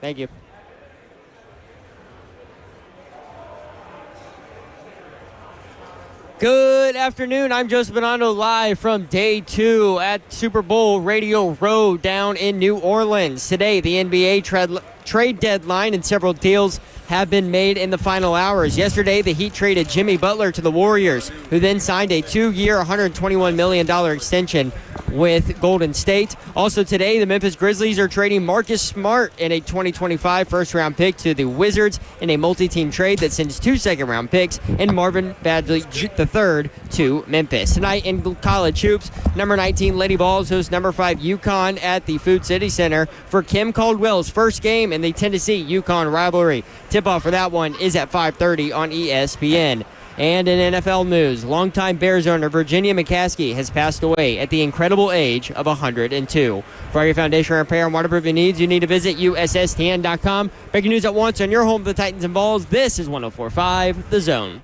Thank you. Good afternoon. I'm Joseph Bonanno live from day 2 at Super Bowl Radio Row down in New Orleans. Today, the NBA trade deadline and several deals have been made in the final hours. Yesterday, the Heat traded Jimmy Butler to the Warriors, who then signed a 2-year, $121 million extension with Golden State. Also today, the Memphis Grizzlies are trading Marcus Smart in a 2025 first-round pick to the Wizards in a multi-team trade that sends 2 second-round picks and Marvin Bagley III to Memphis. Tonight in college hoops, number 19 Lady Vols hosts number 5 UConn at the Food City Center for Kim Caldwell's first game in the Tennessee-UConn rivalry. Tip-off for that one is at 5:30 on ESPN. And in NFL news, longtime Bears owner Virginia McCaskey has passed away at the incredible age of 102. For all your foundation repair and waterproofing needs, you need to visit USSTN.com. Breaking news at once on your home of the Titans and Vols. This is 104.5 The Zone.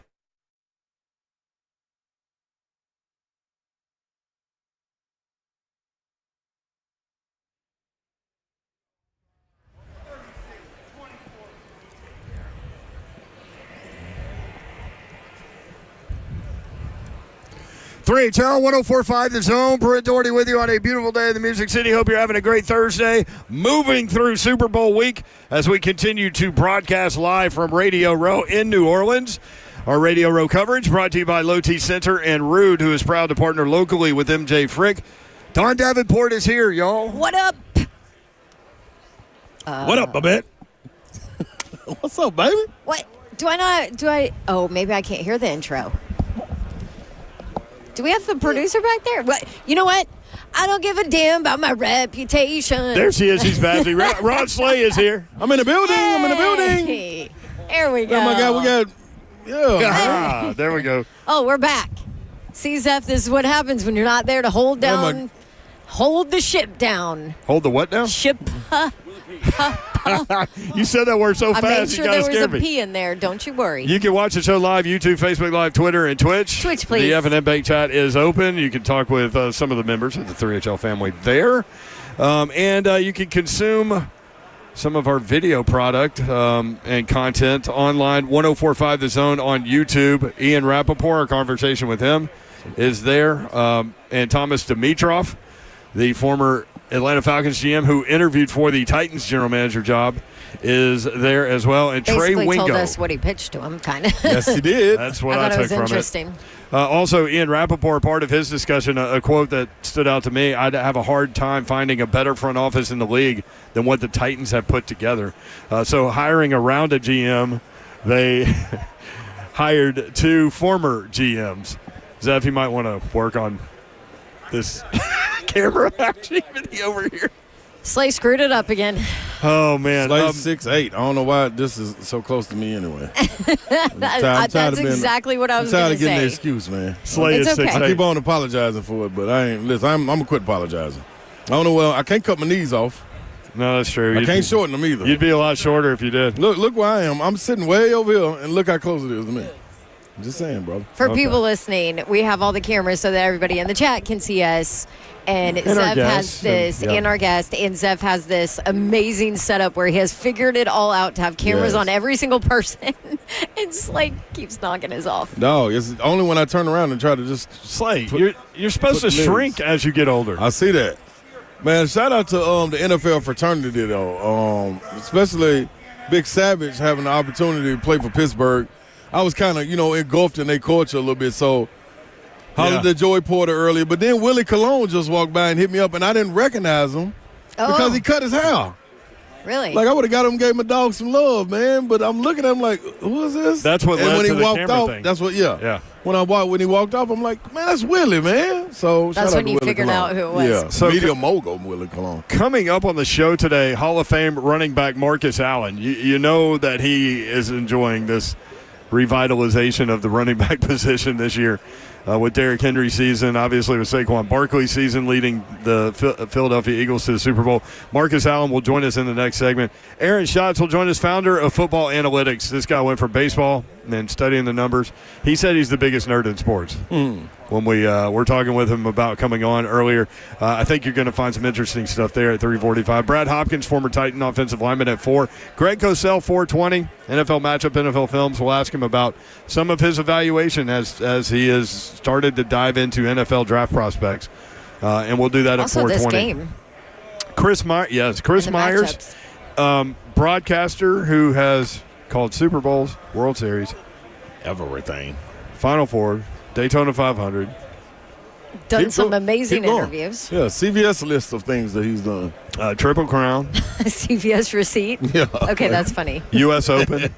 HL 104.5 The Zone. Brent Doherty with you on a beautiful day in the Music City. Hope you're having a great Thursday. Moving through Super Bowl week as we continue to broadcast live from Radio Row in New Orleans. Our Radio Row coverage brought to you by Low T Center and Rude, who is proud to partner locally with MJ Frick. Don Davenport is here, y'all. What up? What up, Babette? What's up, baby? What? Oh, maybe I can't hear the intro. Do we have the producer back there? What? You know what? I don't give a damn about my reputation. There she is. She's Babsy. Rod Slay is here. I'm in the building. Hey. I'm in the building. There we go. Oh, my God. We got, Ah, there we go. Oh, we're back. See, Zeph, this is what happens when you're not there to hold down, hold the ship down. Hold the what down? Ship. You said that word so I fast, made sure you there got to was scare a me. P in there. Don't you worry. You can watch the show live, YouTube, Facebook Live, Twitter, and Twitch. Twitch, please. The F&M Bank chat is open. You can talk with some of the members of the 3HL family there. And you can consume some of our video product and content online. 104.5 The Zone on YouTube. Ian Rappaport, our conversation with him is there. And Thomas Dimitrov, the former Atlanta Falcons GM who interviewed for the Titans general manager job, is there as well. And Basically Trey Wingo told us what he pitched to him, kind of. Yes, he did. That's what I I thought took it was from interesting. it. Also, Ian Rappaport, part of his discussion, a quote that stood out to me: I'd have a hard time finding a better front office in the league than what the Titans have put together. So hiring around a GM, they hired 2 former GMs. Zeph, you might want to work on this camera activity over here. Slay screwed it up again. Oh, man. Slay's 6'8". I don't know why this is so close to me anyway. That's exactly what I was going I'm tired to of getting say. the excuse, man. Slay It's is okay. 6'8". I keep on apologizing for it, but I ain't. Listen, I'm going to quit apologizing. I don't know. Well, I can't cut my knees off. No, that's true. I can't shorten them either. You'd be a lot shorter if you did. Look where I am. I'm sitting way over here, and look how close it is to me. I'm just saying, brother. For Okay. people listening, we have all the cameras so that everybody in the chat can see us. And our Zev has guests, this, and our guest, and Zev has this amazing setup where he has figured it all out to have cameras Yes. on every single person. And Slay keeps knocking us off. No, it's only when I turn around and try to just Slay, Put- you're supposed to put the shrink legs. as you get older. I see that. Man, shout out to the NFL fraternity, though. Especially Big Savage having the opportunity to play for Pittsburgh. I was kind of, engulfed in their culture a little bit. So, hollered Yeah. at Joey Porter earlier. But then Willie Colon just walked by and hit me up, and I didn't recognize him because he cut his hair. Really? Like, I would have got him and gave my dog some love, man. But I'm looking at him like, who is this? That's what and led when to he the walked camera off, thing. that's what, yeah. Yeah. When he walked off, I'm like, man, that's Willie, man. So That's shout out when to you Willie figured Colon. out who it was. Yeah, So media mogul Willie Colon. Coming up on the show today, Hall of Fame running back Marcus Allen. You know that he is enjoying this revitalization of the running back position this year. with Derrick Henry's season, obviously with Saquon Barkley's season leading the Philadelphia Eagles to the Super Bowl. Marcus Allen will join us in the next segment. Aaron Schatz will join us, founder of Football Analytics. This guy went from baseball and studying the numbers. He said he's the biggest nerd in sports. When we were talking with him about coming on earlier, I think you're going to find some interesting stuff there at 3:45. Brad Hopkins, former Titan offensive lineman, at 4. Greg Cosell, 4:20. NFL matchup, NFL films. We'll ask him about some of his evaluation as he has started to dive into NFL draft prospects, and we'll do that at 4:20. Also, this game. Chris Myers, broadcaster who has called Super Bowls, World Series, Everything. Final Four, Daytona 500. Done some amazing interviews. Yeah, CVS list of things that he's done. Triple Crown. CVS receipt. Yeah. Okay, that's funny. U.S. Open.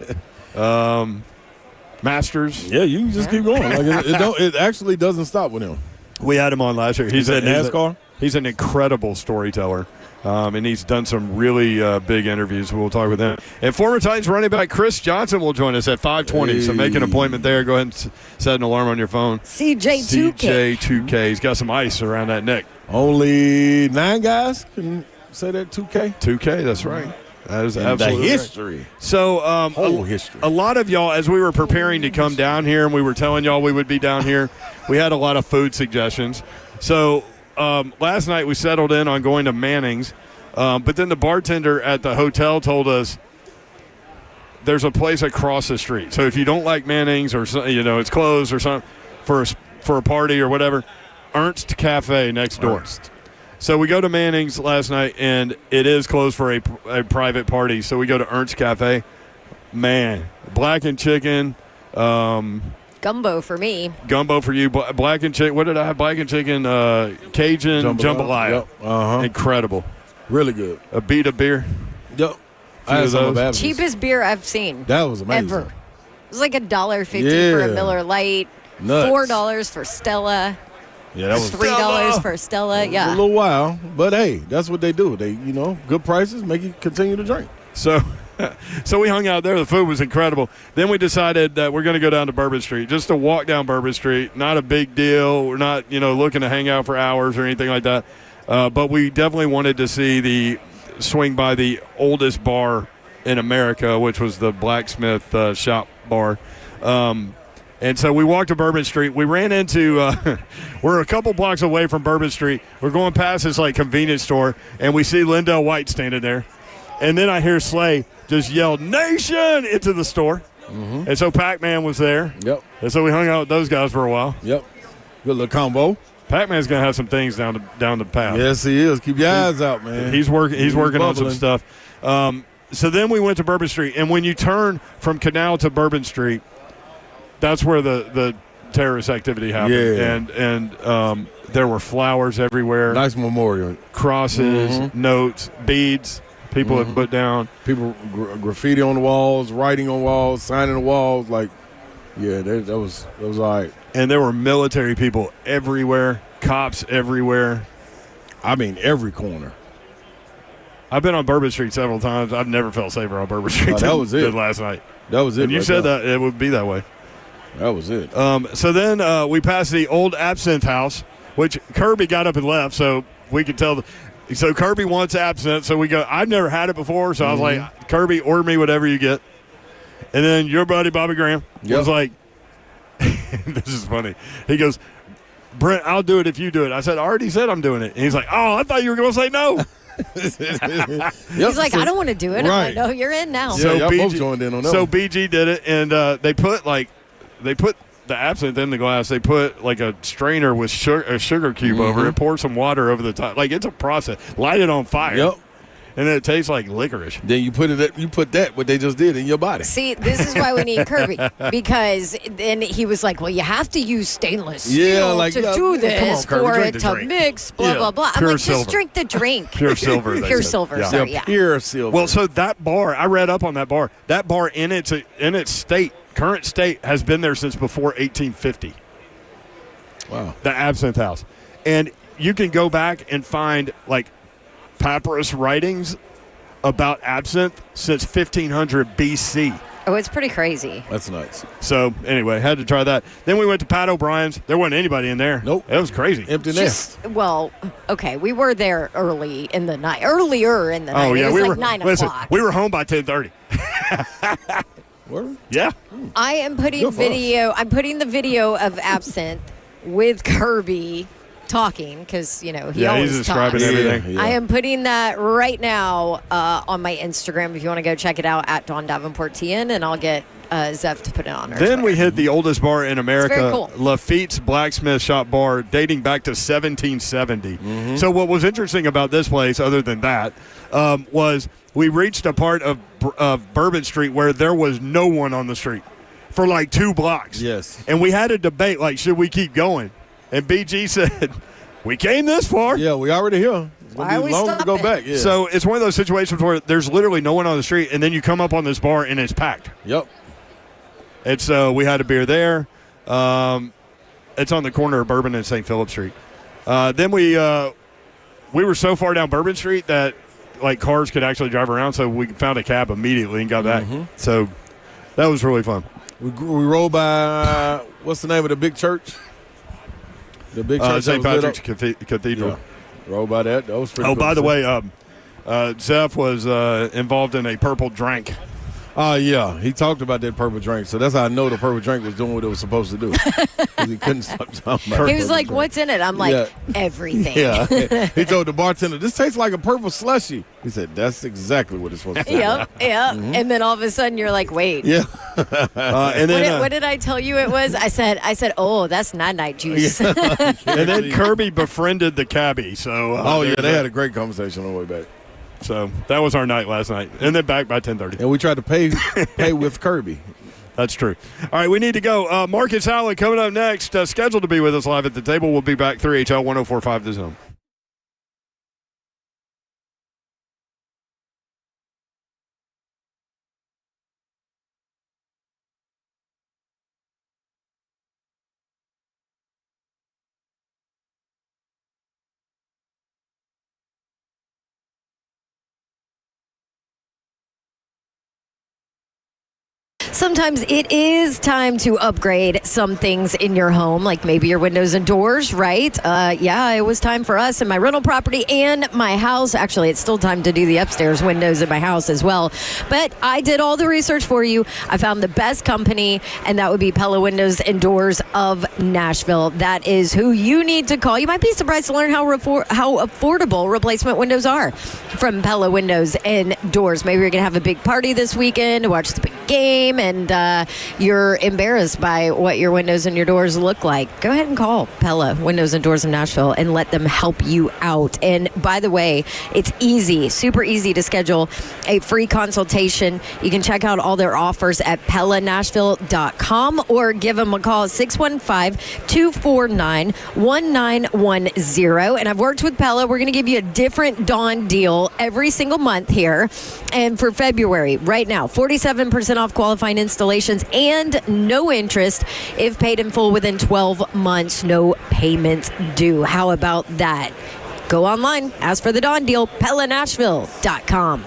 Masters. Yeah, you can just keep going. Like it actually doesn't stop with him. We had him on last year. He's at NASCAR? He's an incredible storyteller. And he's done some really big interviews. We'll talk with him. And former Titans running back Chris Johnson will join us at 5:20. So make an appointment there. Go ahead and set an alarm on your phone. CJ2K. CJ2K. He's got some ice around that neck. Only 9 guys can say that 2K. 2K, that's right. That is absolutely the history. Right. So whole history. A lot of y'all, as we were preparing to come down here and we were telling y'all we would be down here, we had a lot of food suggestions. So last night we settled in on going to Manning's, but then the bartender at the hotel told us there's a place across the street. So if you don't like Manning's or it's closed or something for a party or whatever, Ernst Cafe next door. Ernst. So we go to Manning's last night and it is closed for a private party. So we go to Ernst Cafe. Man, blackened chicken. Gumbo for me. Gumbo for you. Blackened chicken. What did I have? Blackened chicken, Cajun jambalaya. Yep. Uh-huh. Incredible. Really good. A beat of beer. Yep. I had some of Babs. Cheapest beer I've seen. That was amazing. Ever. It was like $1.50 for a Miller Lite. Nuts. $4 for Stella. Yeah, that was $3 for Stella. Yeah. A little while, but hey, that's what they do. They, good prices make you continue to drink. So we hung out there. The food was incredible. Then we decided that we're going to go down to Bourbon Street, just to walk down Bourbon Street. Not a big deal. We're not, looking to hang out for hours or anything like that. But we definitely wanted to swing by the oldest bar in America, which was the Blacksmith Shop Bar. And so we walked to Bourbon Street. We ran into we're a couple blocks away from Bourbon Street. We're going past this convenience store, and we see Lindell White standing there. And then I hear Slay just yell, "Nation!" into the store. Mm-hmm. And so Pac-Man was there. Yep. And so we hung out with those guys for a while. Yep. Good little combo. Pac-Man's going to have some things down the path. Yes, he is. Keep your eyes out, man. He's working on some stuff. So then we went to Bourbon Street. And when you turn from Canal to Bourbon Street, that's where the terrorist activity happened. Yeah. And there were flowers everywhere. Nice memorial. Crosses, notes, beads. People had put down. People graffiti on the walls, writing on walls, signing on the walls. That was all right. And there were military people everywhere, cops everywhere. I mean, every corner. I've been on Bourbon Street several times. I've never felt safer on Bourbon Street that was it. than last night. That was it. And you said that it would be that way. That was it. So then we passed the old Absinthe House, which Kirby got up and left, so we could tell. So Kirby wants absinthe, so we go. I've never had it before, so I was like, Kirby, order me whatever you get. And then your buddy Bobby Graham was like, this is funny. He goes, Brent, I'll do it if you do it. I said, I already said I'm doing it. And he's like, oh, I thought you were going to say no. He's like, I don't want to do it. Right. I'm like, no, you're in now. Yeah, y'all both joined in on that. So BG did it, and they put the absinthe in the glass. They put a strainer with a sugar cube over it, pour some water over the top. It's a process. Light it on fire. Yep. And then it tastes like licorice. Then you put that what they just did in your body. See, this is why we need Kirby, because then he was like, well, you have to use stainless steel to do this for it to mix, blah, blah, blah. I'm like, just drink the drink. Pure silver. Pure silver. Yeah. Sorry, yeah. Pure silver. Well, so that bar, I read up on that bar. That bar in its current state, has been there since before 1850. Wow. The Absinthe House. And you can go back and find, papyrus writings about absinthe since 1500 BC. Oh, it's pretty crazy. That's nuts. So, anyway, had to try that. Then we went to Pat O'Brien's. There wasn't anybody in there. Nope. It was crazy. Empty nest. Well, okay, we were there earlier in the night. Oh, yeah, it was we like were 9 listen, o'clock. we were home by 10:30. Word? Yeah. I am putting video. I'm putting the video of Absinthe with Kirby talking because he always he's describing talks. everything. I am putting that right now on my Instagram. If you want to go check it out at Dawn Davenport TN, and I'll get Zeph to put it on her. Then we hit the oldest bar in America, very cool. Lafitte's Blacksmith Shop Bar, dating back to 1770. Mm-hmm. So what was interesting about this place, other than that, was we reached a part of Bourbon Street where there was no one on the street for like 2 blocks. Yes. And we had a debate, like, should we keep going? And BG said, we came this far. Yeah, we already here. It's Why going are to we be long to go stopping? back. Yeah. So it's one of those situations where there's literally no one on the street, and then you come up on this bar, and it's packed. Yep. And so we had a beer there. It's on the corner of Bourbon and St. Philip Street. Then we were so far down Bourbon Street that like cars could actually drive around, so we found a cab immediately and got back. So that was really fun. We rode by, what's the name of the big church? The big church. St. Patrick's Cathedral. Yeah. Rode by that. That was pretty cool. By the way, Zeph was involved in a purple drink. Yeah. He talked about that purple drink, so that's how I know the purple drink was doing what it was supposed to do. 'Cause he couldn't stop talking about He was like, drink. "What's in it?" I'm like, Yeah. "Everything." Yeah. He told the bartender, "This tastes like a purple slushy." He said, "That's exactly what it's supposed to taste like." Yep. And then all of a sudden, you're like, "Wait." Yeah. And then What did I tell you it was? I said, "Oh, that's night juice." and then Kirby befriended the cabbie. So They had a great conversation on the way back. So that was our night last night, and then back by 10:30. And we tried to pay with Kirby. That's true. All right, we need to go. Marcus Howlett coming up next, scheduled to be with us live at the table. We'll be back 3HL 104.5 The Zone. Sometimes it is time to upgrade some things in your home, like maybe your windows and doors, right? It was time for us in my rental property and my house. Actually, it's still time to do the upstairs windows in my house as well. But I did all the research for you. I found the best company, and that would be Pella Windows and Doors of Nashville. That is who you need to call. You might be surprised to learn how affordable replacement windows are from Pella Windows and Doors. Maybe you're going to have a big party this weekend to watch the big game, and you're embarrassed by what your windows and your doors look like. Go ahead and call Pella Windows and Doors of Nashville and let them help you out. And by the way, it's easy, super easy to schedule a free consultation. You can check out all their offers at PellaNashville.com or give them a call, 615-249-1910. And I've worked with Pella. We're going to give you a different Dawn deal every single month here. And for February, right now, 47% off qualifying installations and no interest if paid in full within 12 months, no payments due. How about that? Go online, ask for the Dawn deal, PellaNashville.com.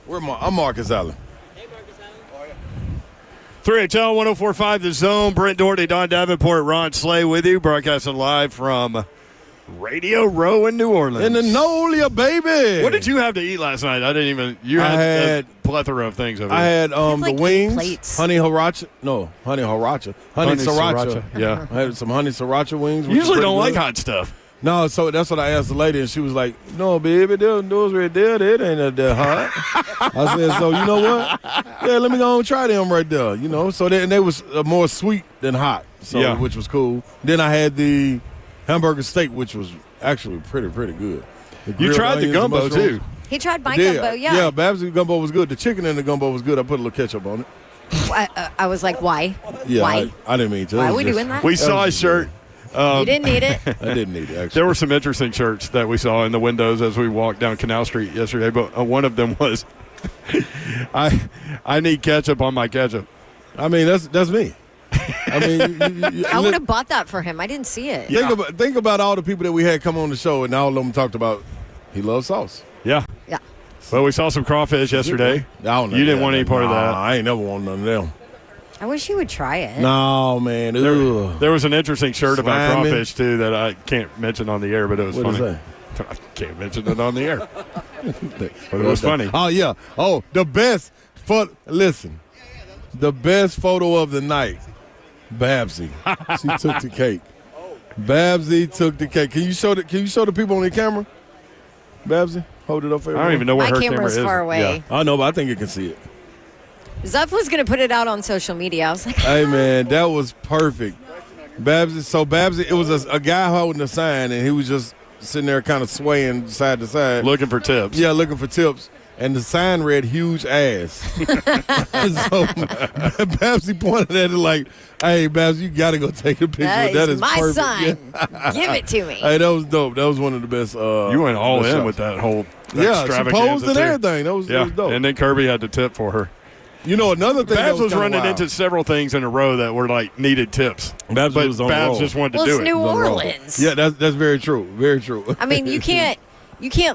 I'm Marcus Allen. 3XL 104.5 The Zone. Brent Doherty, Don Davenport, Ron Slay with you, broadcasting live from Radio Row in New Orleans. In the Nolia, baby. What did you have to eat last night? I didn't even. You had a plethora of things over I there. had like the wings, 8 plates. honey sriracha. Honey sriracha. Yeah. I had some honey sriracha wings. You usually don't like hot stuff. No, so that's what I asked the lady, and she was like, "No, baby, those right there, it ain't that hot." I said, "So you know what? Yeah, let me go and try them right there. You know." So they was more sweet than hot, so which was cool. Then I had the hamburger steak, which was actually pretty good. You tried the gumbo too. He tried my gumbo, yeah. Yeah, Babsy gumbo was good. The chicken in the gumbo was good. I put a little ketchup on it. I was like, why? Yeah, why? I didn't mean to. Why are we doing that? We saw a shirt. You didn't need it. I didn't need it, actually. There were some interesting shirts that we saw in the windows as we walked down Canal Street yesterday, but one of them was, I need ketchup on my ketchup. I mean, that's me. I mean, I would have bought that for him. I didn't see it. Think about all the people that we had come on the show, and all of them talked about he loves sauce. Yeah. Yeah. Well, we saw some crawfish yesterday. You didn't want any part of that. I ain't never wanted none of them. I wish you would try it. No, man. There was an interesting shirt about Slimy. crawfish, too, that I can't mention on the air, but it was What funny. is that? I can't mention it on the air. But it was funny. Oh, yeah. Oh, the best listen. The best photo of the night. Babsy. She took the cake. Babsy took the cake. Can you show the people on the camera? Babsy, hold it up for everyone. I don't even know where My her camera camera's is. far away. Yeah. I know, but I think you can see it. Zuff was going to put it out on social media. I was like, Hey, man, that was perfect. Babsy, it was a guy holding a sign, and he was just sitting there kind of swaying side to side. Looking for tips. Yeah, looking for tips. And the sign read huge ass. So Babsy pointed at it like, hey, Babsy, you got to go take a picture. that is my perfect. sign. Yeah. Give it to me. Hey, that was dope. That was one of the best. You went all in shots. with that whole Yeah, she extravaganza, posed and too. everything. That was dope. And then Kirby had to tip for her. You know, another thing Babs was kinda running wild. into several things in a row that were like needed tips. Babs but was on the Babs roll. just wanted Well, to it's do it. New On the roll. Orleans. Yeah, that's very true. Very true. I mean, you can't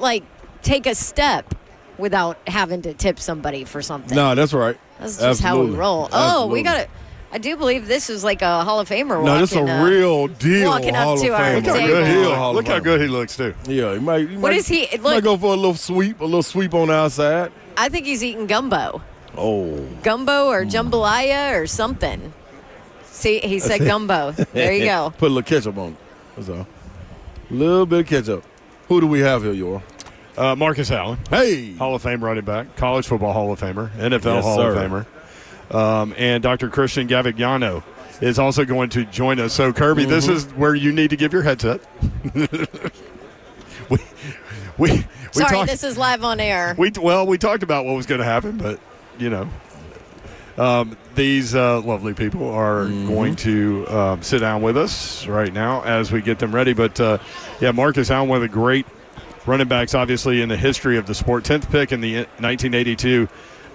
like take a step without having to tip somebody for something. No, that's right. That's just how we Absolutely. roll. Oh, Absolutely. we got it. I do believe this is like a Hall of Famer. No, this is a real deal. walking up Hall to of our Fame. Look how table. good he Real looks. Hall of Look how Fame. good he looks, too. Yeah, he might. What is he? Might Look, go for a little sweep on the outside. I think he's eating gumbo. Oh, Gumbo or jambalaya or something. See, he said gumbo. There you go. Put a little ketchup on it. That's all. A little bit of ketchup. Who do we have here, Yor? Marcus Allen, Hey, Hall of Fame running back, college football Hall of Famer, NFL Yes, Hall sir. of Famer. And Dr. Christian Gavignano is also going to join us. So, Kirby, this is where you need to give your headset. we Sorry, talked, this is live on air. we talked about what was going to happen, but, you know. These lovely people are going to sit down with us right now as we get them ready. But, Marcus Allen, one of the great running backs, obviously, in the history of the sport. 10th pick in the 1982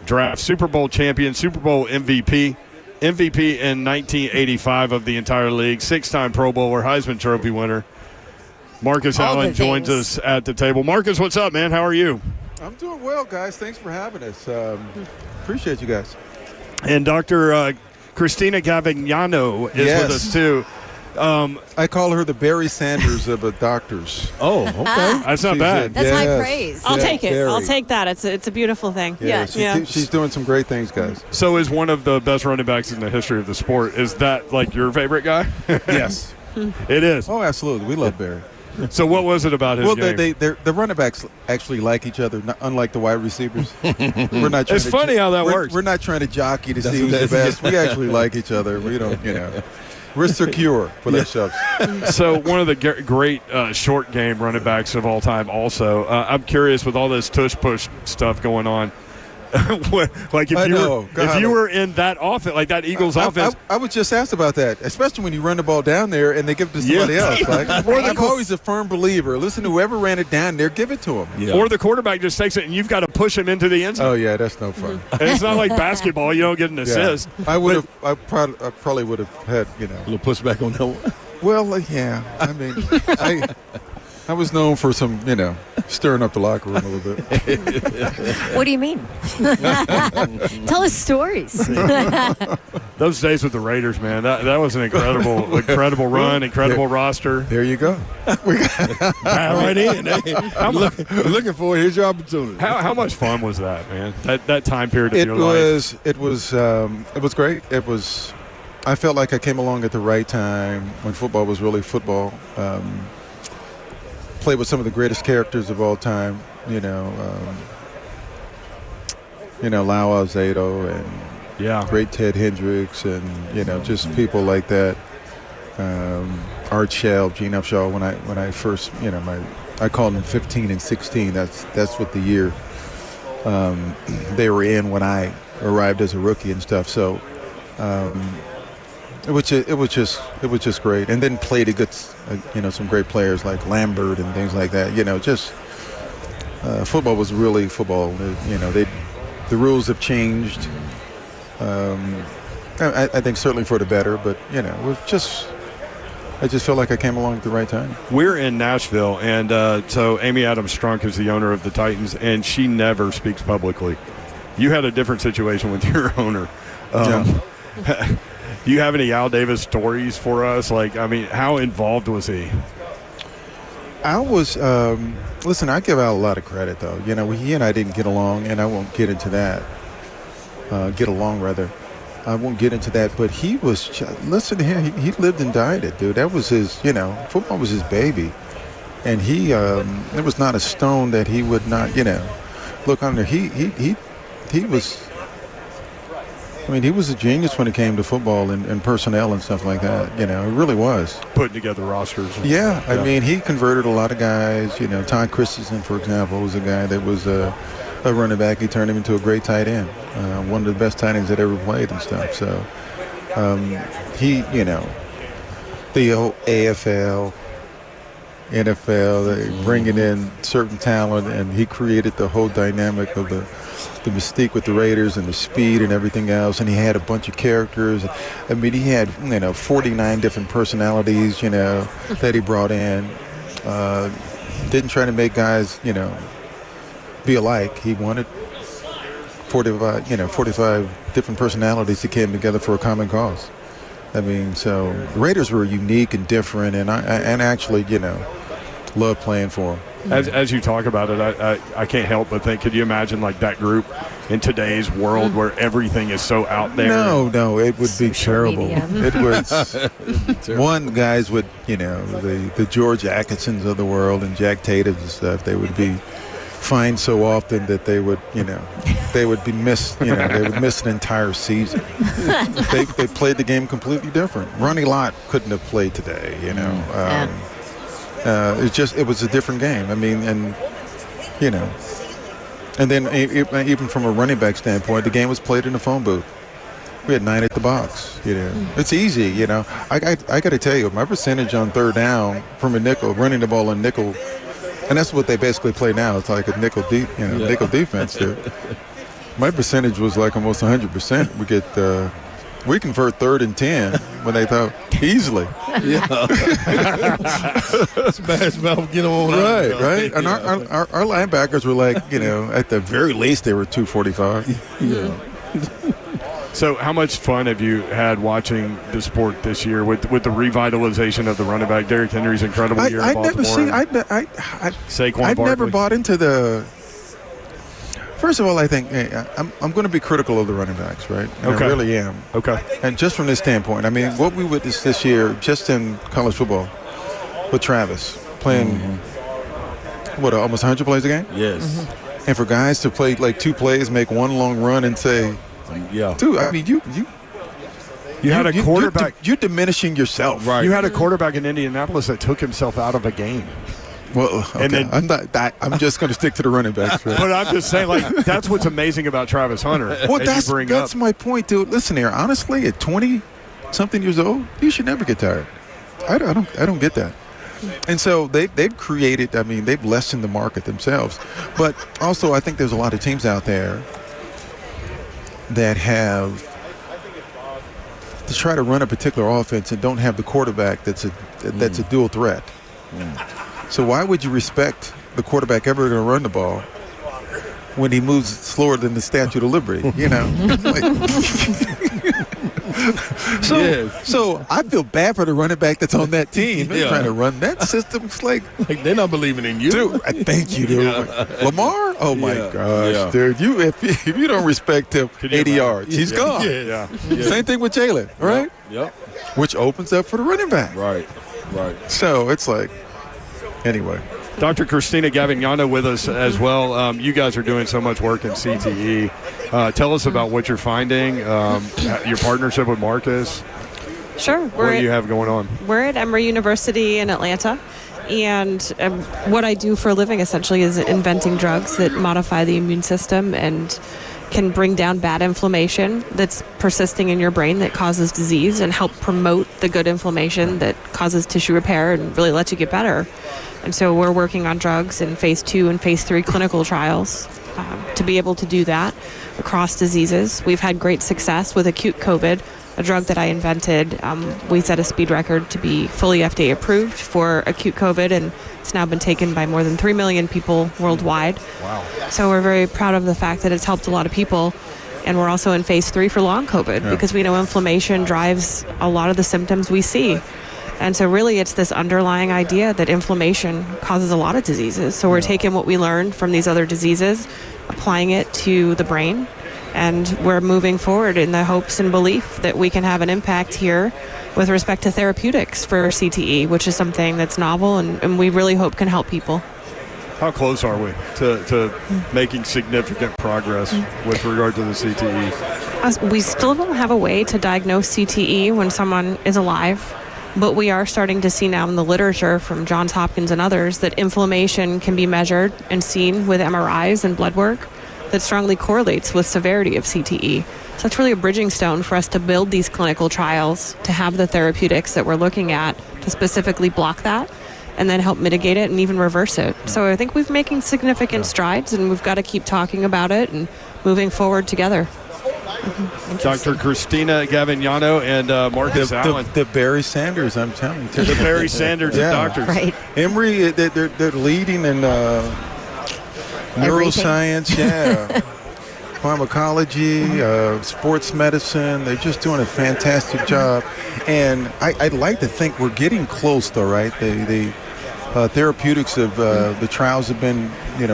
draft. Super Bowl champion, Super Bowl MVP. MVP in 1985 of the entire league. 6-time Pro Bowler, Heisman Trophy winner. Marcus All the Allen joins things. us at the table. Marcus, what's up, man? How are you? I'm doing well, guys. Thanks for having us. Appreciate you guys. And Dr. Christina Gavignano is Yes. with us, too. I call her the Barry Sanders of doctors. oh, okay. That's not She's bad. That's high praise. I'll Yeah, take it. very. I'll take that. It's a beautiful thing. Yeah, Yes. she's doing some great things, guys. So is one of the best running backs in the history of the sport. Is that, like, your favorite guy? Yes. It is. Oh, absolutely. We love Barry. So what was it about his Well, game? the running backs actually like each other, unlike the wide receivers. We're not. Trying It's to funny how that works. We're not trying to jockey to see who's the best. We actually like each other. We don't, We're secure for that shoves. So one of the great short game running backs of all time also. I'm curious with all this tush-push stuff going on. Like if you were in that offense, like that Eagles offense. I was just asked about that, especially when you run the ball down there and they give it to somebody else. Like, I'm always a firm believer. Listen, whoever ran it down there, give it to him. Yeah. Or the quarterback just takes it and you've got to push him into the end zone. Oh yeah, that's no fun. And it's not like basketball; you don't get an assist. I probably would have had, A little pushback on that one. Well, yeah. I mean, I was known for some, stirring up the locker room a little bit. What do you mean? Tell us stories. Those days with the Raiders, man, that was an incredible run, incredible roster. There you go. Right in. Hey, I'm looking for it. Here's your opportunity. How much fun was that, man? That time period of your life. It was great. I felt like I came along at the right time when football was really football. Played with some of the greatest characters of all time, Lyle Alzado and great Ted Hendricks and, just people like that. Art Shell, Gene Upshaw, when I first, I called them 15 and 16. That's what the year they were in when I arrived as a rookie and stuff. So it was just great. And then played against some great players like Lambert and things like that. Football was really football. The rules have changed. I think certainly for the better, but I just felt like I came along at the right time. We're in Nashville, and so Amy Adams Strunk is the owner of the Titans, and she never speaks publicly. You had a different situation with your owner. Do you have any Al Davis stories for us? How involved was he? Al was, listen, I give Al a lot of credit, though. He and I didn't get along, and I won't get into that. Get along, rather. I won't get into that, but he was, listen to him, he lived and died it, dude. That was his, football was his baby. And there was not a stone that he would not, look under. He was, he was a genius when it came to football and personnel and stuff like that. It really was. Putting together rosters. Yeah, he converted a lot of guys. Todd Christensen, for example, was a guy that was a running back. He turned him into a great tight end. One of the best tight ends that ever played and stuff. So he, the whole AFL, NFL, bringing in certain talent, and he created the whole dynamic of the mystique with the Raiders and the speed and everything else. And he had a bunch of characters. He had 49 different personalities, that he brought in. Didn't try to make guys, be alike. He wanted 45 different personalities that came together for a common cause. So the Raiders were unique and different, and I actually, love playing for them. As you talk about it, I can't help but think, could you imagine that group in today's world where everything is so out there? No, it would be terrible. It was one guys would, the George Atkinsons of the world and Jack Tatums and stuff, they would be fined so often that they would, they would be missed, they would miss an entire season. They played the game completely different. Ronnie Lott couldn't have played today, it was a different game. And then even from a running back standpoint, the game was played in the phone booth. We had 9 at the box. It's easy. I got to tell you, my percentage on third down from a nickel, running the ball on nickel, and that's what they basically play now. It's like a nickel nickel defense. Dude. My percentage was like almost 100%. We convert 3rd and 10 when they thought easily. Smash mouth, get on. Right. And our linebackers were like, at the very least they were 245. Yeah. So how much fun have you had watching the sport this year with the revitalization of the running back? Derrick Henry's incredible year in Baltimore. I've never bought into the. First of all, I think I'm going to be critical of the running backs, right? And I really am. Okay. And just from this standpoint, what we witnessed this year, just in college football, with Travis playing, almost 100 plays a game? Yes. Mm-hmm. And for guys to play 2 plays, make one long run and say, dude, you had a quarterback. You're diminishing yourself. Right. You had a quarterback in Indianapolis that took himself out of a game. Well, okay. And then, I'm just going to stick to the running backs. Right? But I'm just saying, that's what's amazing about Travis Hunter. Well, that's my point, dude. Listen here, honestly, at 20-something years old, you should never get tired. I don't get that. And so they've created. They've lessened the market themselves. But also, I think there's a lot of teams out there that have to try to run a particular offense and don't have the quarterback that's a dual threat. So why would you respect the quarterback ever going to run the ball when he moves slower than the Statue of Liberty? You know. So I feel bad for the running back that's on that team. They're trying to run that system. It's like they're not believing in you. Dude, thank you, dude. Lamar? Oh, my gosh, dude. If you don't respect him, 80 yards, he's gone. Same thing with Jalen, right? Yep. Which opens up for the running back. Right. So it's like, anyway. Dr. Christina Gavignano with us as well. You guys are doing so much work in CTE. Tell us about what you're finding, your partnership with Marcus. Sure. What do you have going on? We're at Emory University in Atlanta. And what I do for a living essentially is inventing drugs that modify the immune system and can bring down bad inflammation that's persisting in your brain that causes disease and help promote the good inflammation that causes tissue repair and really lets you get better. And so we're working on drugs in phase 2 and phase 3 clinical trials to be able to do that across diseases. We've had great success with acute COVID, a drug that I invented. We set a speed record to be fully FDA approved for acute COVID, and it's now been taken by more than 3 million people worldwide. Wow. So we're very proud of the fact that it's helped a lot of people. And we're also in phase 3 for long COVID because we know inflammation drives a lot of the symptoms we see. And so really it's this underlying idea that inflammation causes a lot of diseases. So we're taking what we learned from these other diseases, applying it to the brain, and we're moving forward in the hopes and belief that we can have an impact here with respect to therapeutics for CTE, which is something that's novel and we really hope can help people. How close are we to making significant progress with regard to the CTE? We still don't have a way to diagnose CTE when someone is alive. But we are starting to see now in the literature from Johns Hopkins and others that inflammation can be measured and seen with MRIs and blood work that strongly correlates with severity of CTE. So that's really a bridging stone for us to build these clinical trials, to have the therapeutics that we're looking at to specifically block that and then help mitigate it and even reverse it. So I think we're making significant strides, and we've got to keep talking about it and moving forward together. Dr. Christina Gavignano and Marcus Allen. The Barry Sanders, I'm telling you. The Barry Sanders of doctors. Right. Emory, they're leading in neuroscience, pharmacology, sports medicine. They're just doing a fantastic job. And I'd like to think we're getting close, though, right? The therapeutics of the trials have been,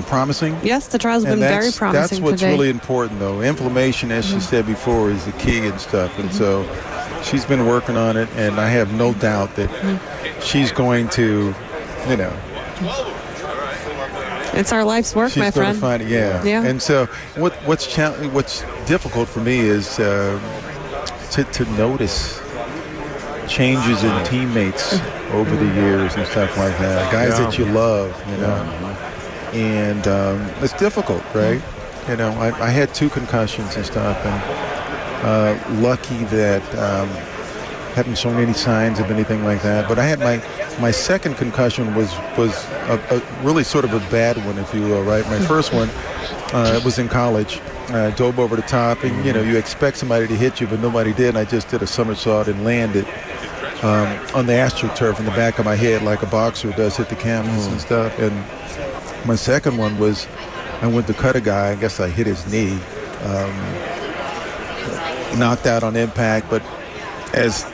promising. Yes, the trials have been very promising. That's what's really important, though. Inflammation, as she said before, is the key and stuff. And so she's been working on it, and I have no doubt that she's going to, It's our life's work, my friend. She's going to find it, yeah. And so what's difficult for me is to notice changes in teammates over the years and stuff like that. Guys that you love, And it's difficult, right? I had 2 concussions and stuff, and lucky that haven't shown any signs of anything like that. But I had my second concussion was a really sort of a bad one, if you will, right? My first one was in college. I dove over the top, and you expect somebody to hit you, but nobody did. And I just did a somersault and landed on the AstroTurf in the back of my head, like a boxer does, hit the canvas and stuff. And my second one was, I went to cut a guy. I guess I hit his knee, knocked out on impact. But as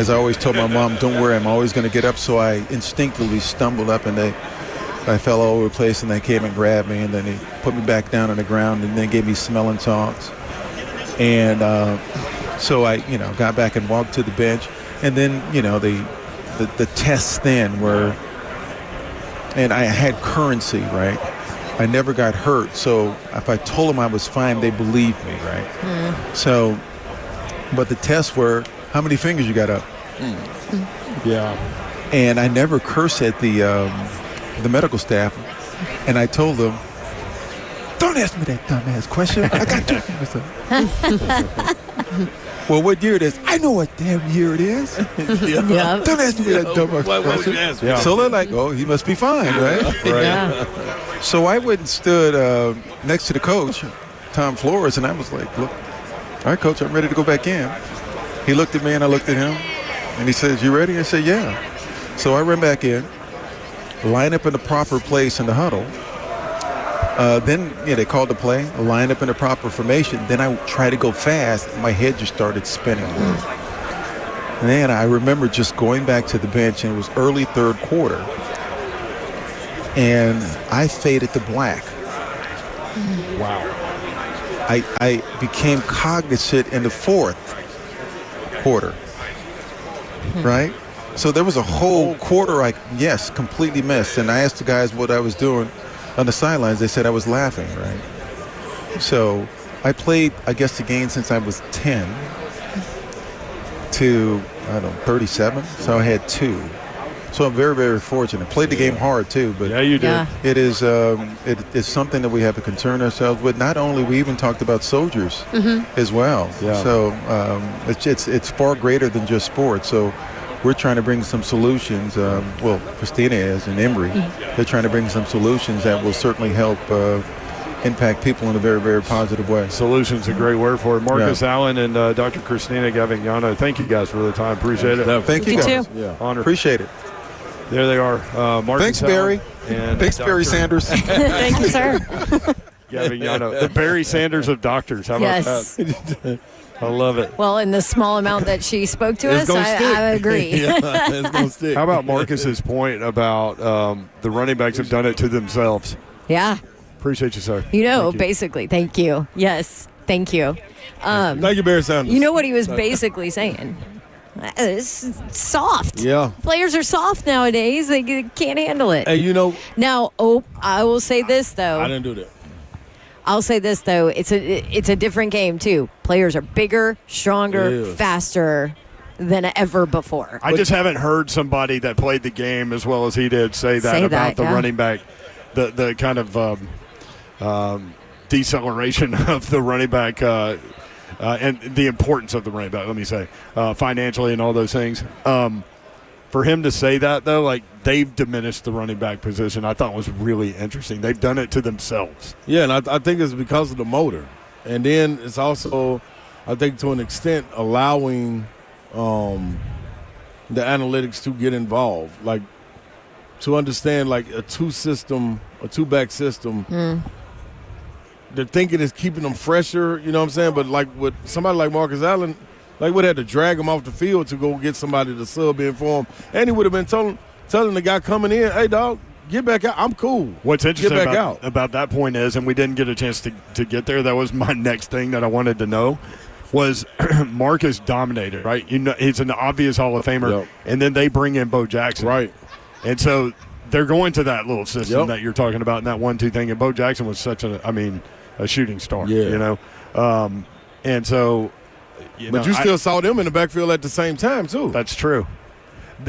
I always told my mom, don't worry, I'm always going to get up. So I instinctively stumbled up, and I fell all over the place, and they came and grabbed me, and then they put me back down on the ground, and then gave me smelling salts. And so I, got back and walked to the bench, and then, the tests then were, and I had currency, right? I never got hurt, so if I told them I was fine, they believed me, right? So, but the tests were, how many fingers you got up? Yeah. And I never cursed at the medical staff, and I told them, don't ask me that dumbass question. I got 2 fingers up. Well, what year it is? I know what damn year it is. Yeah. Don't ask me that dumbass question. Yeah. So they're like, oh, he must be fine, right? Right. Yeah. So I went and stood next to the coach, Tom Flores, and I was like, look, all right, coach, I'm ready to go back in. He looked at me, and I looked at him, and he says, you ready? I said, yeah. So I ran back in, line up in the proper place in the huddle. Then they called the play, line up in the proper formation. Then I tried to go fast. My head just started spinning. And then I remember just going back to the bench, and it was early third quarter. And I faded to black. Wow. I became cognizant in the fourth quarter, right? So there was a whole quarter completely missed. And I asked the guys what I was doing on the sidelines. They said I was laughing, right? So I played, I guess, the game since I was 10 to, 37. So I had 2. So I'm very, very fortunate. Played the game hard too, but Yeah, you did. Yeah. it is something that we have to concern ourselves with. Not only, we even talked about soldiers as well. Yeah. So it's far greater than just sports. So we're trying to bring some solutions. Christina is, and Emory, they're trying to bring some solutions that will certainly help impact people in a very, very positive way. Solution's a great word for it. Marcus Allen and Dr. Christina Gavignano, thank you guys for the time. Appreciate it. Thank you You guys. too. Yeah. Honor. Appreciate it. There they are. Marcus Thanks, Allen Barry. And Thanks, Dr. Barry Sanders. Thank you, sir. Gavignano. The Barry Sanders of doctors. How about Yes. that? I love it. Well, in the small amount that she spoke to It's us, gonna stick. I agree. Yeah, it's gonna stick. How about Marcus's point about the running backs have done it to themselves? Yeah. Appreciate you, sir. Thank you. basically. Thank you. Yes. Thank you. Thank you, Barry Sanders. You know what he was basically saying? It's soft. Yeah. Players are soft nowadays. They can't handle it. Hey, Now, I will say this, though. I didn't do that. I'll say this, though. It's a different game, too. Players are bigger, stronger, Yeah. faster than ever before. I just haven't heard somebody that played the game as well as he did say that about the yeah. running back, the kind of deceleration of the running back and the importance of the running back, let me say, financially and all those things. For him to say that, though, like they've diminished the running back position, I thought was really interesting. They've done it to themselves. Yeah, and I think it's because of the motor. And then it's also, I think, to an extent, allowing the analytics to get involved. Like, to understand, like, a two-back system, they're thinking it's keeping them fresher, you know what I'm saying? But, like, with somebody like Marcus Allen, like, would have to drag him off the field to go get somebody to sub in for him. And he would have been telling the guy coming in, hey, dog, get back out. I'm cool. What's interesting Get back out. about that point is, and we didn't get a chance to get there, that was my next thing that I wanted to know, was Marcus dominated, right? You know, he's an obvious Hall of Famer, Yep. and then they bring in Bo Jackson. Right. And so they're going to that little system Yep. that you're talking about and that 1-2 thing. And Bo Jackson was such a shooting star, Yeah. you know? And so, But you still saw them in the backfield at the same time, too. that's true.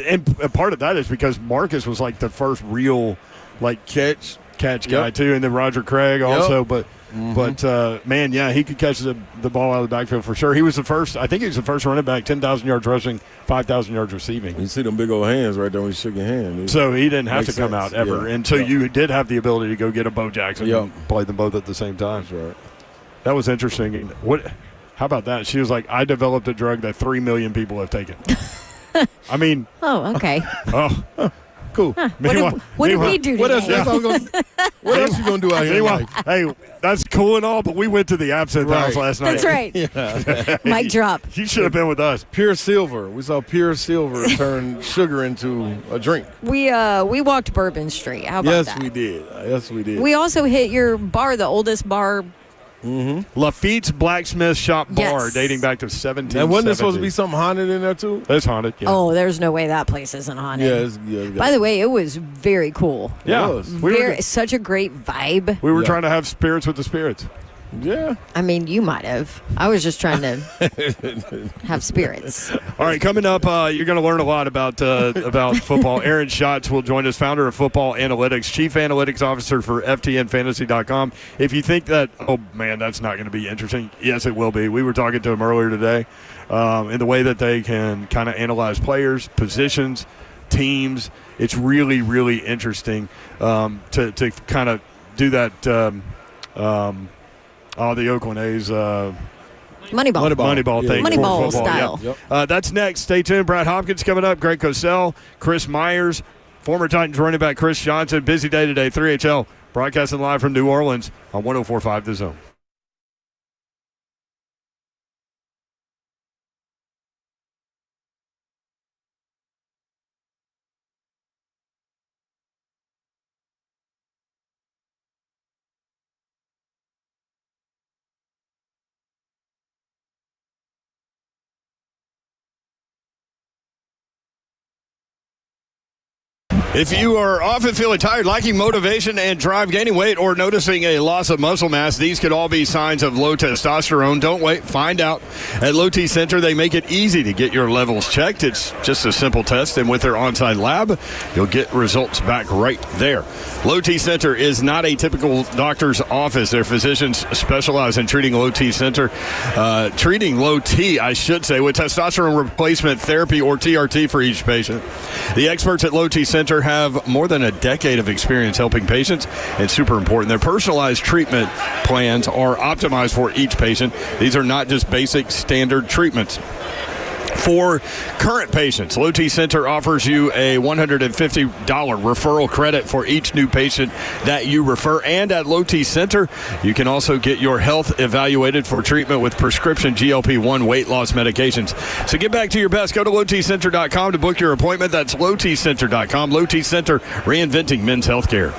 And part of that is because Marcus was like the first real, like, catch guy, Yep. too. And then Roger Craig also. Yep. But man, yeah, he could catch the ball out of the backfield for sure. He was the first, I think he was the first running back, 10,000 yards rushing, 5,000 yards receiving. You see them big old hands right there when you shook your hand. So he didn't have to Makes come sense. out ever. Yeah. And so Yeah. you did have the ability to go get a Bo Jackson Yep. and play them both at the same time. That's right. That was interesting. And how about that? She was like, I developed a drug that 3 million people have taken. I mean, Oh, okay. cool. What did we do What else? today? What else you gonna do out here? in Meanwhile, life? hey, that's cool and all, but we went to the Absinthe Right. House last night. That's right. Mic drop. You should have been with us. Pure silver. We saw pure silver turn sugar into a drink. We walked Bourbon Street. How about Yes, that? we did. Yes, we did. We also hit your bar, the oldest bar. Lafitte's Blacksmith Shop Bar, Yes. dating back to 1770. and wasn't there supposed to be something haunted in there too? It's haunted. Yeah. Oh, there's no way that place isn't haunted. Yeah. By the way, it was very cool. yeah. it was. We Such a great vibe. were Yeah. trying to have spirits with the spirits. Yeah. I mean, you might have. I was just trying to have spirits. All right, coming up, you're going to learn a lot about football. Aaron Schatz will join us, founder of Football Analytics, Chief Analytics Officer for FTNFantasy.com. If you think that, oh, man, that's not going to be interesting, yes, it will be. We were talking to him earlier today in the way that they can kind of analyze players, positions, teams. It's really, really interesting to kind of do that the Oakland A's Moneyball. Moneyball Yeah. thing. for Moneyball football, style. yeah. Yep. That's next. Stay tuned. Brad Hopkins coming up. Greg Cosell, Chris Myers, former Titans running back Chris Johnson. Busy day today. 3HL broadcasting live from New Orleans on 104.5 The Zone. If you are often feeling tired, lacking motivation and drive, gaining weight, or noticing a loss of muscle mass, these could all be signs of low testosterone. Don't wait. Find out. At Low T Center, they make it easy to get your levels checked. It's just a simple test, and with their on-site lab, you'll get results back right there. Low T Center is not a typical doctor's office. Their physicians specialize in treating low T, I should say, with testosterone replacement therapy or TRT for each patient. The experts at Low T Center have more than a decade of experience helping patients, and super important, their personalized treatment plans are optimized for each patient. These are not just basic standard treatments. For current patients, Low T Center offers you a $150 referral credit for each new patient that you refer. And at Low T Center, you can also get your health evaluated for treatment with prescription GLP-1 weight loss medications. So get back to your best. Go to lowtcenter.com to book your appointment. That's lowtcenter.com. Low T Center, reinventing men's healthcare.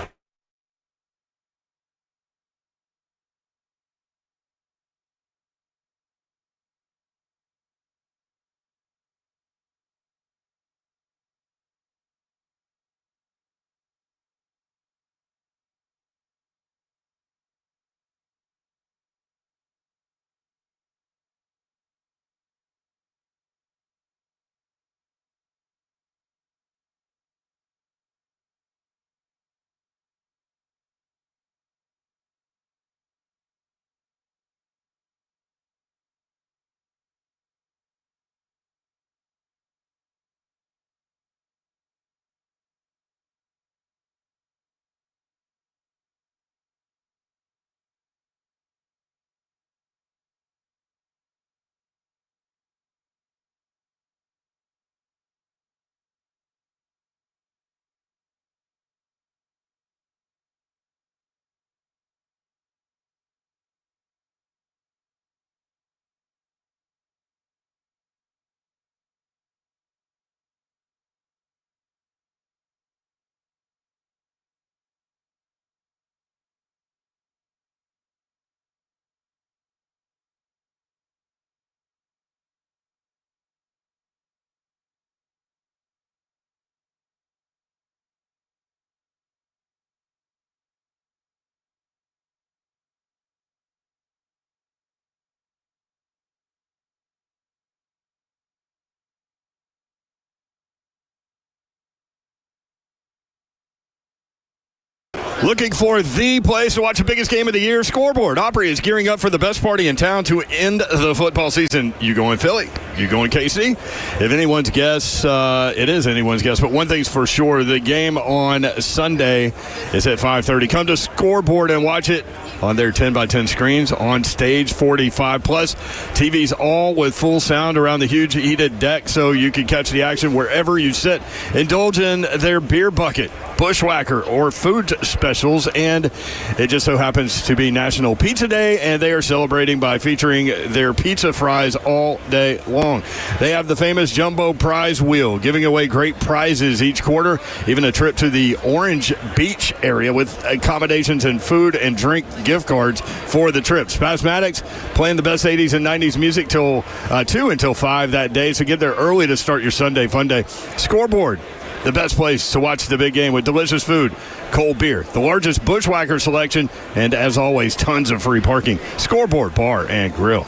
Looking for the place to watch the biggest game of the year? Scoreboard. Opry is gearing up for the best party in town to end the football season. You going Philly? You going KC? If anyone's guess, it is anyone's guess. But one thing's for sure, the game on Sunday is at 5:30. Come to Scoreboard and watch it on their 10x10 screens on Stage 45. Plus, TVs all with full sound around the huge heated deck so you can catch the action wherever you sit. Indulge in their beer bucket, bushwhacker, or food specials. And it just so happens to be National Pizza Day, and they are celebrating by featuring their pizza fries all day long. They have the famous Jumbo Prize Wheel, giving away great prizes each quarter, even a trip to the Orange Beach area with accommodations and food and drink gift cards for the trip. Spasmatics playing the best 80s and 90s music till 2 until 5 that day, so get there early to start your Sunday fun day. Scoreboard, the best place to watch the big game with delicious food, cold beer, the largest bushwhacker selection, and as always, tons of free parking. Scoreboard Bar and Grill.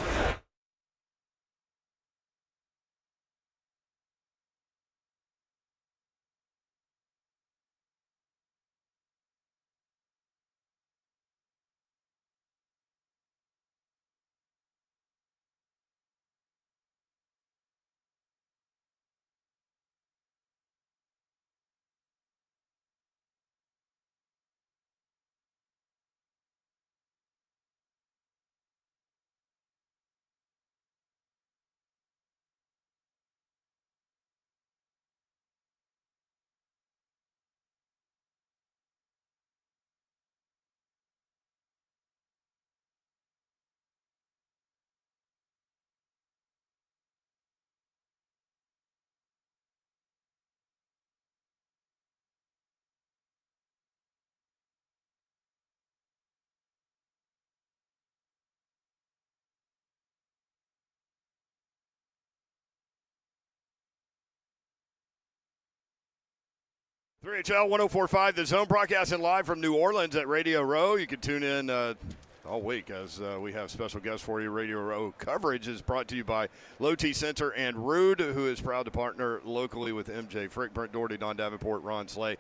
3HL 104.5, The Zone, broadcasting live from New Orleans at Radio Row. You can tune in all week as we have special guests for you. Radio Row coverage is brought to you by Low T Center and Rude, who is proud to partner locally with MJ Frick, Brent Doherty, Don Davenport, Ron Slay.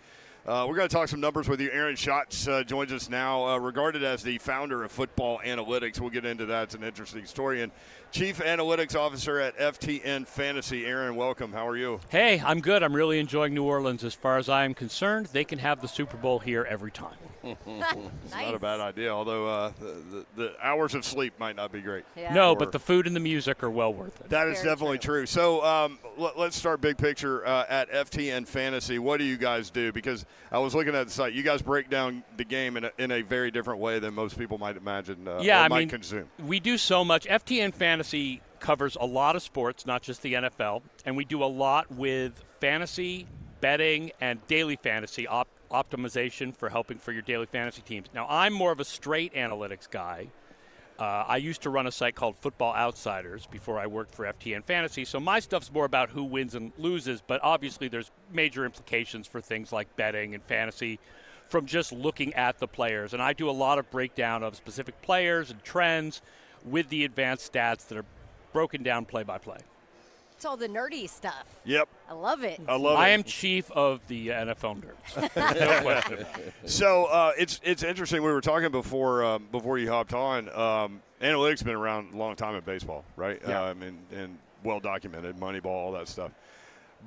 We're going to talk some numbers with you. Aaron Schatz joins us now, regarded as the founder of Football Analytics. We'll get into that. It's an interesting story. And Chief Analytics Officer at FTN Fantasy. Aaron, welcome. How are you? Hey, I'm good. I'm really enjoying New Orleans. As far as I am concerned, they can have the Super Bowl here every time. It's not a bad idea, although the hours of sleep might not be great. Yeah. No, but the food and the music are well worth it. That is definitely true. So let's start big picture at FTN Fantasy. What do you guys do? Because I was looking at the site. You guys break down the game in a very different way than most people might imagine might consume. We do so much. FTN Fantasy covers a lot of sports, not just the NFL, and we do a lot with fantasy, betting, and daily fantasy optimization for helping for your daily fantasy teams. Now, I'm more of a straight analytics guy. I used to run a site called Football Outsiders before I worked for FTN Fantasy, so my stuff's more about who wins and loses, but obviously there's major implications for things like betting and fantasy from just looking at the players. And I do a lot of breakdown of specific players and trends with the advanced stats that are broken down play by play. It's all the nerdy stuff. Yep. I love it. I am chief of the NFL nerds. No question. So it's interesting. We were talking before you hopped on. Analytics has been around a long time in baseball, right? Yeah. And well documented, Moneyball, all that stuff.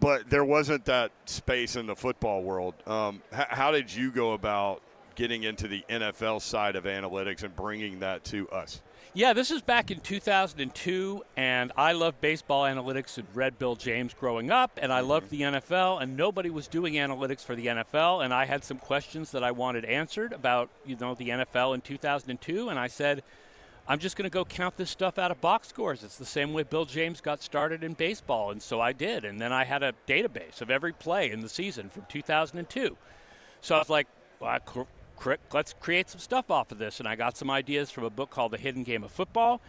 But there wasn't that space in the football world. How did you go about getting into the NFL side of analytics and bringing that to us? Yeah, this is back in 2002, and I loved baseball analytics and read Bill James growing up, and I loved the NFL, and nobody was doing analytics for the NFL, and I had some questions that I wanted answered about, the NFL in 2002, and I said, I'm just going to go count this stuff out of box scores. It's the same way Bill James got started in baseball, and so I did, and then I had a database of every play in the season from 2002. So I was like, well, let's create some stuff off of this. And I got some ideas from a book called The Hidden Game of Football.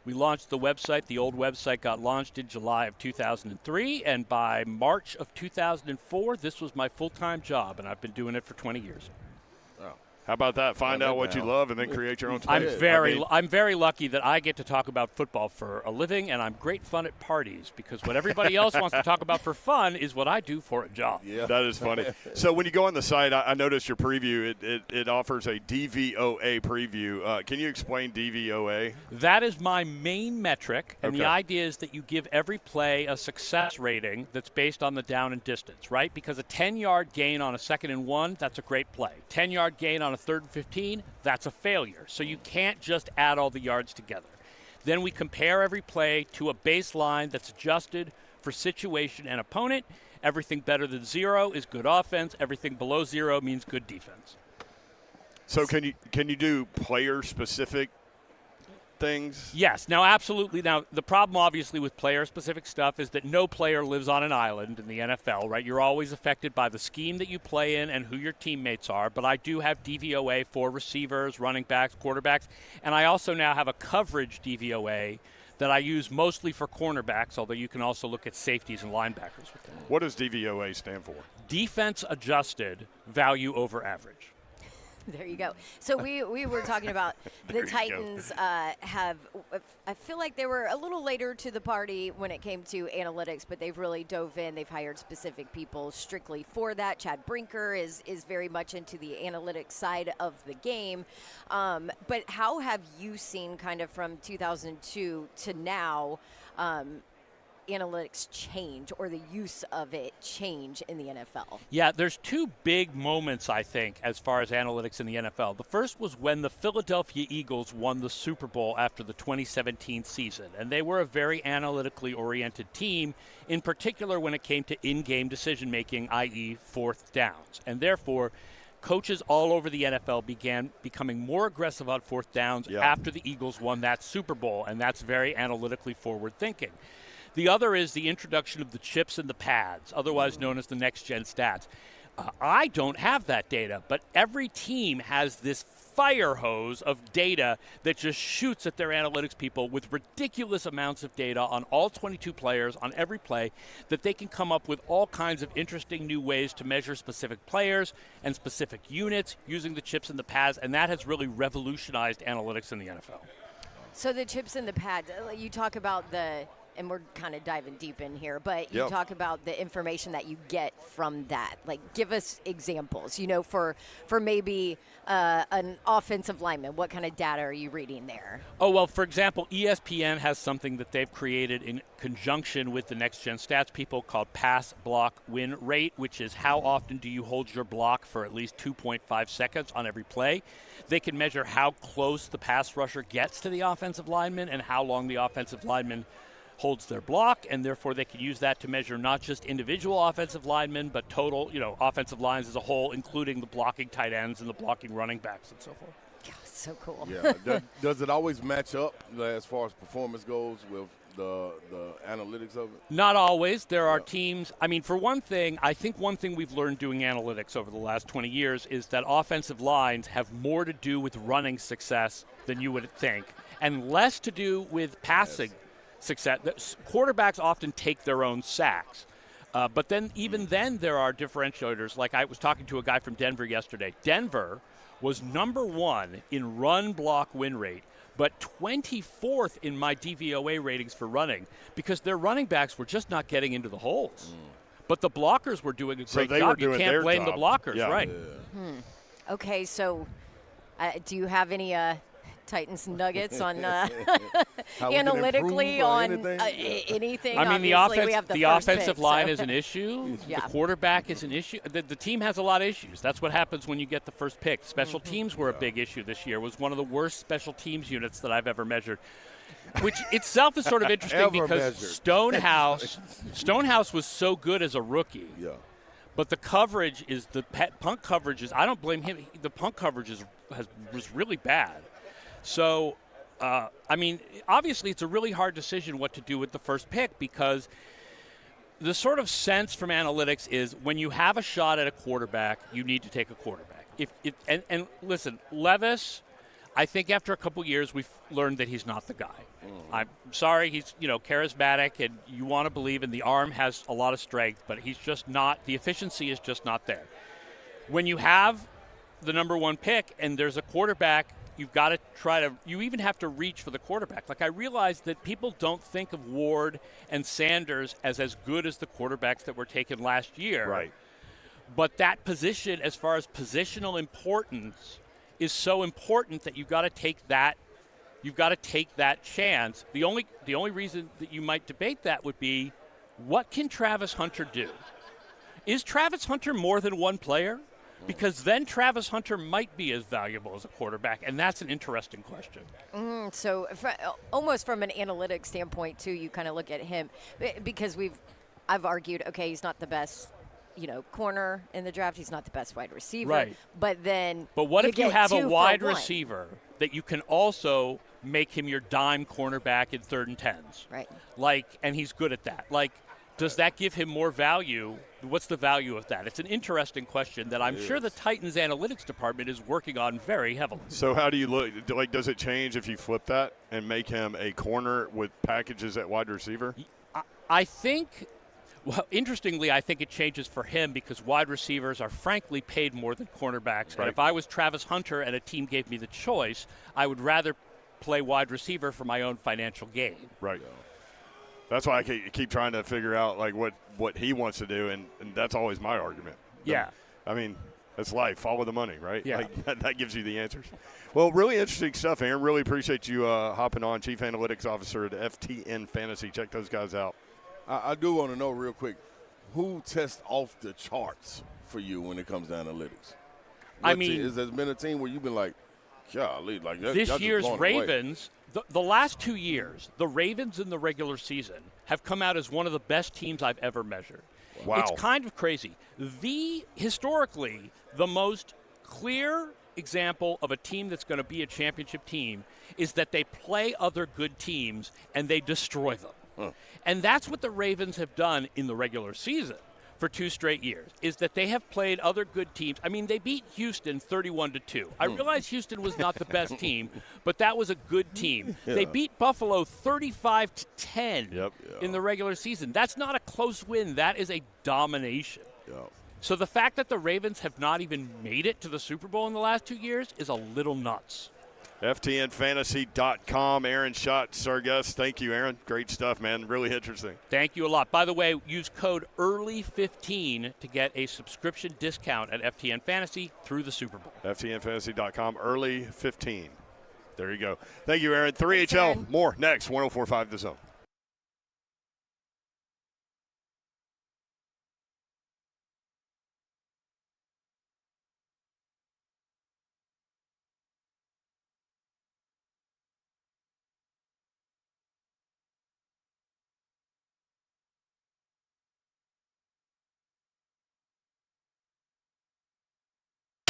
We launched the website. The old website got launched in July of 2003. And by March of 2004, this was my full-time job. And I've been doing it for 20 years. How about that? Find out what you love and then create your own space. I'm very lucky that I get to talk about football for a living, and I'm great fun at parties because what everybody else wants to talk about for fun is what I do for a job. Yeah, that is funny. So when you go on the site, I noticed your preview. It offers a DVOA preview. Can you explain DVOA? That is my main metric, and the idea is that you give every play a success rating that's based on the down and distance, right? Because a 10-yard gain on a 2nd and 1, that's a great play. 10-yard gain on a 3rd and 15, that's a failure. So you can't just add all the yards together. Then we compare every play to a baseline that's adjusted for situation and opponent. Everything better than 0 is good offense. Everything below 0 means good defense. So can you do player-specific things? Yes. Now, absolutely. Now, the problem, obviously, with player-specific stuff is that no player lives on an island in the NFL, right? You're always affected by the scheme that you play in and who your teammates are. But I do have DVOA for receivers, running backs, quarterbacks, and I also now have a coverage DVOA that I use mostly for cornerbacks, although you can also look at safeties and linebackers with them. What does DVOA stand for? Defense adjusted value over average. There you go. So we were talking about the Titans have – I feel like they were a little later to the party when it came to analytics, but they've really dove in. They've hired specific people strictly for that. Chad Brinker is very much into the analytics side of the game. But how have you seen kind of from 2002 to now analytics change or the use of it change in the NFL? Yeah, there's two big moments, I think, as far as analytics in the NFL. The first was when the Philadelphia Eagles won the Super Bowl after the 2017 season, and they were a very analytically oriented team, in particular when it came to in-game decision-making, i.e. 4th downs. And therefore, coaches all over the NFL began becoming more aggressive on 4th downs after the Eagles won that Super Bowl, and that's very analytically forward-thinking. The other is the introduction of the chips and the pads, otherwise known as the next-gen stats. I don't have that data, but every team has this fire hose of data that just shoots at their analytics people with ridiculous amounts of data on all 22 players on every play, that they can come up with all kinds of interesting new ways to measure specific players and specific units using the chips and the pads, and that has really revolutionized analytics in the NFL. So the chips and the pads, you talk about and we're kind of diving deep in here, but you talk about the information that you get from that. Like, give us examples, for maybe an offensive lineman. What kind of data are you reading there? Oh, well, for example, ESPN has something that they've created in conjunction with the Next Gen Stats people called pass block win rate, which is how often do you hold your block for at least 2.5 seconds on every play. They can measure how close the pass rusher gets to the offensive lineman and how long the offensive lineman holds their block, and therefore they can use that to measure not just individual offensive linemen, but total, offensive lines as a whole, including the blocking tight ends and the blocking running backs and so forth. God, so cool. Yeah. Does it always match up as far as performance goes with the analytics of it? Not always. There are teams. I mean, for one thing, I think one thing we've learned doing analytics over the last 20 years is that offensive lines have more to do with running success than you would think, and less to do with passing success. Quarterbacks often take their own sacks. But then even then there are differentiators. Like I was talking to a guy from Denver yesterday. Denver was number 1 in run block win rate, but 24th in my DVOA ratings for running because their running backs were just not getting into the holes. But the blockers were doing a great job. You can't blame the blockers, right? Yeah. Okay, so do you have any Titans nuggets on analytically on anything? I mean, Obviously, the offensive line is an issue. Yeah. The quarterback is an issue. The team has a lot of issues. That's what happens when you get the first pick. Special teams were a big issue this year. It was one of the worst special teams units that I've ever measured, which itself is sort of interesting because Stonehouse was so good as a rookie. Yeah. But the coverage is punt coverage is. I don't blame him. The punt coverage was really bad. So, I mean, obviously it's a really hard decision what to do with the first pick because the sort of sense from analytics is when you have a shot at a quarterback, you need to take a quarterback. And listen, Levis, I think after a couple years we've learned that he's not the guy. I'm sorry, he's charismatic and you want to believe in the arm has a lot of strength, but he's just not. The efficiency is just not there. When you have the number 1 pick and there's a quarterback, you've got to you even have to reach for the quarterback. Like I realize that people don't think of Ward and Sanders as good as the quarterbacks that were taken last year. Right. But that position, as far as positional importance, is so important that you've got to take that. You've got to take that chance. The only reason that you might debate that would be, what can Travis Hunter do? Is Travis Hunter more than one player? Because then Travis Hunter might be as valuable as a quarterback, and that's an interesting question. So almost from an analytics standpoint, too, you kind of look at him because I've argued, okay, he's not the best, corner in the draft. He's not the best wide receiver. Right. But what if you have a wide 1? receiver that you can also make him your dime cornerback in 3rd and 10s? Right. And he's good at that. Does that give him more value? What's the value of that? It's an interesting question that I'm sure the Titans analytics department is working on very heavily. So how do you look? Does it change if you flip that and make him a corner with packages at wide receiver? I think, interestingly, I think it changes for him because wide receivers are frankly paid more than cornerbacks. Right. And if I was Travis Hunter and a team gave me the choice, I would rather play wide receiver for my own financial gain. Right. That's why I keep trying to figure out what he wants to do, and that's always my argument. Yeah. I mean, that's life. Follow the money, right? Yeah. That gives you the answers. Well, really interesting stuff, Aaron. Really appreciate you hopping on. Chief Analytics Officer at FTN Fantasy. Check those guys out. I do want to know real quick, who tests off the charts for you when it comes to analytics? Has there been a team where you've been like, golly, like that? This year's Ravens. The last 2 years, the Ravens in the regular season have come out as one of the best teams I've ever measured. Wow. It's kind of crazy. Historically, the most clear example of a team that's going to be a championship team is that they play other good teams and they destroy them. And that's what the Ravens have done in the regular season. for 2 straight years is that they have played other good teams. I mean, they beat Houston 31-2. I realize Houston was not the best team, but that was a good team. Yeah. They beat Buffalo 35-10 Yep. in the regular season. That's not a close win. That is a domination. Yep. So the fact that the Ravens have not even made it to the Super Bowl in the last 2 years is a little nuts. FTNFantasy.com. Aaron Schatz, our guest. Thank you, Aaron. Great stuff, man. Really interesting. Thank you a lot. By the way, use code EARLY15 to get a subscription discount at FTN Fantasy through the Super Bowl. FTNFantasy.com. Early 15. There you go. Thank you, Aaron. 3HL. Aaron. More next. 104.5 The Zone.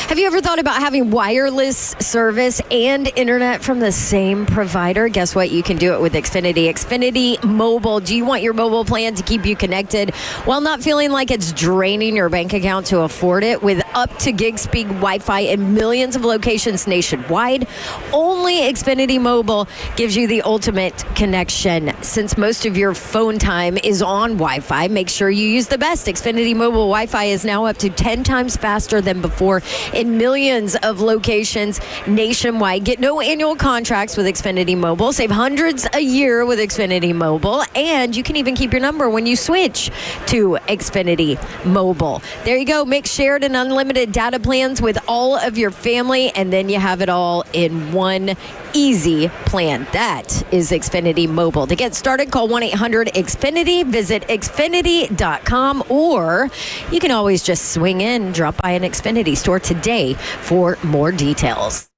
Have you ever thought about having wireless service and internet from the same provider? Guess what? You can do it with Xfinity. Xfinity Mobile. Do you want your mobile plan to keep you connected while not feeling like it's draining your bank account to afford it? With up to gig speed Wi-Fi in millions of locations nationwide, only Xfinity Mobile gives you the ultimate connection. Since most of your phone time is on Wi-Fi, make sure you use the best. Xfinity Mobile Wi-Fi is now up to 10 times faster than before in millions of locations nationwide. Get no annual contracts with Xfinity Mobile. Save hundreds a year with Xfinity Mobile. And you can even keep your number when you switch to Xfinity Mobile. There you go. Make shared and unlimited data plans with all of your family, and then you have it all in one easy plan. That is Xfinity Mobile. To get started, call 1-800-XFINITY. Visit Xfinity.com, or you can always just swing in, drop by an Xfinity store today for more details.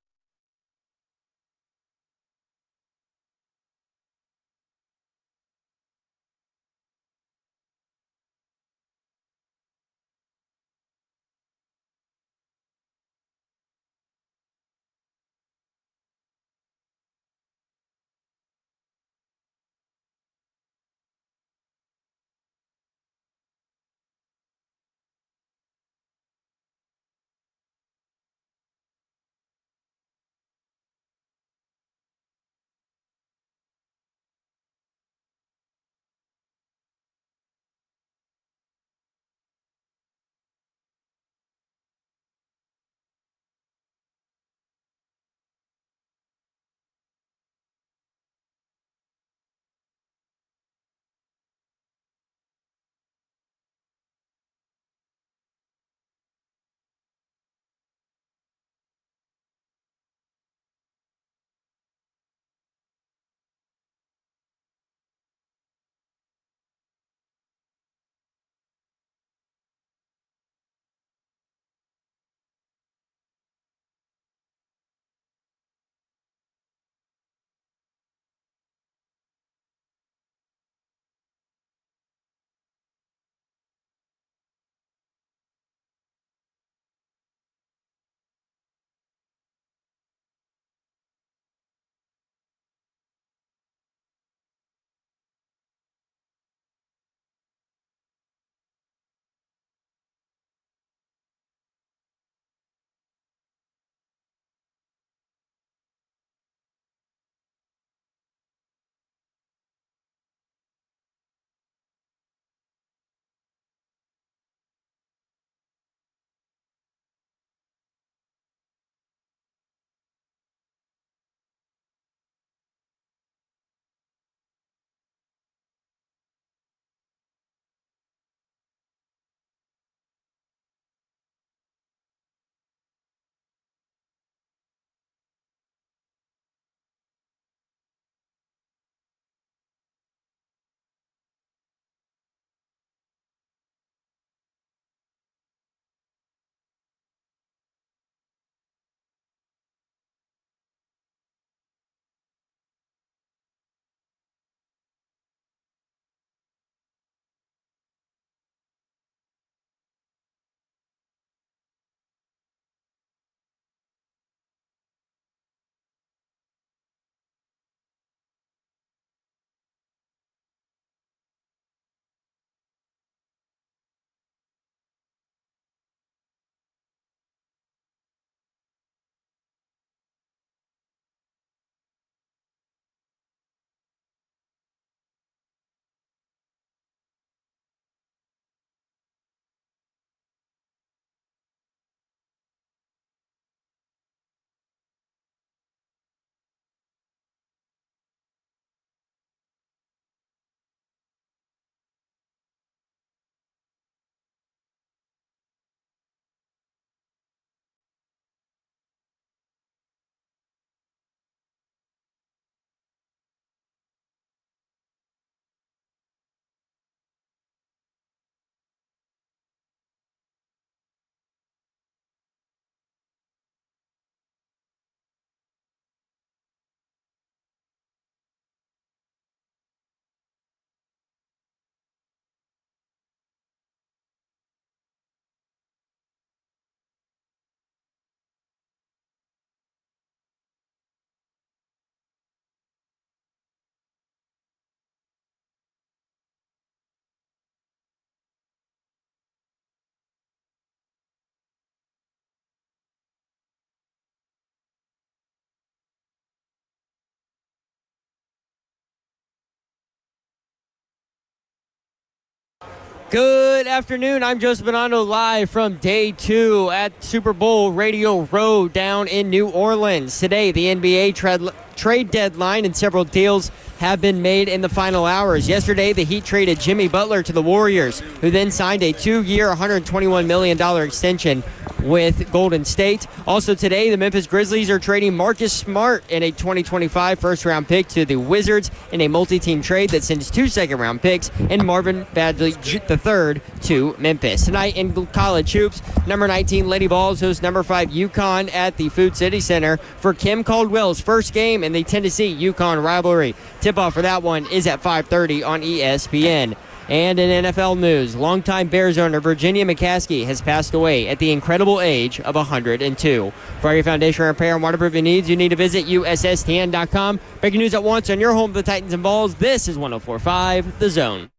Good afternoon. I'm Joseph Bonanno live from day 2 at Super Bowl Radio Row down in New Orleans. Today, the NBA trade deadline and several deals have been made in the final hours. Yesterday, the Heat traded Jimmy Butler to the Warriors, who then signed a 2-year, $121 million extension with Golden State. Also today, the Memphis Grizzlies are trading Marcus Smart in a 2025 first-round pick to the Wizards in a multi-team trade that sends 2 second-round picks and Marvin Bagley III to Memphis. Tonight in college hoops, number 19 Lady Vols host number 5 UConn at the Food City Center for Kim Caldwell's first game in the Tennessee-UConn rivalry. Tip-off for that one is at 5:30 on ESPN. And in NFL news, longtime Bears owner Virginia McCaskey has passed away at the incredible age of 102. For all your foundation repair and waterproofing needs, you need to visit USSTN.com. Breaking news at once on your home of the Titans and Balls. This is 104.5 The Zone.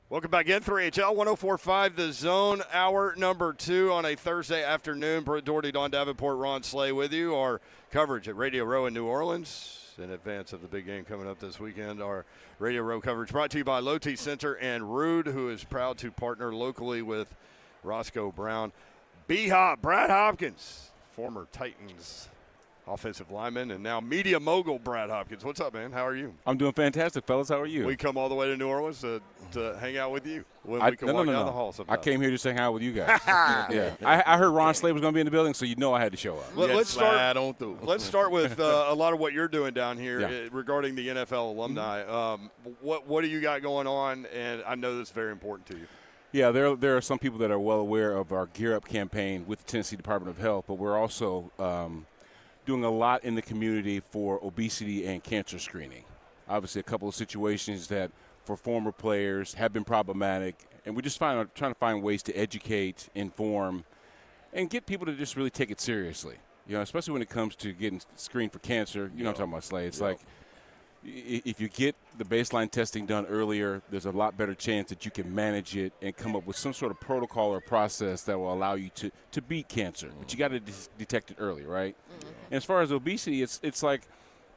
Welcome back in, 3HL 104.5 The Zone, hour number 2 on a Thursday afternoon. Britt Doherty, Don Davenport, Ron Slay with you. Our coverage at Radio Row in New Orleans in advance of the big game coming up this weekend. Our Radio Row coverage brought to you by Low T Center and Rude, who is proud to partner locally with Roscoe Brown. B-Hop, Brad Hopkins, former Titans offensive lineman, and now media mogul Brad Hopkins. What's up, man? How are you? I'm doing fantastic, fellas. How are you? We come all the way to New Orleans to hang out with you when we can walk down the hall sometime. I came here just to hang out with you guys. Yeah, I heard Ron Slay was going to be in the building, so you know I had to show up. Let's start with a lot of what you're doing down here regarding the NFL alumni. What do you got going on? And I know this is very important to you. Yeah, there are some people that are well aware of our Gear Up campaign with the Tennessee Department of Health, but we're also doing a lot in the community for obesity and cancer screening. Obviously, a couple of situations that for former players have been problematic, and we're just trying to find ways to educate, inform, and get people to just really take it seriously. You know, especially when it comes to getting screened for cancer. You know what I'm talking about, Slay. It's like if you get the baseline testing done earlier, there's a lot better chance that you can manage it and come up with some sort of protocol or process that will allow you to beat cancer. But you got to detect it early, right? And as far as obesity, it's like,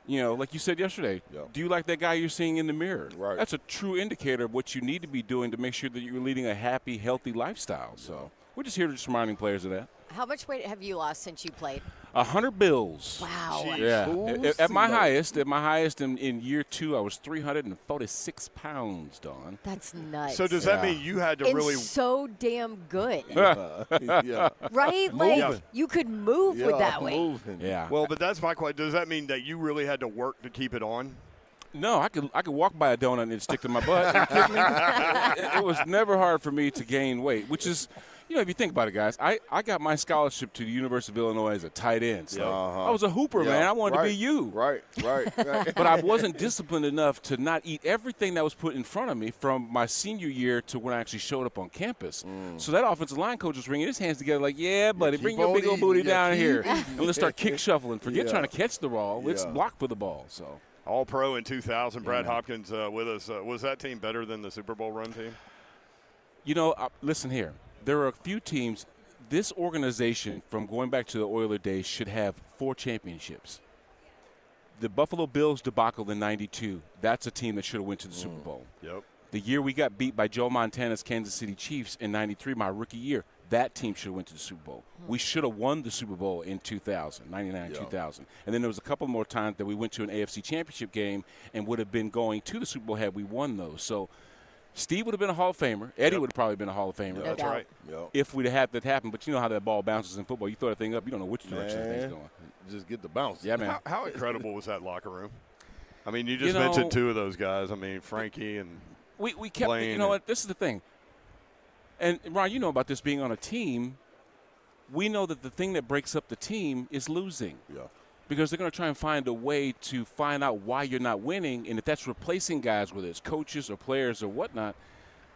you know, like you said yesterday, do you like that guy you're seeing in the mirror? Right. That's a true indicator of what you need to be doing to make sure that you're leading a happy, healthy lifestyle. So we're just here just reminding players of that. How much weight have you lost since you played? 100 bills. Wow. Jeez. Yeah. At my highest in year 2, I was 346 pounds, Dawn. That's nuts. So does that mean you had to really so damn good. Yeah. Right? Like you could move with that weight. Yeah. Well, but that's my question. Does that mean that you really had to work to keep it on? No, I could walk by a donut and it'd stick to my butt. Are you kidding me? It was never hard for me to gain weight, which is, you know, if you think about it, guys, I got my scholarship to the University of Illinois as a tight end. So I was a hooper, man. I wanted to be you. Right. But I wasn't disciplined enough to not eat everything that was put in front of me from my senior year to when I actually showed up on campus. So that offensive line coach was wringing his hands together like, yeah, buddy, bring your big old booty down here. And let's start kick shuffling. Forget trying to catch the ball. Let's block for the ball. So. All-Pro in 2000, Brad Hopkins with us. Was that team better than the Super Bowl run team? You know, listen here. There are a few teams. This organization, from going back to the Oiler days, should have 4 championships. The Buffalo Bills debacle in '92, that's a team that should have went to the Super Bowl. Yep. The year we got beat by Joe Montana's Kansas City Chiefs in '93, my rookie year, that team should have went to the Super Bowl. We should have won the Super Bowl in 2000, 99, 2000. And then there was a couple more times that we went to an AFC championship game and would have been going to the Super Bowl had we won those. So Steve would have been a Hall of Famer. Eddie would have probably been a Hall of Famer. That's right. If we'd have had that happen. But you know how that ball bounces in football. You throw that thing up, you don't know which direction the thing's going. Just get the bounce. Yeah, man. How incredible was that locker room? I mean, you just mentioned 2 of those guys. I mean, Frankie and we kept, you know what, this is the thing. And, Ron, you know about this being on a team. We know that the thing that breaks up the team is losing. Yeah. Because they're going to try and find a way to find out why you're not winning. And if that's replacing guys, whether it's coaches or players or whatnot,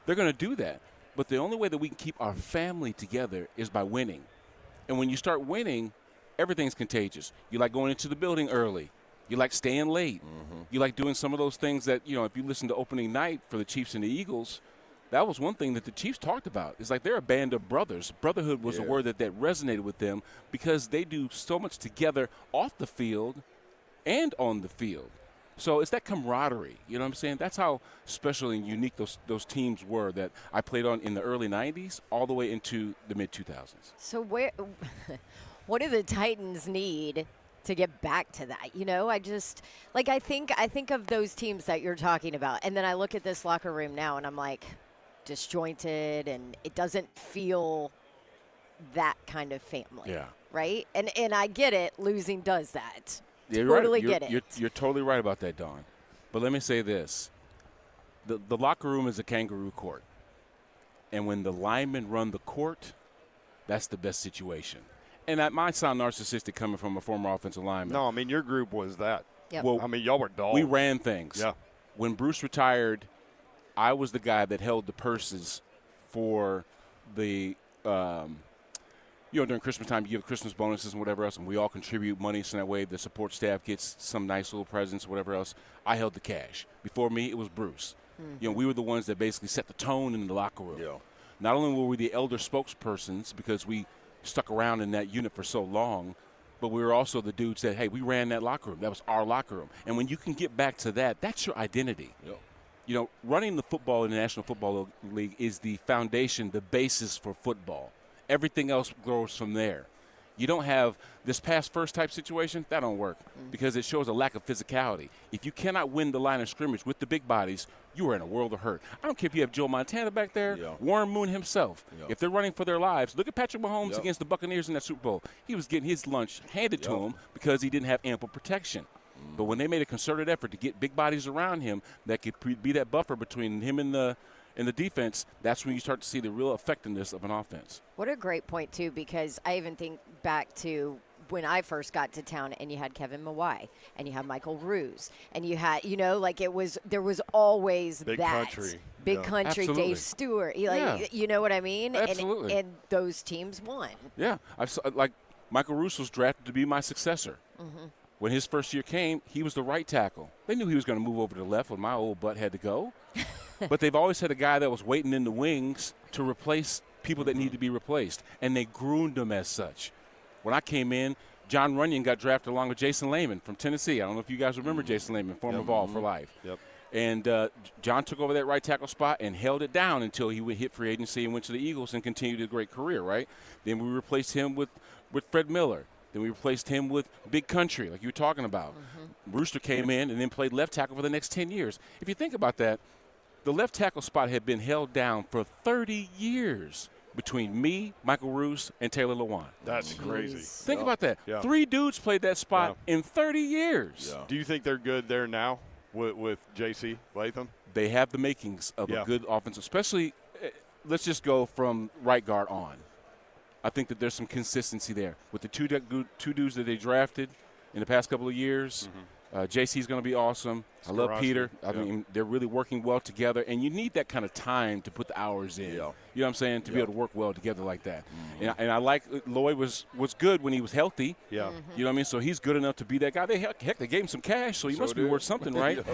they're going to do that. But the only way that we can keep our family together is by winning. And when you start winning, everything's contagious. You like going into the building early. You like staying late. You like doing some of those things that, you know, if you listen to opening night for the Chiefs and the Eagles, that was one thing that the Chiefs talked about. It's like they're a band of brothers. Brotherhood was a word that resonated with them because they do so much together off the field and on the field. So it's that camaraderie. You know what I'm saying? That's how special and unique those teams were that I played on in the early 90s all the way into the mid-2000s. So what do the Titans need to get back to that? You know, I think of those teams that you're talking about, and then I look at this locker room now and I'm like, disjointed, and it doesn't feel that kind of family. Yeah. Right? And I get it, losing does that. Yeah, totally right. get it. You're totally right about that, Dawn. But let me say this. The locker room is a kangaroo court. And when the linemen run the court, that's the best situation. And that might sound narcissistic coming from a former offensive lineman. No, I mean, your group was that. Yep. Well, I mean, y'all were dogs. we ran things. Yeah. When Bruce retired, I was the guy that held the purses for the during Christmas time, you give Christmas bonuses and whatever else, and we all contribute money so that way the support staff gets some nice little presents, whatever else. I held the cash. Before me, it was Bruce. Mm-hmm. We were the ones that basically set the tone in the locker room. Yeah. Not only were we the elder spokespersons because we stuck around in that unit for so long, but we were also the dudes that, hey, we ran that locker room. That was our locker room. And when you can get back to that, that's your identity. Yeah. Running the football in the National Football League is the foundation, the basis for football. Everything else grows from there. You don't have this pass-first type situation. That don't work because it shows a lack of physicality. If you cannot win the line of scrimmage with the big bodies, you are in a world of hurt. I don't care if you have Joe Montana back there, Warren Moon himself. Yeah. If they're running for their lives, look at Patrick Mahomes against the Buccaneers in that Super Bowl. He was getting his lunch handed to him because he didn't have ample protection. But when they made a concerted effort to get big bodies around him that could be that buffer between him and the defense, that's when you start to see the real effectiveness of an offense. What a great point, too, because I even think back to when I first got to town and you had Kevin Mawai and you had Michael Ruse and you had, there was always Big that. country. Big country, Absolutely. Dave Stewart. You know what I mean? Absolutely. And those teams won. Yeah. Like Michael Ruse was drafted to be my successor. Mm-hmm. When his first year came, he was the right tackle. They knew he was going to move over to the left when my old butt had to go. But they've always had a guy that was waiting in the wings to replace people that need to be replaced, and they groomed him as such. When I came in, John Runyon got drafted along with Jason Lehman from Tennessee. I don't know if you guys remember Jason Lehman, former Vol for life. Yep. And John took over that right tackle spot and held it down until he would hit free agency and went to the Eagles and continued a great career, right? Then we replaced him with Fred Miller. Then we replaced him with Big Country, like you were talking about. Rooster came in and then played left tackle for the next 10 years. If you think about that, the left tackle spot had been held down for 30 years between me, Michael Roos, and Taylor Lewan. That's crazy. Think about that. Yeah. 3 dudes played that spot in 30 years. Do you think they're good there now with J.C. Latham? They have the makings of a good offense, especially let's just go from right guard on. I think that there's some consistency there. With the two dudes that they drafted in the past couple of years, JC's going to be awesome. I love Peter. I mean, they're really working well together, and you need that kind of time to put the hours in. You know what I'm saying? To be able to work well together like that. And I like Lloyd was good when he was healthy. Yeah. You know what I mean? So he's good enough to be that guy. Heck, they gave him some cash, so he must be worth something, right?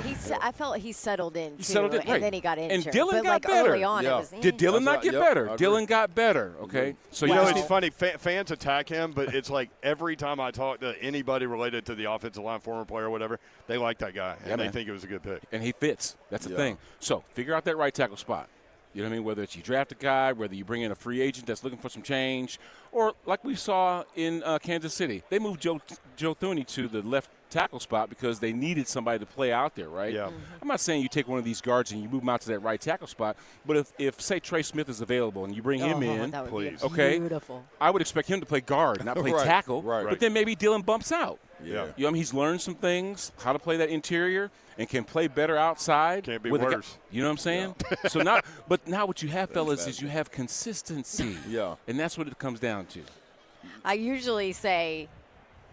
I felt he settled in, too. He settled in, right. And then he got injured. And Dylan got better. Early on, did Dylan not get better? Dylan got better, okay? So it's funny. Fans attack him, but it's like every time I talk to anybody related to the offensive line, former player or whatever, they like that guy, and they think it was a good pick. And he fits. That's the thing. So figure out that right tackle spot. You know what I mean? Whether it's you draft a guy, whether you bring in a free agent that's looking for some change, or like we saw in Kansas City, they moved Joe Thuney to the left tackle spot because they needed somebody to play out there, right? Yeah. I'm not saying you take one of these guards and you move him out to that right tackle spot, but if say Trey Smith is available and you bring him in, please, beautiful. I would expect him to play guard, not play tackle. But then maybe Dylan bumps out. Yeah. You know what I mean? He's learned some things, how to play that interior, and can play better outside. Can't be worse. You know what I'm saying? Yeah. So now what you have, fellas, is you have consistency. And that's what it comes down to. I usually say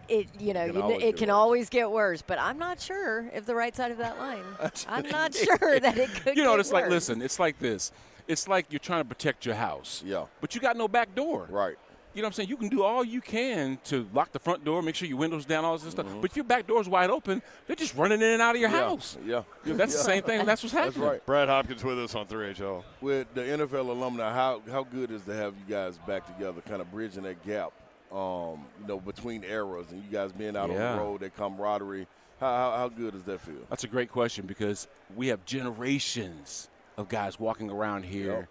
it can always get worse, but I'm not sure if the right side of that line. I'm not sure that it could get it's like, listen, it's like this. It's like you're trying to protect your house. Yeah. But you got no back door. Right. You know what I'm saying? You can do all you can to lock the front door, make sure your windows down, all this stuff. But if your back door's wide open, they're just running in and out of your house. Yeah. That's the same thing. That's what's happening. That's right. Brad Hopkins with us on 3HL. With the NFL alumni, how good is to have you guys back together, kind of bridging that gap, between eras and you guys being out on the road, that camaraderie? How good does that feel? That's a great question because we have generations of guys walking around here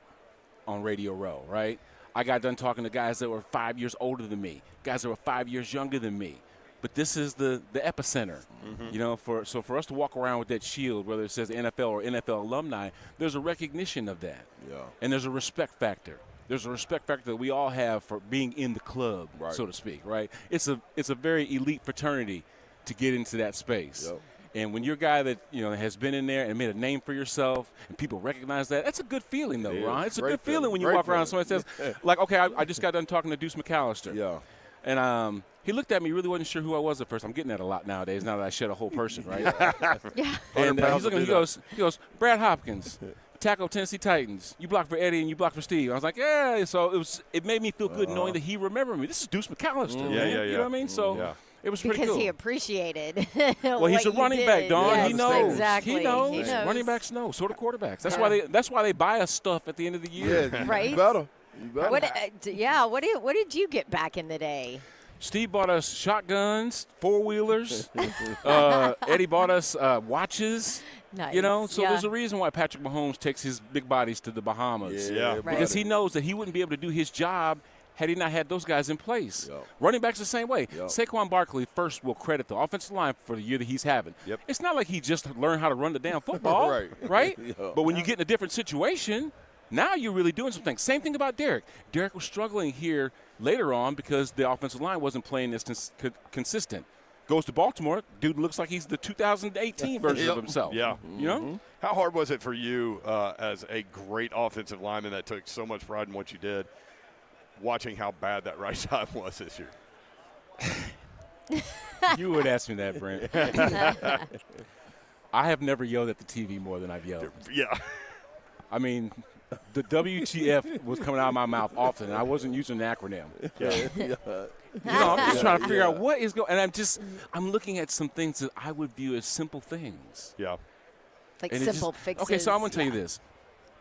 on Radio Row, right? I got done talking to guys that were 5 years older than me, guys that were 5 years younger than me. But this is the epicenter, So for us to walk around with that shield, whether it says NFL or NFL alumni, there's a recognition of that. Yeah. And there's a respect factor. There's a respect factor that we all have for being in the club, so to speak, right? It's a very elite fraternity to get into that space. Yep. And when you're a guy that, has been in there and made a name for yourself and people recognize that, that's a good feeling, though, Ron. It's a good feeling when you walk around and somebody says, like, okay, I just got done talking to Deuce McAllister. Yeah. And he looked at me, really wasn't sure who I was at first. I'm getting that a lot nowadays, now that I shed a whole person, right? Yeah. And he's looking, he goes, Brad Hopkins, tackle Tennessee Titans. You block for Eddie and you block for Steve. I was like, yeah. So it made me feel good knowing that he remembered me. This is Deuce McAllister, man. Yeah. You know what I mean? So it was pretty cool. Because he appreciated. Well, he's a running back, Don. Yes, he knows. Exactly. He knows. Running backs know. So do quarterbacks. That's why they buy us stuff at the end of the year. Yeah, right. You better. What did you get back in the day? Steve bought us shotguns, four-wheelers. Eddie bought us watches. Nice. So there's a reason why Patrick Mahomes takes his big bodies to the Bahamas. Yeah. Right. Because he knows that he wouldn't be able to do his job had he not had those guys in place. Yep. Running backs the same way. Yep. Saquon Barkley first will credit the offensive line for the year that he's having. Yep. It's not like he just learned how to run the damn football, right? Yep. But when you get in a different situation, now you're really doing something. Same thing about Derek. Derek was struggling here later on because the offensive line wasn't playing as consistent. Goes to Baltimore, dude looks like he's the 2018 version of himself. Yeah. How hard was it for you as a great offensive lineman that took so much pride in what you did, watching how bad that right side was this year? You would ask me that, Brent. I have never yelled at the TV more than I've yelled. Yeah. I mean, the WTF was coming out of my mouth often, and I wasn't using an acronym. I'm just trying to figure out what is going. And I'm looking at some things that I would view as simple things. Yeah. Like simple fixes. Okay, so I'm going to tell you this.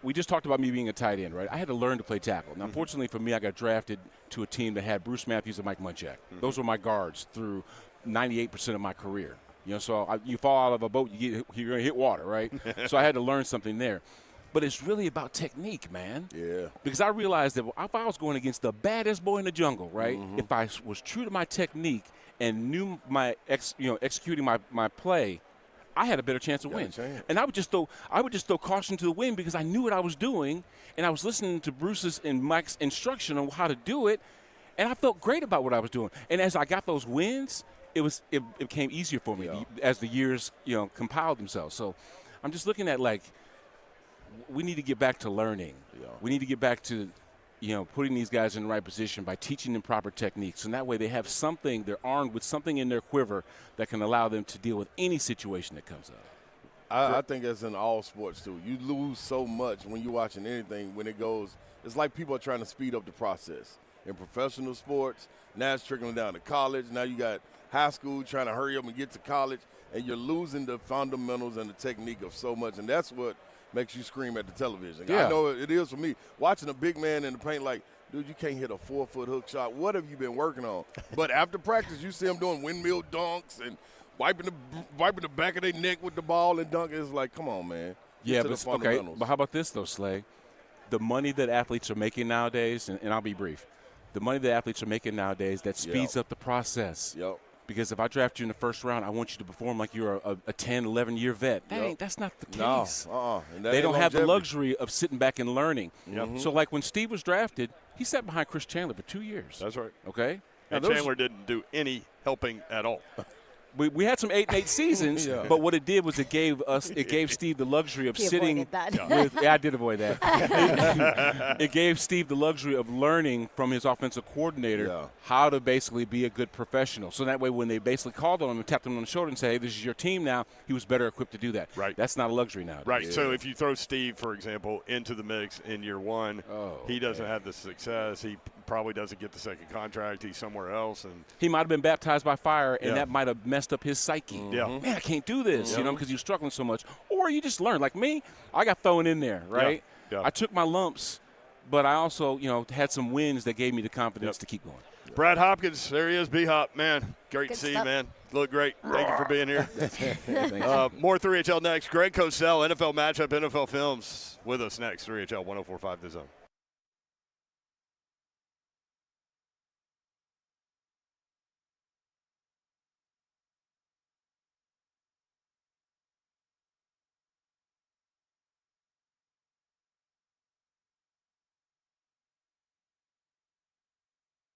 We just talked about me being a tight end, right? I had to learn to play tackle. Now, fortunately for me, I got drafted to a team that had Bruce Matthews and Mike Munchak. Those were my guards through 98% of my career. So you fall out of a boat, you're going to hit water, right? So I had to learn something there. But it's really about technique, man. Yeah. Because I realized that if I was going against the baddest boy in the jungle, right? If I was true to my technique and knew my executing my play, I had a better chance of winning. And I would just throw caution to the wind because I knew what I was doing, and I was listening to Bruce's and Mike's instruction on how to do it, and I felt great about what I was doing. And as I got those wins, it became easier for me as the years compiled themselves. So I'm just looking at we need to get back to learning. Yeah. We need to get back to, putting these guys in the right position by teaching them proper techniques. And that way they have something, they're armed with something in their quiver that can allow them to deal with any situation that comes up. I think that's in all sports, too. You lose so much when you're watching anything when it goes. It's like people are trying to speed up the process. In professional sports, now it's trickling down to college. Now you got high school trying to hurry up and get to college, and you're losing the fundamentals and the technique of so much. And that's what makes you scream at the television. Yeah. I know it is for me. Watching a big man in the paint like, dude, you can't hit a 4-foot hook shot. What have you been working on? But after practice, you see them doing windmill dunks and wiping the back of their neck with the ball and dunking. It's like, come on, man. Yeah, but how about this, though, Slay? The money that athletes are making nowadays, and I'll be brief, the money that athletes are making nowadays, that speeds up the process. Yep. Because if I draft you in the first round, I want you to perform like you're a 10, 11-year vet. That's not the case. No. They don't have the luxury of sitting back and learning. Mm-hmm. So, like when Steve was drafted, he sat behind Chris Chandler for 2 years. That's right. Okay? And Chandler didn't do any helping at all. We had some 8-8 seasons, but what it did was it gave Steve the luxury of sitting with. I did avoid that. It gave Steve the luxury of learning from his offensive coordinator how to basically be a good professional. So that way, when they basically called on him and tapped him on the shoulder and say, "Hey, this is your team now," he was better equipped to do that. Right. That's not a luxury now. Right. So if you throw Steve, for example, into the mix in year one, he doesn't have the success. He probably doesn't get the second contract. He's somewhere else. And he might have been baptized by fire, and Yeah. that might have messed up his psyche. Yeah. Man, I can't do this, because you're struggling so much. Or you just learn. Like me, I got thrown in there, right? Yeah. I took my lumps, but I also, had some wins that gave me the confidence to keep going. Brad Hopkins, there he is, B-Hop. Man, great Good to see you, stuff. man. Look great. Thank you for being here. Thanks. More 3HL next. Greg Cosell, NFL Matchup, NFL Films, with us next. 3HL 104.5 The Zone.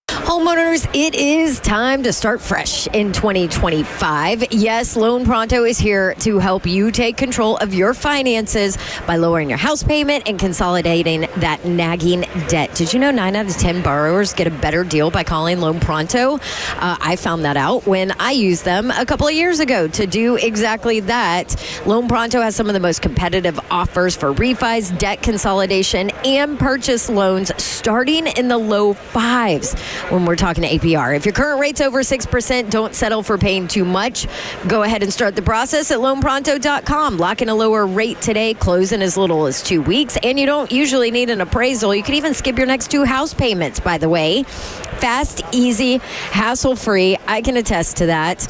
Homeowners, it is time to start fresh in 2025. Yes, Loan Pronto is here to help you take control of your finances by lowering your house payment and consolidating that nagging debt. Did you know 9 out of 10 borrowers get a better deal by calling Loan Pronto? I found that out when I used them a couple of years ago to do exactly that. Loan Pronto has some of the most competitive offers for refis, debt consolidation, and purchase loans starting in the low fives. When we're talking APR. If your current rate's over 6%, don't settle for paying too much. Go ahead and start the process at loanpronto.com. Lock in a lower rate today, close in as little as 2 weeks, and you don't usually need an appraisal. You can even skip your next 2 house payments, by the way. Fast, easy, hassle-free. I can attest to that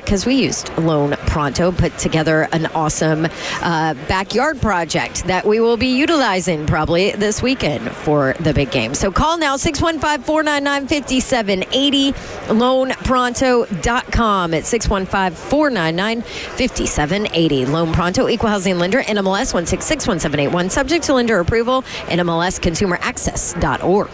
because we used Loan Pronto, put together an awesome backyard project that we will be utilizing probably this weekend for the big game. So call now, 615-499-5780, loanpronto.com at 615-499-5780. Loan Pronto, Equal Housing Lender, NMLS 1661781, subject to lender approval, NMLSconsumeraccess.org.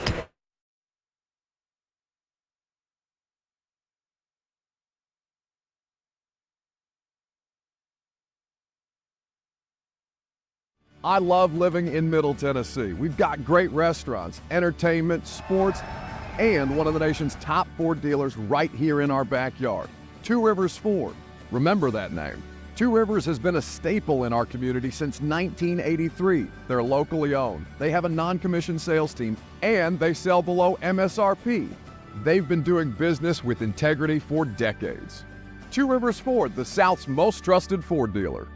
I love living in Middle Tennessee. We've got great restaurants, entertainment, sports, and one of the nation's top Ford dealers right here in our backyard. Two Rivers Ford. Remember that name. Two Rivers has been a staple in our community since 1983. They're locally owned. They have a non-commissioned sales team, and they sell below MSRP. They've been doing business with integrity for decades. Two Rivers Ford, the South's most trusted Ford dealer.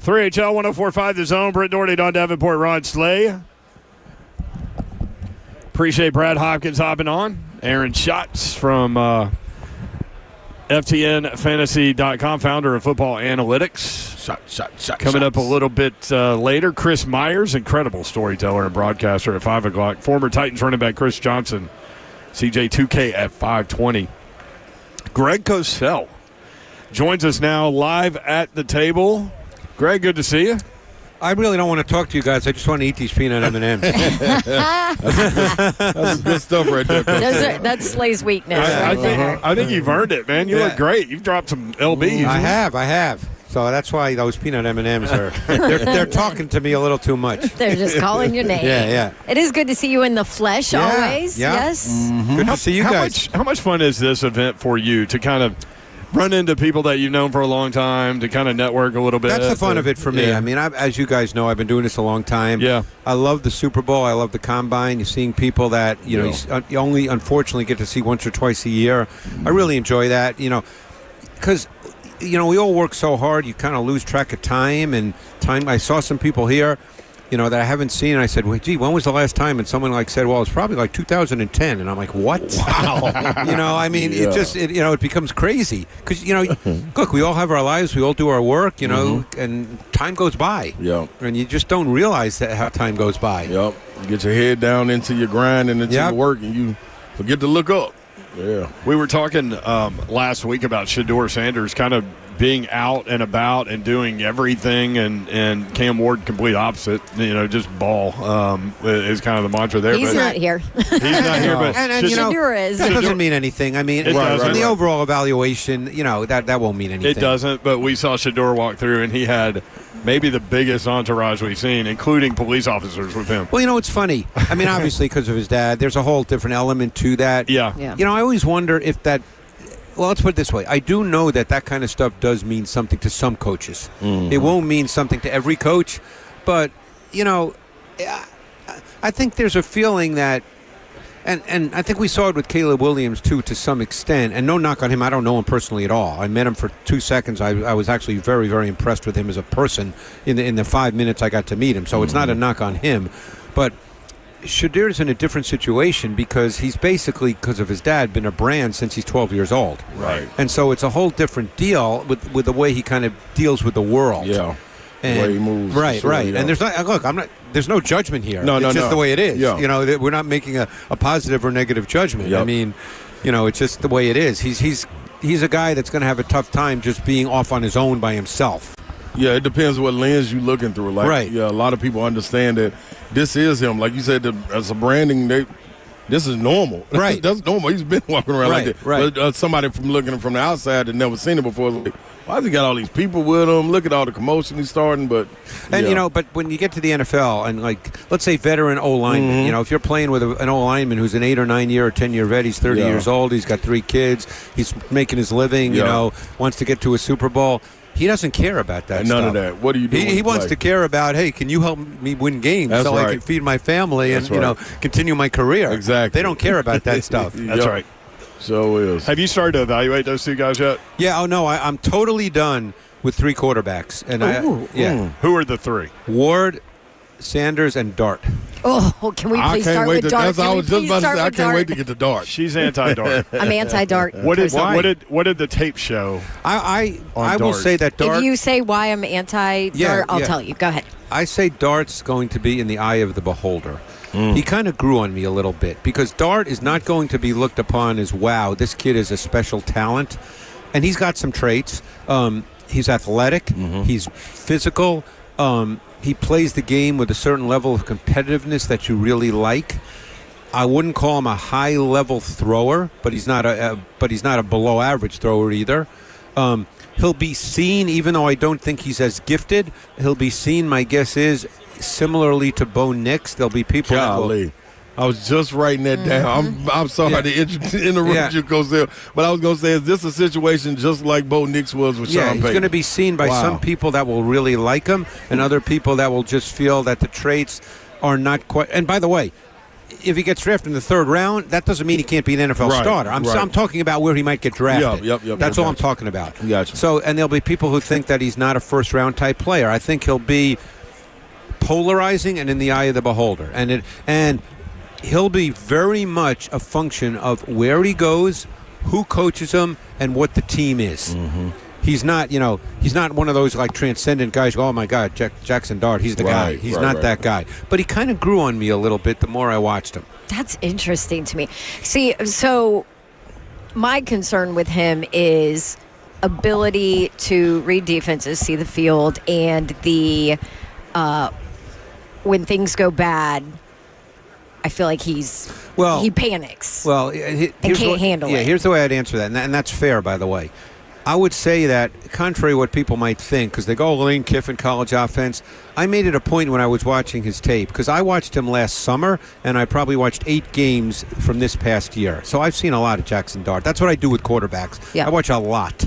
3HL 104.5 The Zone. Britt Doherty, Don Davenport, Rod Slay. Appreciate Brad Hopkins hopping on. Aaron Schatz from FTNFantasy.com, founder of Football Analytics. Coming up a little bit later, Chris Myers, incredible storyteller and broadcaster at 5 o'clock. Former Titans running back Chris Johnson, CJ2K at 5:20. Greg Cosell joins us now live at the table. Greg, good to see you. I really don't want to talk to you guys. I just want to eat these peanut M&Ms. That's good stuff right there. That's Slay's weakness. I think you've earned it, man. You look great. You've dropped some LBs. I have. So that's why those peanut M&Ms are they're talking to me a little too much. They're just calling your name. Yeah. It is good to see you in the flesh always. Yeah. Yes. Mm-hmm. Good to see you guys. How much fun is this event for you to kind of run into people that you've known for a long time, to kind of network a little bit? That's the fun of it for me. Yeah. I mean, as you guys know, I've been doing this a long time. Yeah. I love the Super Bowl. I love the Combine. You're seeing people that, you only unfortunately get to see once or twice a year. I really enjoy that, because, we all work so hard, you kind of lose track of time. I saw some people here, that I haven't seen, and I said, well, gee, when was the last time? And someone said, well, it's probably 2010. And I'm like, what? Wow. It becomes crazy. Because, look, we all have our lives. We all do our work, and time goes by. Yeah. And you just don't realize how time goes by. Yep. You get your head down into your grind and into your work, and you forget to look up. Yeah. We were talking last week about Shedeur Sanders kind of being out and about and doing everything, and Cam Ward complete opposite. Just ball is kind of the mantra there. He's not here. He's not here, but Shedeur is. That doesn't mean anything. I mean, in the overall evaluation, that won't mean anything. It doesn't. But we saw Shedeur walk through, and he had maybe the biggest entourage we've seen, including police officers with him. Well, it's funny. I mean, obviously because of his dad, there's a whole different element to that. Yeah. I always wonder if that. Well, let's put it this way. I do know that kind of stuff does mean something to some coaches. Mm-hmm. It won't mean something to every coach, but I think there's a feeling that, and I think we saw it with Caleb Williams too, to some extent. And no knock on him. I don't know him personally at all. I met him for 2 seconds. I was actually very, very impressed with him as a person in the 5 minutes I got to meet him. So it's not a knock on him, but Shedeur's in a different situation because he's basically, because of his dad, been a brand since he's 12 years old. Right. And so it's a whole different deal with the way he kind of deals with the world. Yeah. And, the way he moves. Right. Yeah. And there's no judgment here. No, it's just the way it is. Yeah. We're not making a positive or negative judgment. Yep. I mean, it's just the way it is. He's a guy that's going to have a tough time just being off on his own by himself. Yeah, it depends what lens you're looking through. Right. Yeah, a lot of people understand that this is him. Like you said, as a branding, this is normal. Right. That's normal. He's been walking around like that. Right. But somebody from looking from the outside that never seen it before is like, why has he got all these people with him? Look at all the commotion he's starting. But but when you get to the NFL and let's say veteran O lineman, if you're playing with an O lineman who's an 8 or 9 year or 10-year vet, he's 30 years old, he's got 3 kids, he's making his living, wants to get to a Super Bowl. He doesn't care about that None stuff. of that. What are you doing? He wants to care about, hey, can you help me win games I can feed my family and continue my career? Exactly. They don't care about that stuff. That's right. So is. Have you started to evaluate those two guys yet? Yeah. Oh no, I'm totally done with 3 quarterbacks. And Who are the 3? Ward, Sanders, and Dart. Oh, can we please start with Dart? I was just about to say, I can't wait to get to Dart. She's anti-Dart. I'm anti-Dart. What did the tape show? I will say that Dart. If you say why I'm anti-Dart, I'll tell you. Go ahead. I say Dart's going to be in the eye of the beholder. He kind of grew on me a little bit because Dart is not going to be looked upon as, wow, this kid is a special talent. And he's got some traits. He's athletic. He's physical. He plays the game with a certain level of competitiveness that you really like. I wouldn't call him a high-level thrower, but he's not a below-average thrower either. He'll be seen, even though I don't think he's as gifted, he'll be seen, my guess is, similarly to Bo Nix. There'll be people Golly. I was just writing that down. I'm sorry to interrupt you, Cosell, but I was going to say, is this a situation just like Bo Nix was with Sean Payton? He's going to be seen by some people that will really like him and other people that will just feel that the traits are not quite. And by the way, if he gets drafted in the third round, that doesn't mean he can't be an NFL starter. I'm talking about where he might get drafted. Yep. That's all I'm talking about. Gotcha. So, and there'll be people who think that he's not a first-round type player. I think he'll be polarizing and in the eye of the beholder, and he'll be very much a function of where he goes, who coaches him, and what the team is. Mm-hmm. He's not one of those like transcendent guys. Oh my God, Jackson Dart, he's the guy. He's not that guy. But he kind of grew on me a little bit the more I watched him. That's interesting to me. See, so my concern with him is ability to read defenses, see the field, and the when things go bad, I feel like he panics. Well, and can't handle it. Yeah, here's the way I'd answer that, and that's fair, by the way. I would say that, contrary to what people might think, because they go, Lane Kiffin, college offense, I made it a point when I was watching his tape, because I watched him last summer, and I probably watched 8 games from this past year. So I've seen a lot of Jackson Dart. That's what I do with quarterbacks. Yeah. I watch a lot.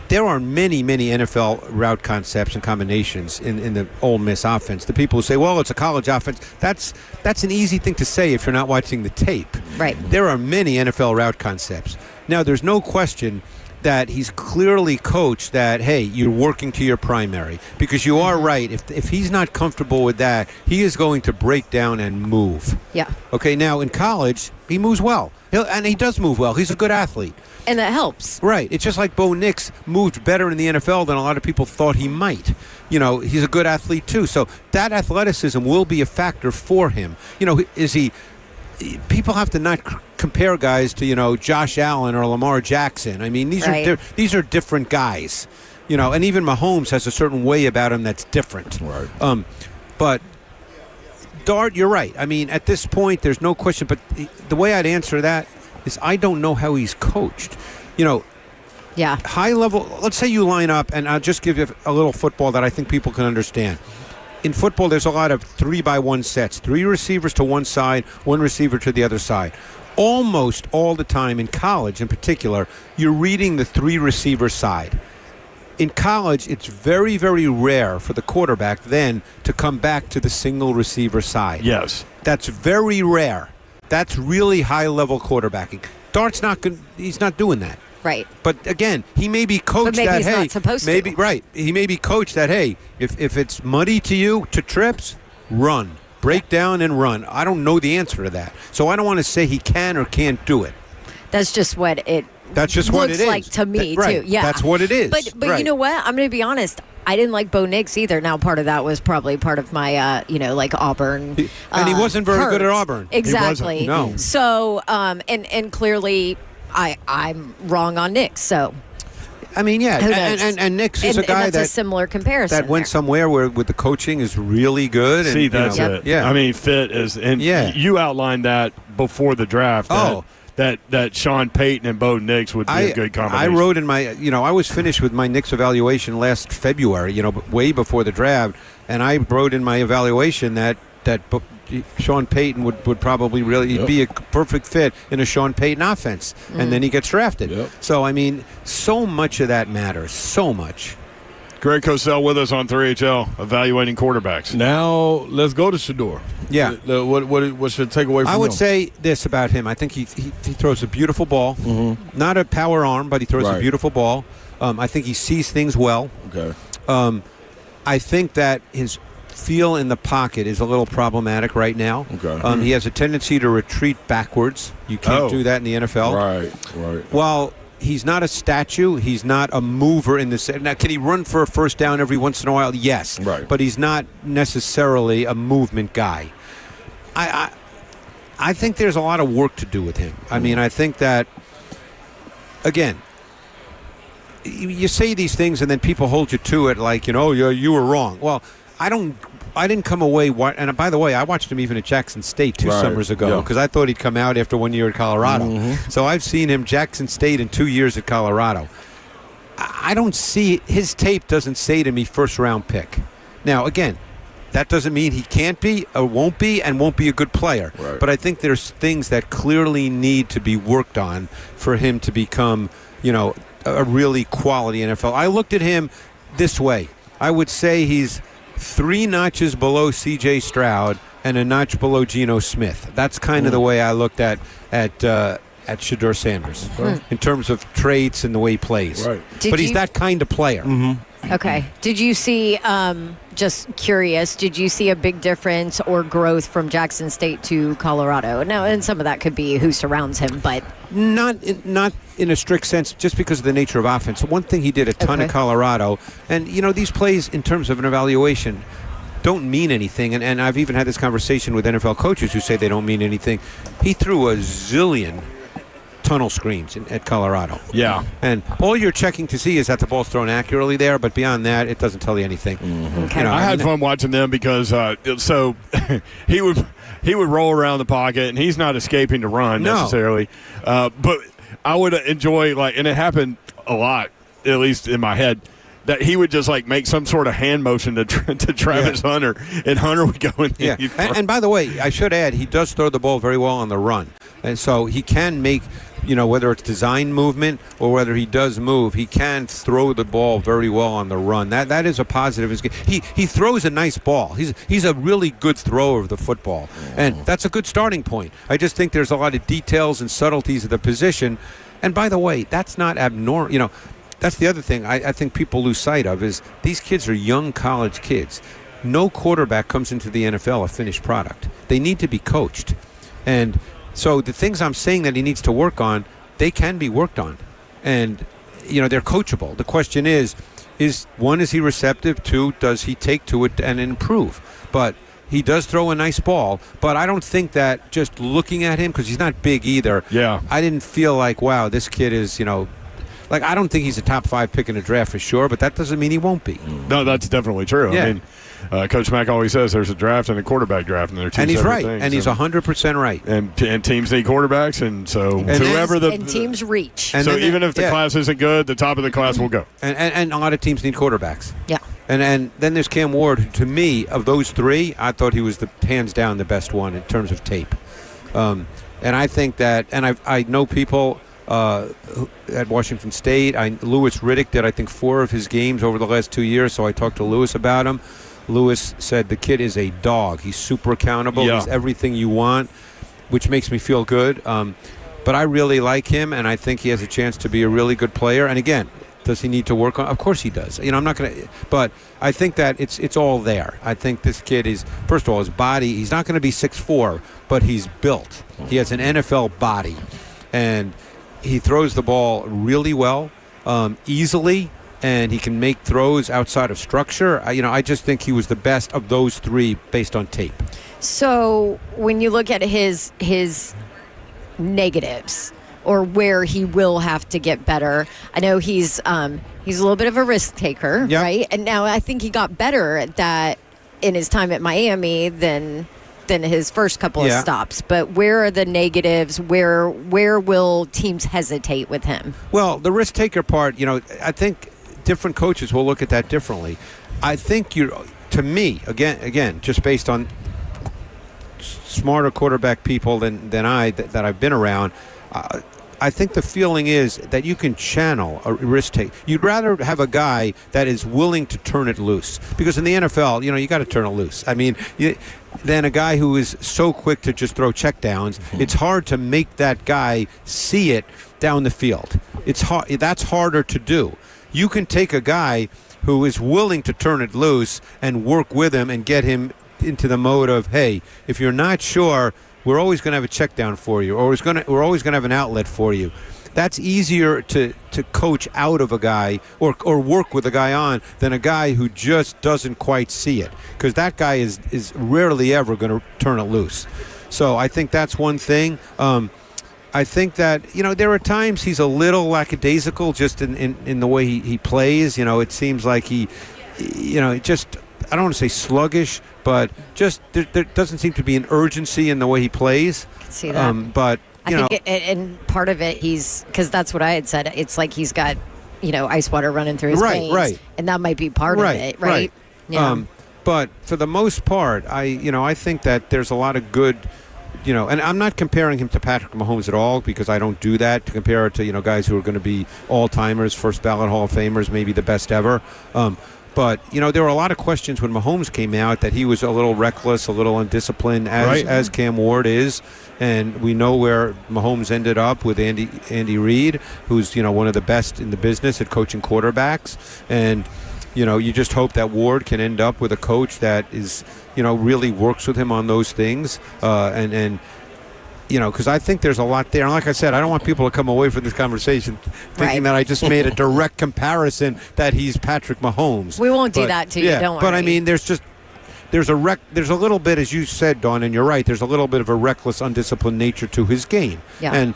There are many, many NFL route concepts and combinations in the Ole Miss offense. The people who say, well, it's a college offense, that's an easy thing to say if you're not watching the tape. Right. There are many NFL route concepts. Now, there's no question that he's clearly coached that, hey, you're working to your primary. Because you are right. If he's not comfortable with that, he is going to break down and move. Yeah. Okay, now in college, he moves well. And he does move well. He's a good athlete. And that helps. Right. It's just like Bo Nix moved better in the NFL than a lot of people thought he might. You know, he's a good athlete too. So that athleticism will be a factor for him. You know, people have to not compare guys to, you know, Josh Allen or Lamar Jackson. I mean, these are different guys. You know, and even Mahomes has a certain way about him that's different. Right. But Dart, you're right. I mean, at this point, there's no question. But the way I'd answer that is I don't know how he's coached. You know, high level, let's say you line up, and I'll just give you a little football that I think people can understand. In football, there's a lot of 3-by-1 sets. 3 receivers to one side, 1 receiver to the other side. Almost all the time in college, in particular, you're reading the 3 receiver side. In college, it's very, very rare for the quarterback then to come back to the single receiver side. Yes. That's very rare. That's really high-level quarterbacking. Dart's he's not doing that. Right. But again, he may be coached maybe that, he's hey, not supposed maybe to. Right. He may be coached that, hey, if it's muddy to you, to trips, run. Break down and run. I don't know the answer to that. So I don't want to say he can or can't do it. That's just what it looks like to me, right. too. Yeah. That's what it is. But right. you know what? I'm going to be honest. I didn't like Bo Nix either. Now, part of that was probably part of my, like Auburn. And he wasn't very good at Auburn. Exactly. He wasn't, no. So, and clearly, I'm wrong on Nix. So, I mean, yeah, and Nix is a guy that's a similar comparison that went somewhere where with the coaching is really good. See, that's it. Yeah, I mean, fit is, and you outlined that before the draft. That Sean Payton and Bo Nix would be a good combination. I wrote in my, I was finished with my Nix evaluation last February, way before the draft, and I wrote in my evaluation that Sean Payton would probably really be a perfect fit in a Sean Payton offense, and then he gets drafted. Yep. So, I mean, so much of that matters, so much. Greg Cosell with us on 3HL, evaluating quarterbacks. Now, let's go to Shedeur. Yeah. What should take away from him? I would say this about him. I think he throws a beautiful ball. Mm-hmm. Not a power arm, but he throws a beautiful ball. I think he sees things well. Okay. I think that his feel in the pocket is a little problematic right now. Okay. He has a tendency to retreat backwards. You can't do that in the NFL. Right. Well, he's not a statue. He's not a mover in this. Now, can he run for a first down every once in a while? Yes. Right. But he's not necessarily a movement guy. I think there's a lot of work to do with him. I mean, I think that, again, you say these things and then people hold you to it like, you were wrong. Well, I didn't come away. And by the way, I watched him even at Jackson State 2 summers ago because I thought he'd come out after 1 year at Colorado. Mm-hmm. So I've seen him Jackson State in 2 years at Colorado. I don't see his tape doesn't say to me first round pick. Now again, that doesn't mean he can't be or won't be a good player. Right. But I think there's things that clearly need to be worked on for him to become, a really quality NFL. I looked at him this way. I would say he's 3 notches below C.J. Stroud and a notch below Geno Smith. That's kind of the way I looked at Shedeur Sanders in terms of traits and the way he plays. Right. But he's that kind of player. Okay. Did you see, just curious, did you see a big difference or growth from Jackson State to Colorado? Now, and some of that could be who surrounds him, but... Not in a strict sense, just because of the nature of offense. One thing he did a ton at Colorado, and, these plays in terms of an evaluation don't mean anything, and I've even had this conversation with NFL coaches who say they don't mean anything. He threw a zillion tunnel screens at Colorado. Yeah. And all you're checking to see is that the ball's thrown accurately there, but beyond that, it doesn't tell you anything. Okay. I had fun watching them because so he would roll around the pocket, and he's not escaping to run necessarily. But I would enjoy, and it happened a lot, at least in my head, that he would just make some sort of hand motion to Travis Hunter, and Hunter would go in. Yeah, and by the way, I should add, he does throw the ball very well on the run, and so he can make, whether it's design movement or whether he does move, he can throw the ball very well on the run. That is a positive. He throws a nice ball. He's a really good thrower of the football, and that's a good starting point. I just think there's a lot of details and subtleties of the position, and by the way, that's not abnormal. That's the other thing I think people lose sight of is these kids are young college kids. No quarterback comes into the NFL a finished product. They need to be coached. And so the things I'm saying that he needs to work on, they can be worked on. And, they're coachable. The question is one, is he receptive? Two, does he take to it and improve? But he does throw a nice ball. But I don't think that just looking at him, because he's not big either, I didn't feel like, wow, this kid is, I don't think he's a top 5 pick in the draft for sure, but that doesn't mean he won't be. No, that's definitely true. Yeah. I mean, Coach Mack always says there's a draft and a quarterback draft, and they're two separate separate things. things. And he's 100% right. And teams need quarterbacks, and so and teams reach. And so even if the class isn't good, the top of the class will go. And a lot of teams need quarterbacks. Yeah. And then there's Cam Ward, who, to me, of those three, I thought he was hands down the best one in terms of tape. And I think that, and I know people at Washington State. Lewis Riddick did, I think, 4 of his games over the last 2 years, so I talked to Lewis about him. Lewis said the kid is a dog. He's super accountable. He's everything you want, which makes me feel good. But I really like him, and I think he has a chance to be a really good player. And again, does he need to work on? Of course he does. I'm not going to, but I think that it's all there. I think this kid is, first of all, his body. He's not going to be 6'4", but he's built. He has an NFL body, and he throws the ball really well, easily, and he can make throws outside of structure. I just think he was the best of those three based on tape. So when you look at his negatives or where he will have to get better, I know he's a little bit of a risk taker, right? And now I think he got better at that in his time at Miami than his first couple of stops. But where are the negatives? Where will teams hesitate with him? Well, the risk taker part, I think different coaches will look at that differently. I think to me, again, just based on smarter quarterback people than that I've been around, I think the feeling is that you can channel a risk take. You'd rather have a guy that is willing to turn it loose, because in the NFL, you got to turn it loose. I mean, than a guy who is so quick to just throw checkdowns. It's hard to make that guy see it down the field. It's hard. That's harder to do. You can take a guy who is willing to turn it loose and work with him and get him into the mode of, hey, if you're not sure, we're always going to have a check down for you, or we're always going to have an outlet for you. That's easier to coach out of a guy or work with a guy on than a guy who just doesn't quite see it, because that guy is rarely ever going to turn it loose. So I think that's one thing. I think that, there are times he's a little lackadaisical just in the way he plays. It seems like he just, I don't want to say sluggish, but just there doesn't seem to be an urgency in the way he plays. I can see that. But I think and part of it, because that's what I had said. It's like he's got, ice water running through his veins, right, and that might be part of it, right? Yeah. But for the most part, I think that there's a lot of good. And I'm not comparing him to Patrick Mahomes at all, because I don't do that, to compare it to, guys who are going to be all-timers, first ballot Hall of Famers, maybe the best ever. But, there were a lot of questions when Mahomes came out that he was a little reckless, a little undisciplined, as Cam Ward is. And we know where Mahomes ended up with Andy Reid, who's, one of the best in the business at coaching quarterbacks. And, you just hope that Ward can end up with a coach that is, really works with him on those things. Because I think there's a lot there. And like I said, I don't want people to come away from this conversation thinking that I just made a direct comparison that he's Patrick Mahomes. We won't do that to you, don't worry. But, I mean, there's a little bit, as you said, Dawn, and you're right, there's a little bit of a reckless, undisciplined nature to his game. Yeah. And,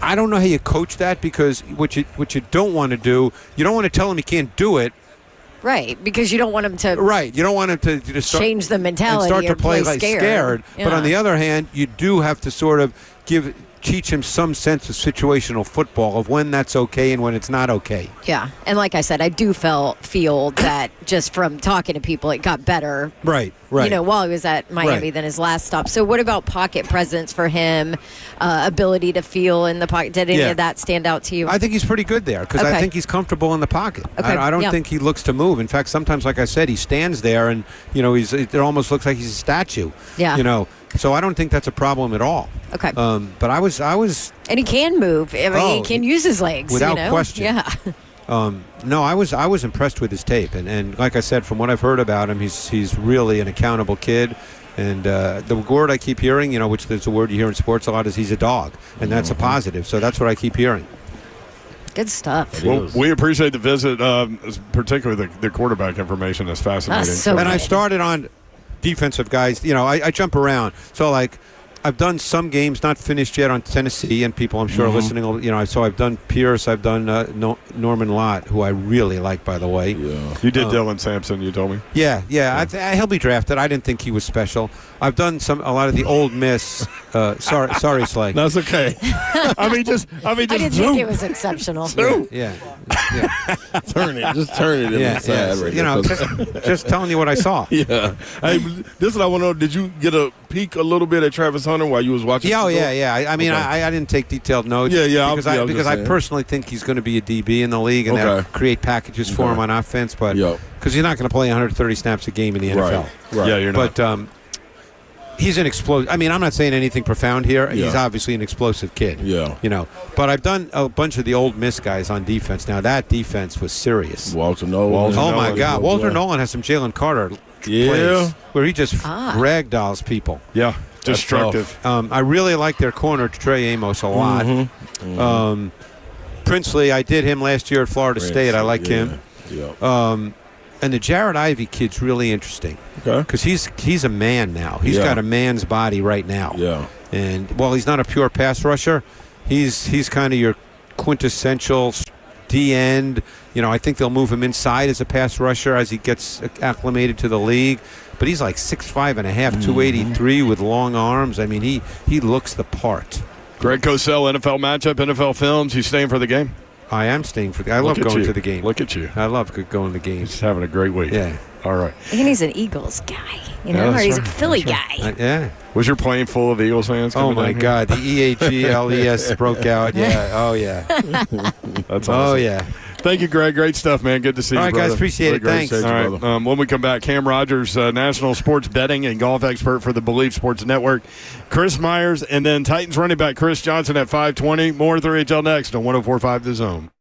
I don't know how you coach that, because what you don't want to do, you don't want to tell him he can't do it. Right, because you don't want him to. Right, you don't want him to start, change the mentality and start to play like scared. Yeah. But on the other hand, you do have to sort of teach him some sense of situational football, of when that's okay and when it's not okay. Yeah, and like I said, I do feel that just from talking to people, it got better. Right. While he was at Miami than his last stop. So what about pocket presence for him, ability to feel in the pocket? Did any of that stand out to you? I think he's pretty good there, because I think he's comfortable in the pocket. Okay. I don't think he looks to move. In fact, sometimes, like I said, he stands there and, it almost looks like he's a statue. Yeah. So I don't think that's a problem at all. Okay. But I was. And he can move. I mean, he can use his legs. Without question. Yeah. No, I was impressed with his tape, and like I said, from what I've heard about him, he's really an accountable kid. And the word I keep hearing, which is a word you hear in sports a lot, is he's a dog, and that's a positive. So that's what I keep hearing. Good stuff. Well, we appreciate the visit, particularly the quarterback information is fascinating. And I started on defensive guys. I jump around. So, I've done some games, not finished yet, on Tennessee, and people I'm sure are listening. So I've done Pierce, I've done Norman Lott, who I really like, by the way. Yeah. You did Dylan Sampson, you told me. Yeah. He'll be drafted. I didn't think he was special. I've done a lot of the Old Miss. Sorry, Slay. That's okay. I didn't think it was exceptional. Yeah. Turn it. Just turn it inside right now. Just telling you what I saw. Yeah. Hey, this is what I want to know. Did you get a peek a little bit at Travis Hunter while you was watching? Yeah, I mean, I didn't take detailed notes. Yeah. Because I personally think he's going to be a DB in the league, and they'll create packages for him on offense. But because he's not going to play 130 snaps a game in the NFL. Right. Yeah, you're not. But he's an explosive. I mean, I'm not saying anything profound here. Yeah. He's obviously an explosive kid. Yeah. But I've done a bunch of the Old Miss guys on defense. Now, that defense was serious. Walter Nolan. Oh, my God. Walter Nolan has some Jalen Carter plays where he just ragdolls people. Yeah. Destructive. I really like their corner, Trey Amos, a lot. Princely, I did him last year at Florida State. I like him. Yeah. And the Jared Ivey kid's really interesting. Okay. Because he's a man now. He's got a man's body right now. Yeah. And while he's not a pure pass rusher, he's kind of your quintessential D-end. I think they'll move him inside as a pass rusher as he gets acclimated to the league. But he's like 6'5 and a half, 283 with long arms. I mean, he looks the part. Greg Cosell, NFL matchup, NFL films. You staying for the game? I am staying for the game. I love going to the game. Look at you. I love going to the games. He's having a great week. Yeah. All right. And he's an Eagles guy, or he's a Philly guy. Yeah. Was your plane full of Eagles fans? Oh, my God. The EAGLES broke out. Yeah. Oh, yeah. That's awesome. Oh, yeah. Thank you, Greg. Great stuff, man. Good to see you, brother. All right, guys. Appreciate it. Thanks. All right. When we come back, Cam Rogers, national sports betting and golf expert for the Believe Sports Network, Chris Myers, and then Titans running back Chris Johnson at 5:20. More 3HL next on 104.5 The Zone.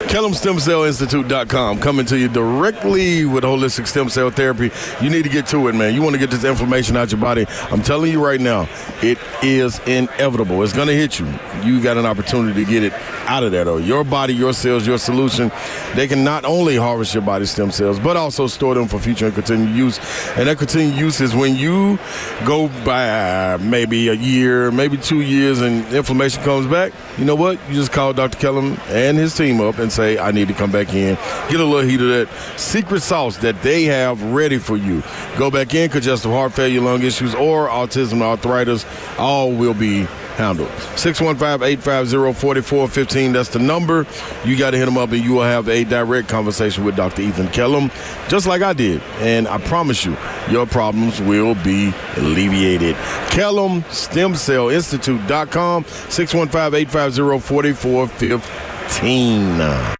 KellumStemCellInstitute.com coming to you directly with holistic stem cell therapy. You need to get to it, man. You want to get this inflammation out your body. I'm telling you right now, it is inevitable. It's going to hit you. You got an opportunity to get it out of there, though. Your body, your cells, your solution. They can not only harvest your body's stem cells, but also store them for future and continued use. And that continued use is when you go by maybe a year, maybe 2 years, and inflammation comes back. You know what? You just call Dr. Kellum and his team up and say, hey, I need to come back in, get a little heat of that secret sauce that they have ready for you. Go back in, congestive heart failure, lung issues, or autism, arthritis, all will be handled. 615-850-4415. That's the number. You got to hit them up, and you will have a direct conversation with Dr. Ethan Kellum, just like I did. And I promise you, your problems will be alleviated. KellumStemCellInstitute.com, 615-850-4415.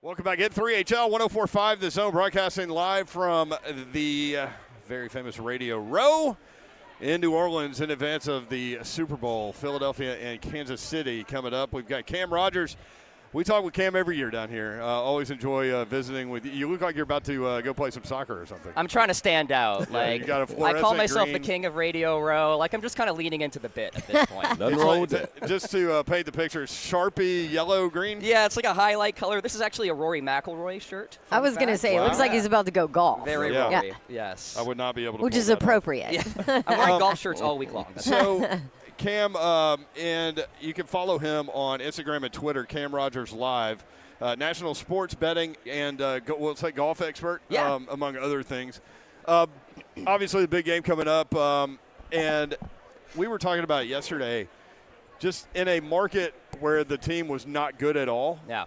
Welcome back in 3HL 104.5 The Zone, broadcasting live from the very famous Radio Row in New Orleans in advance of the Super Bowl. Philadelphia and Kansas City coming up. We've got Cam Rogers. We talk with Cam every year down here. Always enjoy visiting with you. You look like you're about to go play some soccer or something. I'm trying to stand out. You got a fluorescent I call myself green. the king of Radio Row. Like, I'm just kind of leaning into the bit at this point. Nothing wrong with that. Just to paint the picture, Sharpie yellow green. Yeah, it's like a highlight color. This is actually a Rory McIlroy shirt. I was going to say, it looks like he's about to go golf. Very Rory, yes. I would not be able to Which pull is that appropriate. Yeah. I'm wearing golf shirts all week long. So, Cam, and you can follow him on Instagram and Twitter, Cam Rogers Live. national sports betting and we'll say golf expert, among other things. Obviously, the big game coming up, and we were talking about it yesterday. Just in a market where the team was not good at all. Yeah.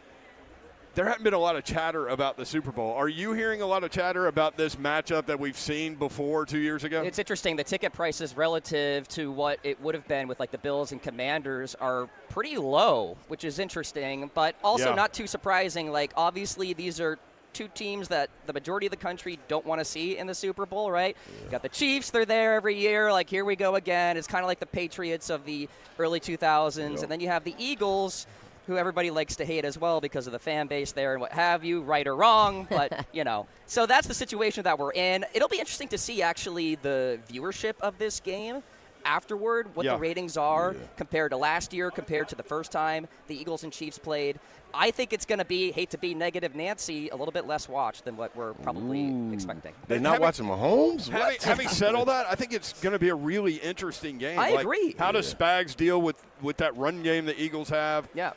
There hadn't been a lot of chatter about the Super Bowl. Are you hearing a lot of chatter about this matchup that we've seen before 2 years ago? It's interesting. The ticket prices relative to what it would have been with like the Bills and Commanders are pretty low, which is interesting, but also not too surprising. Like, obviously, these are two teams that the majority of the country don't want to see in the Super Bowl, right? You got the Chiefs, they're there every year. Like, here we go again. It's kind of like the Patriots of the early 2000s. And then you have the Eagles, who everybody likes to hate as well because of the fan base there and what have you, right or wrong. But, so that's the situation that we're in. It'll be interesting to see, actually, the viewership of this game afterward, what the ratings are compared to last year, compared to the first time the Eagles and Chiefs played. I think it's going to be, hate to be negative Nancy, a little bit less watched than what we're probably expecting. They're not watching Mahomes? Having said all that, I think it's going to be a really interesting game. I agree. How does Spags deal with that run game the Eagles have? Yeah.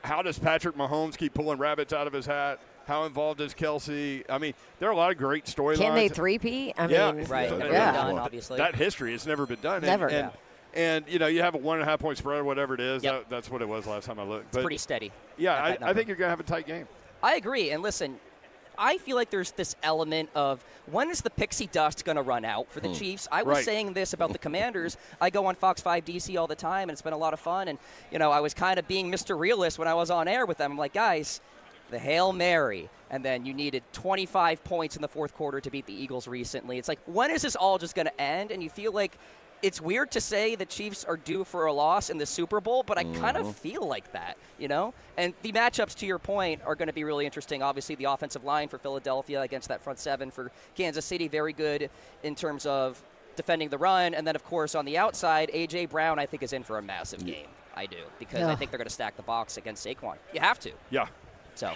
How does Patrick Mahomes keep pulling rabbits out of his hat? How involved is Kelsey? I mean, there are a lot of great storylines. Can they three-peat? I mean, right. Never been done, obviously. That history has never been done. Never. And you have a 1.5 point spread or whatever it is. Yep. That's what it was last time I looked. It's pretty steady. Yeah, I think you're going to have a tight game. I agree. And listen, I feel like there's this element of when is the pixie dust going to run out for the Chiefs? I was saying this about the Commanders. I go on Fox 5 DC all the time, and it's been a lot of fun. And, I was kind of being Mr. Realist when I was on air with them. I'm like, guys, the Hail Mary, and then you needed 25 points in the fourth quarter to beat the Eagles recently. It's like, when is this all just going to end? And you feel like it's weird to say the Chiefs are due for a loss in the Super Bowl, but I kind of feel like that, And the matchups, to your point, are going to be really interesting. Obviously, the offensive line for Philadelphia against that front seven for Kansas City, very good in terms of defending the run. And then, of course, on the outside, A.J. Brown, I think, is in for a massive game. I do, because I think they're going to stack the box against Saquon. You have to. Yeah. So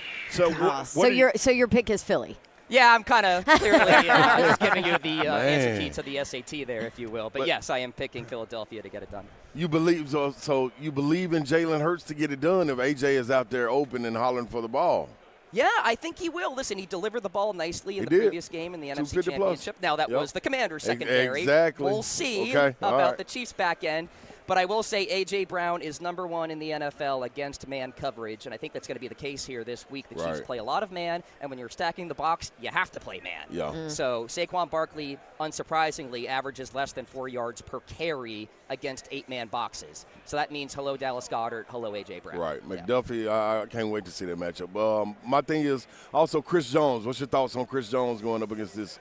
your pick is Philly. Yeah, I'm kind of clearly just giving you the answer key to the SAT there, if you will. But yes, I am picking Philadelphia to get it done. You believe so you believe in Jalen Hurts to get it done if AJ is out there open and hollering for the ball? Yeah, I think he will. Listen, he delivered the ball nicely in the previous game in the NFC Championship. Now, that was the Commanders' secondary. Exactly. We'll see about the Chiefs' back end. But I will say A.J. Brown is number one in the NFL against man coverage, and I think that's going to be the case here this week. The Chiefs play a lot of man, and when you're stacking the box, you have to play man. Yeah. So Saquon Barkley, unsurprisingly, averages less than 4 yards per carry against 8-man boxes. So that means hello Dallas Goedert, hello A.J. Brown. Right. McDuffie, I can't wait to see that matchup. My thing is also Chris Jones. What's your thoughts on Chris Jones going up against this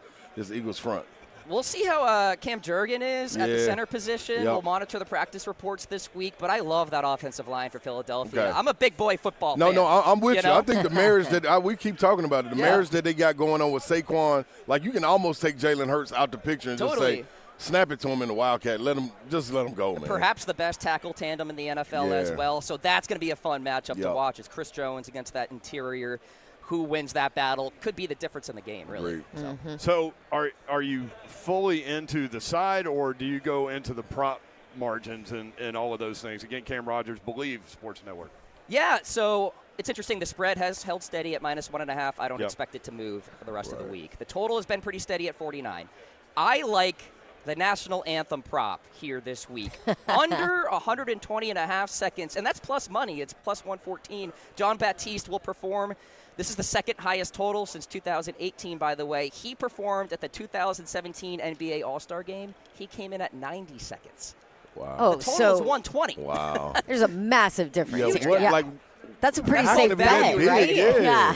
Eagles front? We'll see how Cam Jurgen is at the center position. We'll monitor the practice reports this week, but I love that offensive line for Philadelphia. Okay. I'm a big boy football fan. No, I'm with you. I think the marriage that we keep talking about it, the marriage that they got going on with Saquon, like you can almost take Jalen Hurts out the picture and just say, snap it to him in the Wildcat. Let him go, man. Perhaps the best tackle tandem in the NFL as well. So that's going to be a fun matchup to watch. It's Chris Jones against that interior. Who wins that battle could be the difference in the game, really. So are you fully into the side, or do you go into the prop margins and all of those things? Again, Cam Rogers, Believe Sports Network. Yeah, so it's interesting. The spread has held steady at -1.5. I don't expect it to move for the rest of the week. The total has been pretty steady at 49. I like the national anthem prop here this week. Under 120.5 seconds, and that's plus money. It's plus 114. John Baptiste will perform. This is the second highest total since 2018, by the way. He performed at the 2017 NBA All-Star Game. He came in at 90 seconds. Wow. Oh, the total is 120. Wow. There's a massive difference. Like, that's a pretty safe bet, right? Yeah.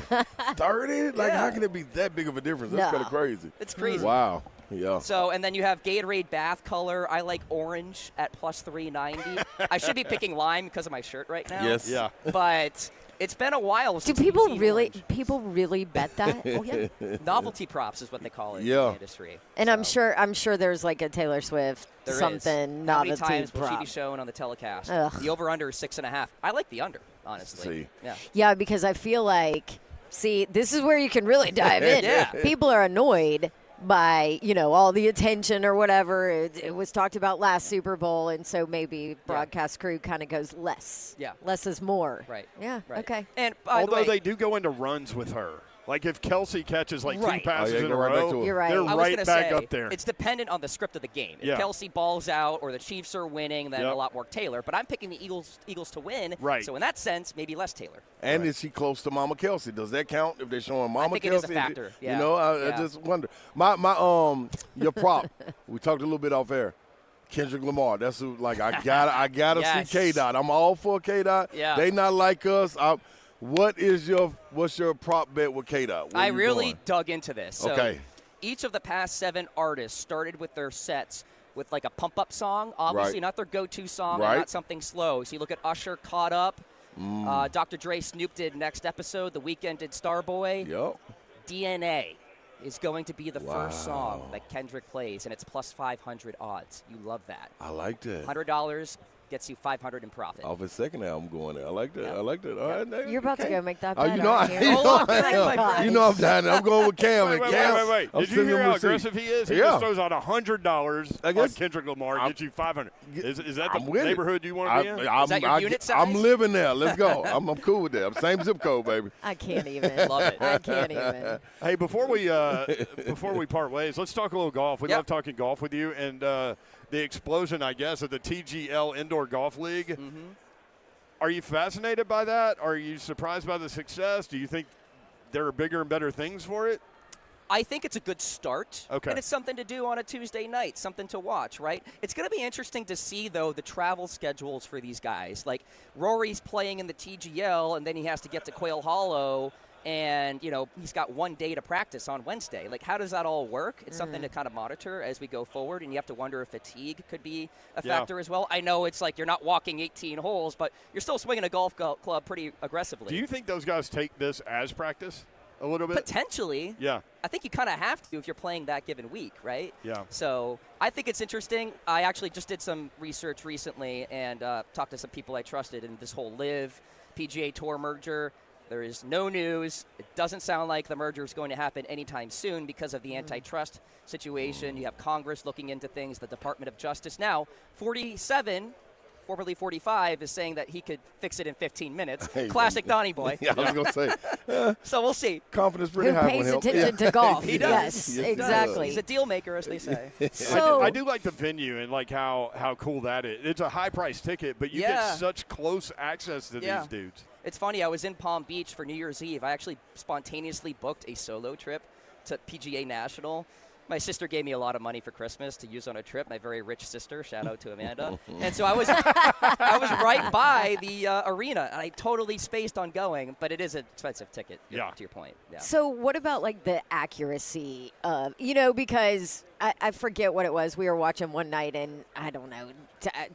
30? Like, how can it be that big of a difference? That's kind of crazy. It's crazy. Wow. Yeah. So, and then you have Gatorade bath color. I like orange at plus 390. I should be picking lime because of my shirt right now. Yes. Yeah. But it's been a while since Do people really orange. bet that? Oh yeah. Novelty props is what they call it in the industry. And I'm sure there's like a Taylor Swift novelty How many times prop. will she be shown on the telecast? Ugh. The over/under is 6.5. I like the under, honestly. Yeah, because I feel like, this is where you can really dive in. Yeah. People are annoyed by, all the attention or whatever. It was talked about last Super Bowl, and so maybe broadcast crew kind of goes less. Yeah. Less is more. Right. Yeah, Right. okay. And by Although the way, they do go into runs with her. Like if Kelsey catches like two passes in a go right back row, to her. You're right. they're I was right gonna back say, up there. It's dependent on the script of the game. If Yeah. Kelsey balls out or the Chiefs are winning, then Yep. a lot more Taylor. But I'm picking the Eagles to win. Right. So in that sense, maybe less Taylor. And is she close to Mama Kelsey? Does that count if they're showing Mama think it Kelsey? is a factor. Yeah. I Yeah. just wonder. My your prop. We talked a little bit off air. Kendrick Lamar. That's who, like I gotta Yes. see K-Dot. I'm all for K-Dot. Yeah. They not like us. What's your prop bet with K-Dot? Where I you really going? dug into this. So Okay. each of the past 7 artists started with their sets with like a pump-up song. Obviously Right. not their go-to song Right. and not something slow. So you look at Usher, Caught Up. Dr. Dre, Snoop did Next Episode. The Weeknd did Starboy. Yup. DNA is going to be the first song that Kendrick plays, and it's plus 500 odds. You love that. I like that. $100 gets you 500 in profit. Off his second album going there. I like that. Yeah. I like that. All right, now, You're about to okay. go make that Oh, bet, you know, aren't I, you? you, know, Oh, my God. you know I'm down. I'm going with Cam. Wait, and Cam, wait. I'm Did you sending hear him how receipts. aggressive he is? He Yeah. just throws out $100 I on guess- Kendrick Lamar and gets you $500. Is that the I'm with it. neighborhood you want to be in? Is that your unit size? I'm living there. Let's go. I'm cool with that. Same zip code, baby. I can't even. Love it. I can't even. Hey, before we part ways, let's talk a little golf. We Yep. love talking golf with you, and the explosion, I guess, of the TGL Indoor Golf League. Mm-hmm. Are you fascinated by that? Are you surprised by the success? Do you think there are bigger and better things for it? I think it's a good start. Okay. And it's something to do on a Tuesday night, something to watch, right? It's going to be interesting to see, though, the travel schedules for these guys. Like, Rory's playing in the TGL, and then he has to get to Quail Hollow, and, he's got one day to practice on Wednesday. Like, how does that all work? It's something to kind of monitor as we go forward, and you have to wonder if fatigue could be a factor as well. I know it's like you're not walking 18 holes, but you're still swinging a golf club pretty aggressively. Do you think those guys take this as practice a little bit? Potentially. Yeah. I think you kind of have to if you're playing that given week, right? Yeah. So I think it's interesting. I actually just did some research recently and talked to some people I trusted in this whole LIV PGA Tour merger. There is no news. It doesn't sound like the merger is going to happen anytime soon because of the antitrust situation. You have Congress looking into things, the Department of Justice. Now, 47, formerly 45, is saying that he could fix it in 15 minutes. Hey, Classic Donnie boy. Yeah, I was going to say. So we'll see. Confidence pretty Who high pays with him. attention to golf? He does. Yes, Yes, he exactly. He's a deal maker, as they say. So I do like the venue and like how cool that is. It's a high price ticket, but you Yeah. get such close access to Yeah. these dudes. It's funny, I was in Palm Beach for New Year's Eve. I actually spontaneously booked a solo trip to PGA National. My sister gave me a lot of money for Christmas to use on a trip. My very rich sister. Shout out to Amanda. And so I was right by the arena, and I totally spaced on going. But it is an expensive ticket. Yeah. To your point. Yeah. So what about like the accuracy of, because I forget what it was. We were watching one night and I don't know,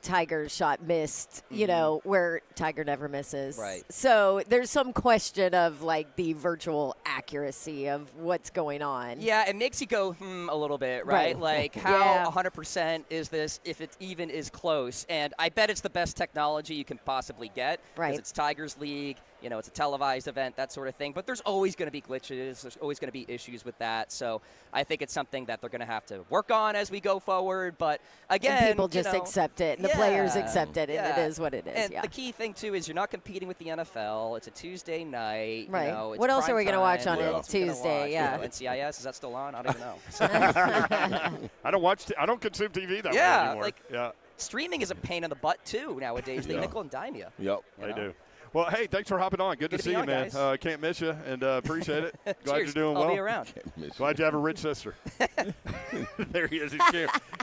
Tiger's shot missed, where Tiger never misses. Right. So there's some question of like the virtual accuracy of what's going on. Yeah, it makes you go, a little bit, right? Right. Like, how Yeah. 100% is this if it even is close? And I bet it's the best technology you can possibly get. Right. Because it's Tigers League, it's a televised event, that sort of thing. But there's always going to be glitches. There's always going to be issues with that. So I think it's something that they're going to have to work on as we go forward. But again, And people just accept it. And the players accept it. And yeah. it is what it is. And yeah. the key thing, too, is you're not competing with the NFL. It's a Tuesday night. Right. It's What else are prime we gonna watch time. on What a else are we gonna Tuesday? watch? Yeah. NCIS, is that still on? I don't even know. I don't watch. I don't consume TV that way Yeah, anymore. like- Yeah, Streaming is a pain in the butt, too, nowadays. They Yeah. nickel and dime you. Yep. you they know? do. Well, hey, thanks for hopping on. Good to Good to see be you, on, man. guys. Can't miss you, and appreciate it. Glad Cheers. you're doing I'll well. be around. Glad you have a rich sister. There he is. He's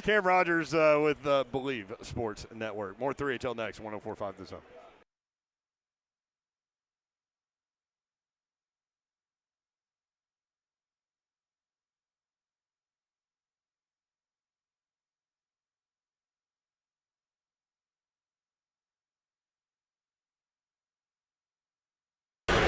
Cam Rogers with Believe Sports Network. More 3HL next. 104.5 The Zone.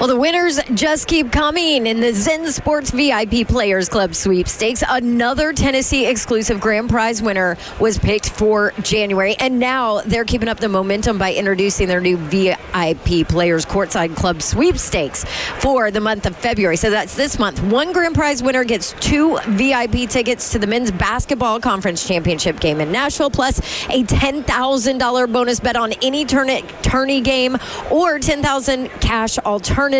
Well, the winners just keep coming in the Zen Sports VIP Players Club sweepstakes. Another Tennessee exclusive grand prize winner was picked for January, and now they're keeping up the momentum by introducing their new VIP Players Courtside Club sweepstakes for the month of February. So that's this month. One grand prize winner gets 2 VIP tickets to the men's basketball conference championship game in Nashville, plus a $10,000 bonus bet on any tourney game or $10,000 cash alternative.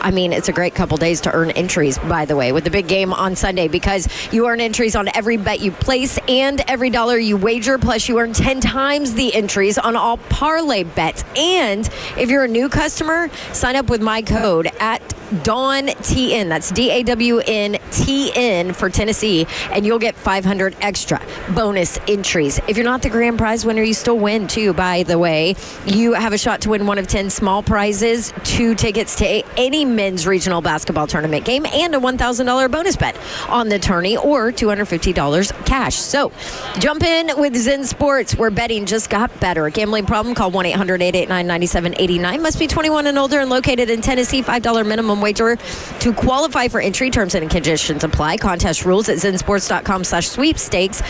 I mean, it's a great couple days to earn entries, by the way, with the big game on Sunday, because you earn entries on every bet you place and every dollar you wager, plus you earn 10 times the entries on all parlay bets. And if you're a new customer, sign up with my code at DAWNTN. That's DAWNTN for Tennessee, and you'll get 500 extra bonus entries. If you're not the grand prize winner, you still win too, by the way. You have a shot to win one of 10 small prizes, 2 tickets to any men's regional basketball tournament game, and a $1,000 bonus bet on the tourney, or $250 cash. So jump in with Zen Sports, where betting just got better. Gambling problem? Call 1-800-889-9789. Must be 21 and older and located in Tennessee. $5 minimum wager to qualify for entry. Terms and conditions apply. Contest rules at zensports.com/sweepstakes.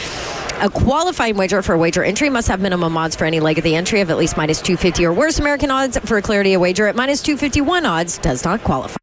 A qualifying wager for wager entry must have minimum odds for any leg of the entry of at least minus 250 or worse. American odds for clarity, a wager at minus 251 odds does not qualify.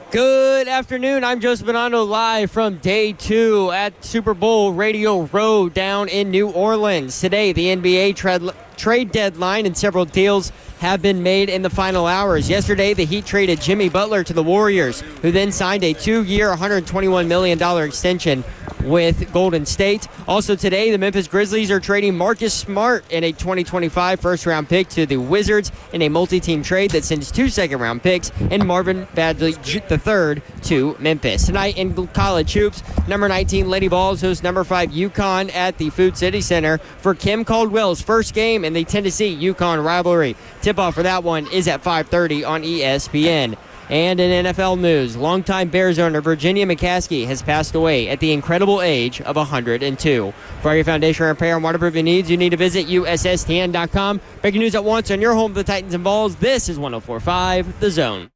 Good afternoon. I'm Joseph Bonanno live from day 2 at Super Bowl Radio Row down in New Orleans. Today, the NBA trade deadline and several deals have been made in the final hours. Yesterday, the Heat traded Jimmy Butler to the Warriors, who then signed a 2-year, $121 million extension with Golden State. Also today, the Memphis Grizzlies are trading Marcus Smart in a 2025 first-round pick to the Wizards in a multi-team trade that sends 2 second-round picks and Marvin Bagley III to Memphis. Tonight in college hoops, number 19 Lady Vols hosts number 5 UConn at the Food City Center for Kim Caldwell's first game in the Tennessee-UConn rivalry. Tip-off for that one is at 5:30 on ESPN. And in NFL news, longtime Bears owner Virginia McCaskey has passed away at the incredible age of 102. For your foundation repair and waterproofing needs, you need to visit USSTN.com. Breaking news at once on your home of the Titans and Vols. This is 104.5 The Zone.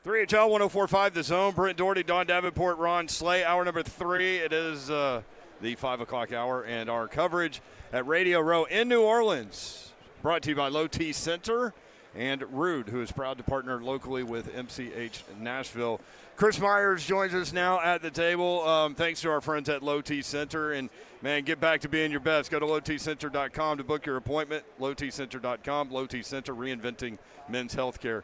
$3HL 104.5 The Zone. Brent Doherty, Don Davenport, Ron Slay. Hour number 3. It is the 5 o'clock hour, and our coverage at Radio Row in New Orleans. Brought to you by Low T Center and Rude, who is proud to partner locally with MCH Nashville. Chris Myers joins us now at the table. Thanks to our friends at Low T Center. And, man, get back to being your best. Go to lowtcenter.com to book your appointment. lowtcenter.com. Low T Center, reinventing men's health care.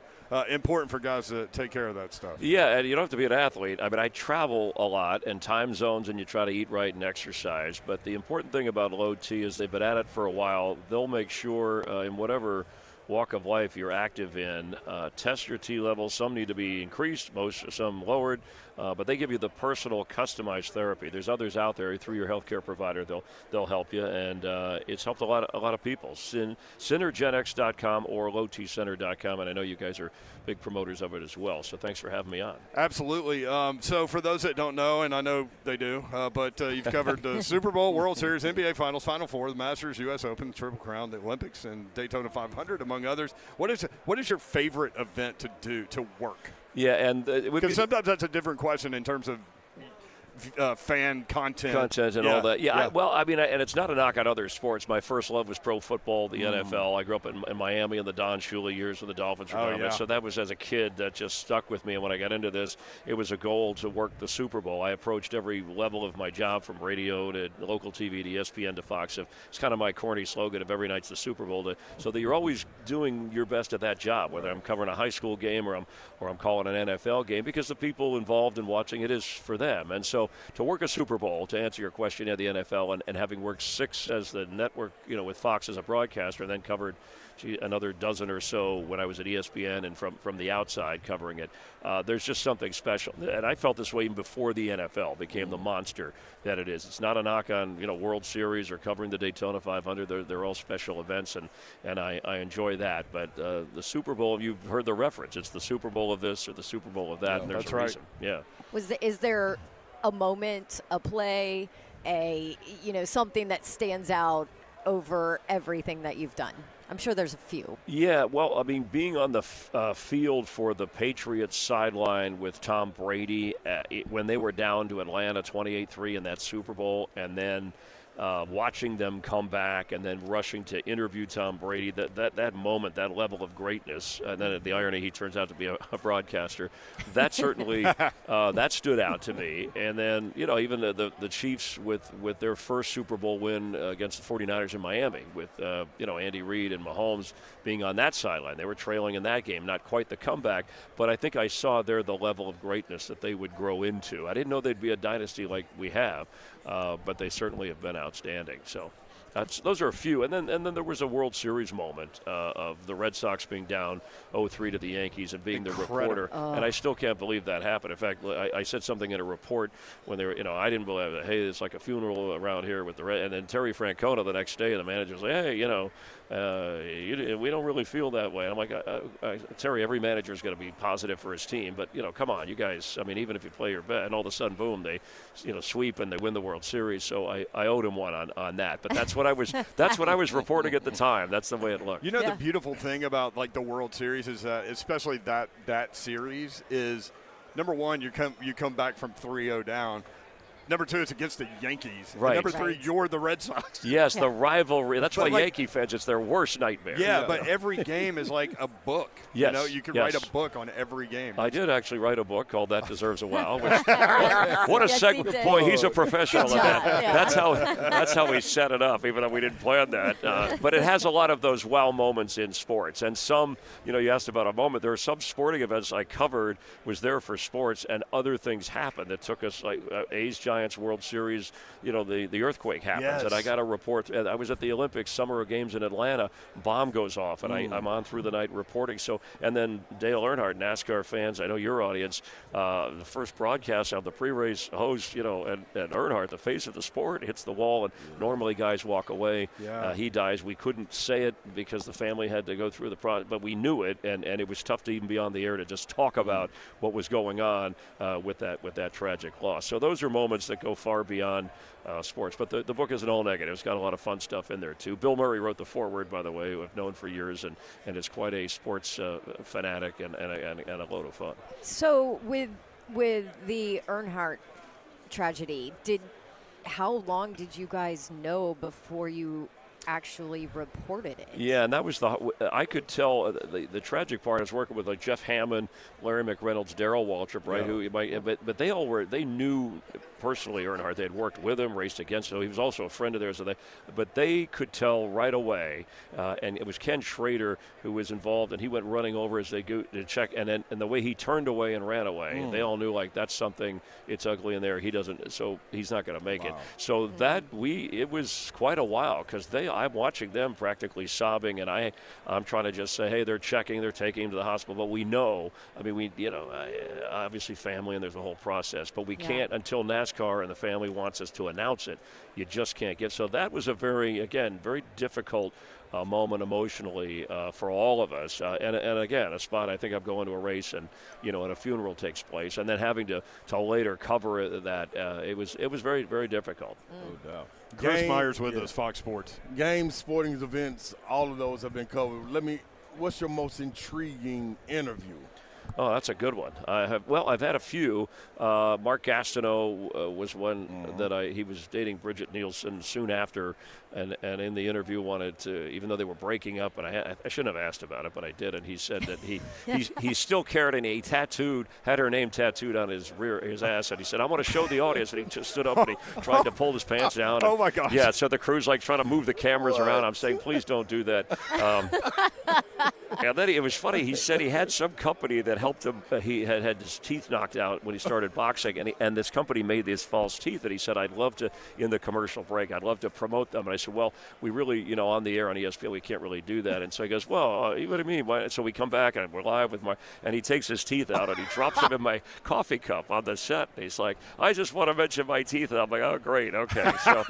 Important for guys to take care of that stuff. Yeah, and you don't have to be an athlete. I mean, I travel a lot and time zones, and you try to eat right and exercise. But the important thing about Low T is they've been at it for a while. They'll make sure in whatever walk of life you're active in, test your T levels. Some need to be increased, some lowered, but they give you the personal customized therapy. There's others out there through your healthcare provider. They'll help you, and it's helped a lot of people. Synergenx.com or lowtcenter.com, and I know you guys are big promoters of it as well. So thanks for having me on. Absolutely. So for those that don't know, and I know they do, but you've covered the Super Bowl, World Series, NBA Finals, Final Four, the Masters, U.S. Open, Triple Crown, the Olympics, and Daytona 500, among others. What is your favorite event to do, to work? Yeah, and because sometimes that's a different question in terms of fan content and all that. Yeah. And it's not a knock on other sports. My first love was pro football, the NFL. I grew up in Miami in the Don Shula years with the Dolphins. So that was, as a kid, that just stuck with me. And when I got into this, it was a goal to work the Super Bowl. I approached every level of my job, from radio to local TV to ESPN to Fox. It's kind of my corny slogan of every night's the Super Bowl. So that you're always doing your best at that job, whether I'm covering a high school game or I'm calling an NFL game, because the people involved in watching it is for them. And so to work a Super Bowl, to answer your question, at the NFL, and having worked 6 as the network, with Fox as a broadcaster, and then covered another dozen or so when I was at ESPN and from the outside covering it, there's just something special. And I felt this way even before the NFL became the monster that it is. It's not a knock on World Series or covering the Daytona 500. They're all special events, and I enjoy that. But the Super Bowl, you've heard the reference. It's the Super Bowl of this or the Super Bowl of that, and there's a reason. Yeah. Is there a moment, a play, something that stands out over everything that you've done? I'm sure there's a few. Yeah, well, I mean, being on the field for the Patriots sideline with Tom Brady when they were down to Atlanta 28-3 in that Super Bowl, and then watching them come back and then rushing to interview Tom Brady, that moment, that level of greatness, and then the irony, he turns out to be a broadcaster, that certainly that stood out to me. And then even the Chiefs with their first Super Bowl win against the 49ers in Miami, with Andy Reid and Mahomes being on that sideline. They were trailing in that game, not quite the comeback, but I think I saw there the level of greatness that they would grow into. I didn't know they'd be a dynasty like we have, but they certainly have been outstanding. So those are a few. And then there was a World Series moment of the Red Sox being down 0-3 to the Yankees and being the reporter. And I still can't believe that happened. In fact, I said something in a report when they were, I didn't believe it. Hey, it's like a funeral around here with the Red. And then Terry Francona the next day, the manager was like, hey, we don't really feel that way. And I'm like, Terry, every manager is going to be positive for his team, but come on, you guys. I mean, even if you play your best, and all of a sudden, boom, they sweep and they win the World Series. So I owed him one on that. But that's what I was reporting at the time. That's the way it looked. The beautiful thing about the World Series is that, especially that series, is number one, you come back from 3-0 down. Number two, it's against the Yankees. Right. And number three, you're the Red Sox. Yes, the rivalry. That's why like, Yankee fans, it's their worst nightmare. Yeah, but every game is like a book. Yes. You can write a book on every game. I did actually write a book called That Deserves a Wow. Which, what a Yes, segment. he Boy, he's a professional at that. Yeah. That's how we set it up, even though we didn't plan that. But it has a lot of those wow moments in sports. And some, you asked about a moment. There are some sporting events I covered, was there for sports, and other things happened that took us, like A's Giants World Series. The earthquake happens, yes. and I got a report. And I was at the Olympics Summer Games in Atlanta. Bomb goes off, and I'm on through the night reporting. So, and then Dale Earnhardt, NASCAR fans, I know your audience, the first broadcast of the pre-race host, and Earnhardt, the face of the sport, hits the wall, and normally guys walk away. Yeah. He dies. We couldn't say it because the family had to go through the process, but we knew it, and it was tough to even be on the air to just talk about what was going on with that tragic loss. So those are moments that go far beyond sports. But the book isn't all negative. It's got a lot of fun stuff in there, too. Bill Murray wrote the foreword, by the way, who I've known for years, and is quite a sports fanatic and a load of fun. So with the Earnhardt tragedy, how long did you guys know before you actually reported it? Yeah, and that was I could tell the tragic part. I was working with like Jeff Hammond, Larry McReynolds, Darrell Waltrip, right? Yeah. But they knew personally Earnhardt. They had worked with him, raced against him. He was also a friend of theirs. But they could tell right away, and it was Ken Schrader who was involved, and he went running over as they go to check, and the way he turned away and ran away, they all knew like that's something. It's ugly in there. He doesn't, so he's not going to make it. So it was quite a while because I'm watching them practically sobbing, and I'm trying to just say, hey, they're checking, they're taking him to the hospital, but we know. I mean, obviously family, and there's a whole process, but we can't until NASCAR and the family wants us to announce it. You just can't get. So that was a very difficult moment emotionally for all of us. And again, a spot, I think I'm going to a race and, and a funeral takes place, and then having to later cover that, it was very, very difficult. No doubt. Chris Myers with us, Fox Sports. Games, sporting events, all of those have been covered. What's your most intriguing interview? Oh, that's a good one. I've had a few. Mark Gastineau was one that he was dating Bridget Nielsen soon after, and in the interview wanted to, even though they were breaking up, and I shouldn't have asked about it, but I did, and he said that he still cared, and he had her name tattooed on his ass, and he said, I want to show the audience, and he just stood up and he tried to pull his pants down. Oh my gosh. Yeah, so the crew's like trying to move the cameras around. I'm saying, please don't do that. And then it was funny. He said he had some company that helped him. He had his teeth knocked out when he started boxing, and this company made these false teeth. And he said, I'd love to, in the commercial break, I'd love to promote them. And I said, well, we really, on the air on ESPN, we can't really do that. And so he goes, well, what do you mean? Why? So we come back, and we're live with and he takes his teeth out, and he drops them in my coffee cup on the set. And he's like, I just want to mention my teeth. And I'm like, oh, great, okay. So,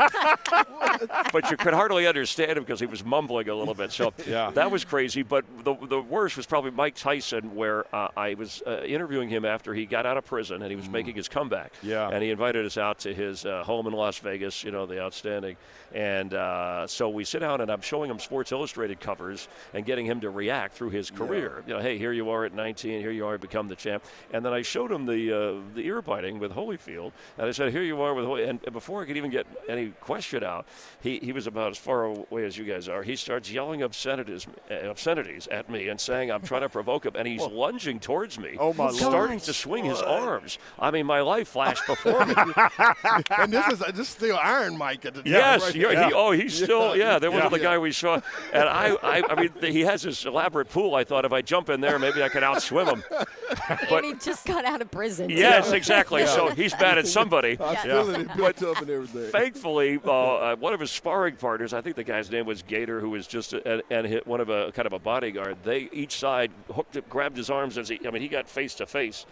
but you could hardly understand him because he was mumbling a little bit. So that was crazy. But the worst was probably Mike Tyson, where I was interviewing him after he got out of prison and he was making his comeback. Yeah. And he invited us out to his home in Las Vegas, the outstanding. And so we sit down, and I'm showing him Sports Illustrated covers and getting him to react through his career. Hey, here you are at 19, here you are, become the champ. And then I showed him the ear biting with Holyfield, and I said, here you are with Holyfield. And before I could even get any question out, he was about as far away as you guys are. He starts yelling obscenities at me and saying I'm trying to provoke him, and he's lunging towards me. Oh my Lord. Starting to swing his arms. I mean, my life flashed before me. And this is still Iron Mike at the time. Yes, right? he's still, there was the guy we saw. And I mean, he has this elaborate pool. I thought if I jump in there, maybe I can outswim him. But he just got out of prison. Yes, exactly. So he's bad at somebody. But thankfully, one of his sparring partners, I think the guy's name was Gator, who was just and hit one of a kind of a bodyguard. They each side grabbed his arms as he got face to face,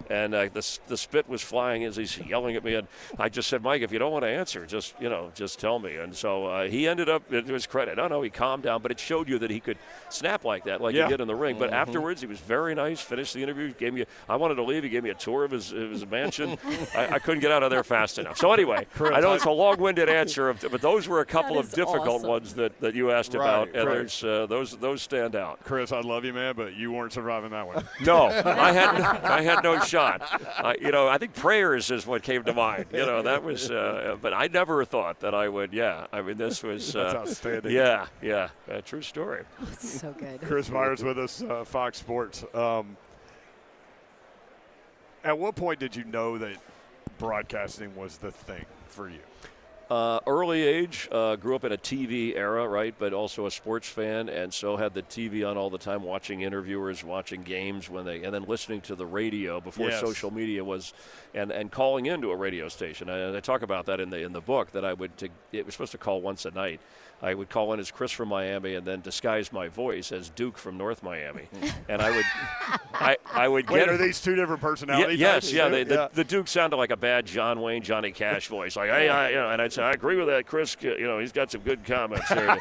and the spit was flying as he's yelling at me. And I just said, Mike, if you don't want to answer, just tell me. And so he ended up, to his credit, he calmed down, but it showed you that he could snap like that, like he did in the ring. But afterwards, he was very nice. Finished the interview. I wanted to leave. He gave me a tour of his mansion. I couldn't get out of there fast enough. So anyway, I know it's a long-winded answer, but those were a couple of difficult ones that you asked about, and there's those stand out. Chris, I love you, man, but you weren't surviving that one. No, I had no chance. Sean. I think prayers is what came to mind. That was, but I never thought that I would. Yeah, I mean, this was. That's outstanding. Yeah, true story. That's so good. Chris Myers with us, Fox Sports. At what point did you know that broadcasting was the thing for you? Early age, grew up in a TV era, right, but also a sports fan, and so had the TV on all the time, watching interviewers, watching games and then listening to the radio before social media was, and calling into a radio station. And I talk about that in the book that it was supposed to call once a night. I would call in as Chris from Miami and then disguise my voice as Duke from North Miami, and I would Wait, get. Are these two different personalities? Yes, the Duke sounded like a bad John Wayne, Johnny Cash voice, like hey, and I'd say I agree with that, Chris. He's got some good comments there.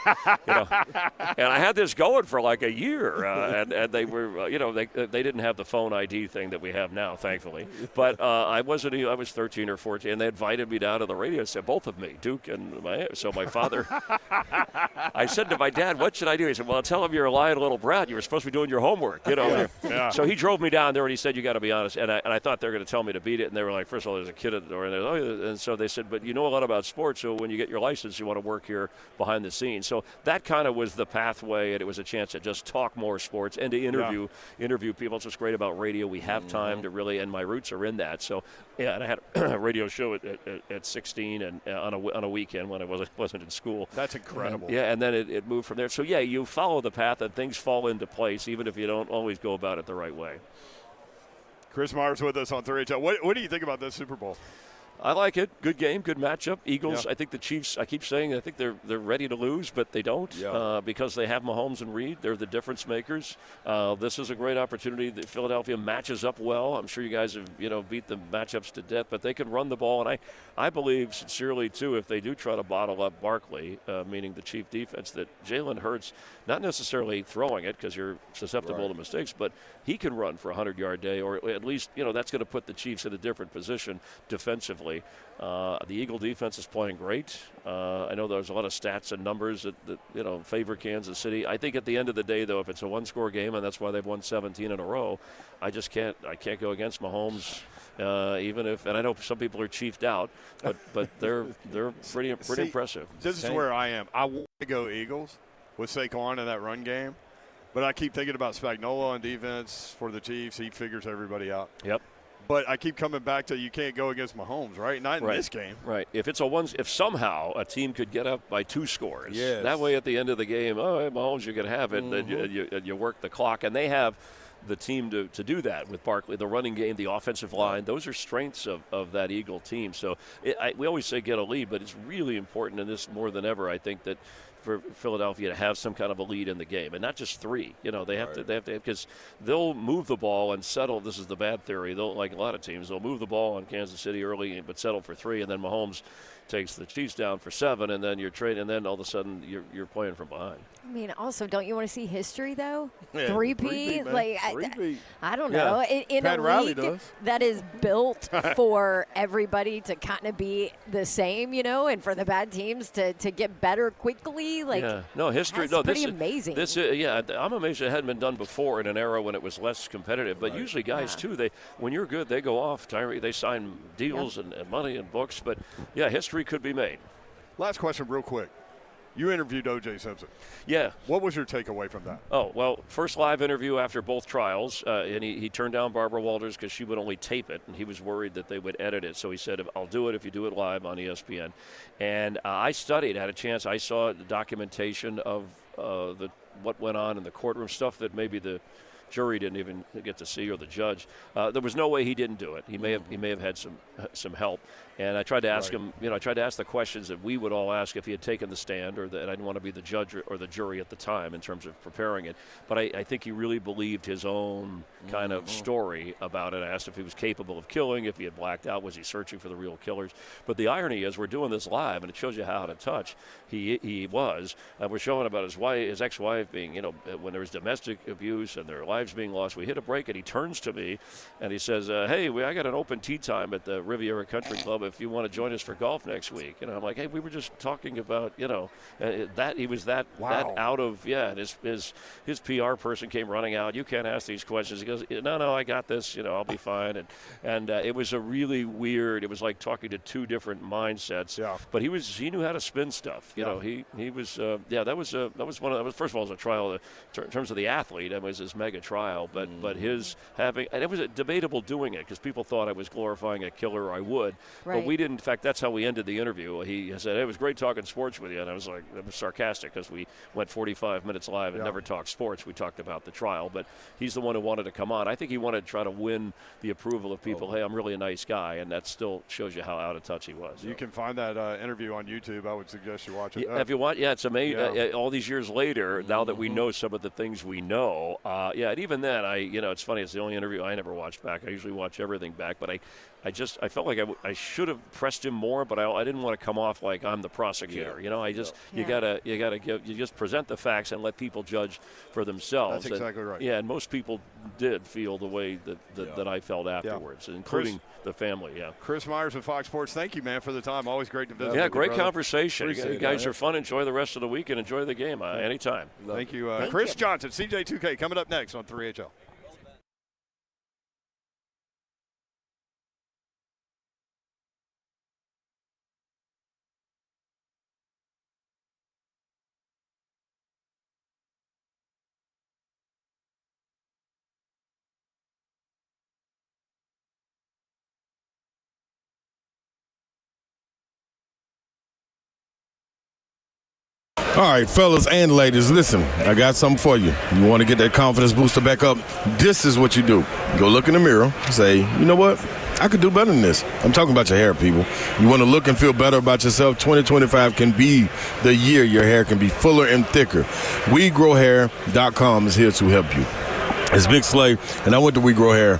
And I had this going for like a year, and they were, they didn't have the phone ID thing that we have now, thankfully. But I was 13 or 14, and they invited me down to the radio set, both of me, Duke and my father. I said to my dad, what should I do? He said, well, tell him you're a lying little brat. You were supposed to be doing your homework. Yeah. So he drove me down there, and he said, you got to be honest. And I thought they were going to tell me to beat it, and they were like, first of all, there's a kid at the door. And so they said, but you know a lot about sports, so when you get your license, you want to work here behind the scenes. So that kind of was the pathway, and it was a chance to just talk more sports and to interview people. It's what's great about radio. We have time to really, and my roots are in that. So, yeah, and I had a radio show at 16 and on a weekend when I wasn't in school. That's incredible. And then it moved from there. So, yeah, you follow the path and things fall into place, even if you don't always go about it the right way. Chris Myers with us on 3HL. What do you think about this Super Bowl? I like it. Good game, good matchup. Eagles, I think the Chiefs, I keep saying, I think they're ready to lose, but they don't because they have Mahomes and Reed. They're the difference makers. This is a great opportunity that Philadelphia matches up well. I'm sure you guys have, beat the matchups to death, but they can run the ball. And I believe sincerely, too, if they do try to bottle up Barkley, meaning the Chief defense, that Jalen Hurts, not necessarily throwing it because you're susceptible to mistakes, but he can run for a 100-yard day, or at least, that's going to put the Chiefs in a different position defensively. The Eagle defense is playing great. I know there's a lot of stats and numbers that favor Kansas City. I think at the end of the day, though, if it's a one-score game, and that's why they've won 17 in a row, I can't go against Mahomes. Even if, and I know some people are chiefed out, but they're pretty impressive. This is where I am. I want to go Eagles with Saquon in that run game, but I keep thinking about Spagnuolo on defense for the Chiefs. He figures everybody out. Yep. But I keep coming back to you can't go against Mahomes, right? Not in this game. Right. If somehow a team could get up by 2 scores, that way at the end of the game, Mahomes, you can have it, and you work the clock. And they have the team to do that with Barkley, the running game, the offensive line. Those are strengths of that Eagle team. So we always say get a lead, but it's really important in this more than ever, I think, that for Philadelphia to have some kind of a lead in the game, and not just 3. They have to because they'll move the ball and settle. This is the bad theory. They'll, like a lot of teams, they'll move the ball on Kansas City early, but settle for 3, and then Mahomes takes the Chiefs down for 7, and then you're trading, and then all of a sudden you're playing from behind. I mean, also, don't you want to see history though? Yeah, 3P, like I don't Yeah. know. In Pat a Riley league does. that is built for everybody to kind of be the same, and for the bad teams to get better quickly, History. That's pretty amazing. I'm amazed it hadn't been done before in an era when it was less competitive. But usually guys too, when you're good, they go off. They sign deals and money and books. But history could be made. Last question, real quick. You interviewed O.J. Simpson. Yeah. What was your takeaway from that? Oh, well, first live interview after both trials, and he turned down Barbara Walters because she would only tape it, and he was worried that they would edit it. So he said, I'll do it if you do it live on ESPN. And I studied, had a chance. I saw the documentation of what went on in the courtroom, stuff that maybe the jury didn't even get to see, or the judge. There was no way he didn't do it. He may have had some help. And I tried to ask him, I tried to ask the questions that we would all ask if he had taken the stand, and I didn't want to be the judge or the jury at the time in terms of preparing it. But I think he really believed his own kind of story about it. I asked if he was capable of killing, if he had blacked out, was he searching for the real killers. But the irony is we're doing this live, and it shows you how out of touch he was. We're showing about his ex-wife being, when there was domestic abuse and their lives lives being lost. We hit a break, and he turns to me, and he says, hey, I got an open tee time at the Riviera Country Club if you want to join us for golf next week. And I'm like, hey, we were just talking about, that he was that out of, and his PR person came running out. You can't ask these questions. He goes, no, I got this. I'll be fine. And it was a really weird. It was like talking to two different mindsets. Yeah. But he knew how to spin stuff. He was that was one of first of all, it was a trial in terms of the athlete. It was his mega trial. But his having, and it was debatable doing it because people thought I was glorifying a killer. Or I would, but we didn't. In fact, that's how we ended the interview. He said, "It was great talking sports with you," and I was like, it was sarcastic because we went 45 minutes live and never talked sports. We talked about the trial, but he's the one who wanted to come on. I think he wanted to try to win the approval of people. Hey, I'm really a nice guy, and that still shows you how out of touch he was. You can find that interview on YouTube. I would suggest you watch it. If you want, it's amazing. All these years later, now that we know some of the things we know, and even then, it's funny. It's the only interview I never watched back. I usually watch everything back, but I felt like I should have pressed him more, but I didn't want to come off like I'm the prosecutor. You gotta just present the facts and let people judge for themselves. That's exactly right. Yeah, and most people did feel the way that I felt afterwards, including the family. Yeah. Chris Myers with Fox Sports. Thank you, man, for the time. Always great to visit. Yeah, with great you, conversation. You guys are fun. Enjoy the rest of the week and enjoy the game anytime. Thank you, Chris Johnson, CJ2K, coming up next on 3HL. All right, fellas and ladies, listen, I got something for you. You want to get that confidence booster back up? This is what you do. Go look in the mirror, say, you know what? I could do better than this. I'm talking about your hair, people. You want to look and feel better about yourself? 2025 can be the year your hair can be fuller and thicker. WeGrowHair.com is here to help you. It's Big Slay, and I went to We Grow Hair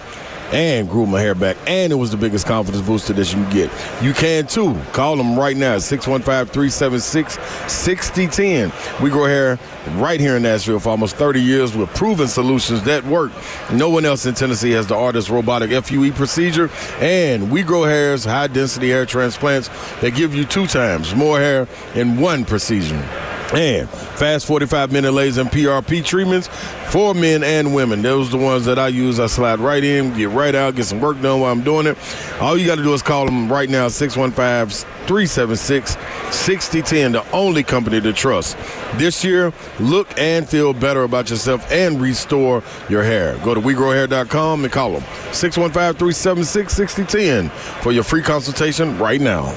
and grew my hair back, and it was the biggest confidence booster that you can get. You can too. Call them right now at 615-376-6010. We Grow Hair right here in Nashville for almost 30 years with proven solutions that work. No one else in Tennessee has the ARTIS robotic FUE procedure, and We Grow Hair's high-density hair transplants that give you 2 times more hair in one procedure. And fast 45-minute laser and PRP treatments for men and women. Those are the ones that I use. I slide right in, get right out, get some work done while I'm doing it. All you got to do is call them right now, 615-376-6010, the only company to trust. This year, look and feel better about yourself and restore your hair. Go to WeGrowHair.com and call them 615-376-6010 for your free consultation right now.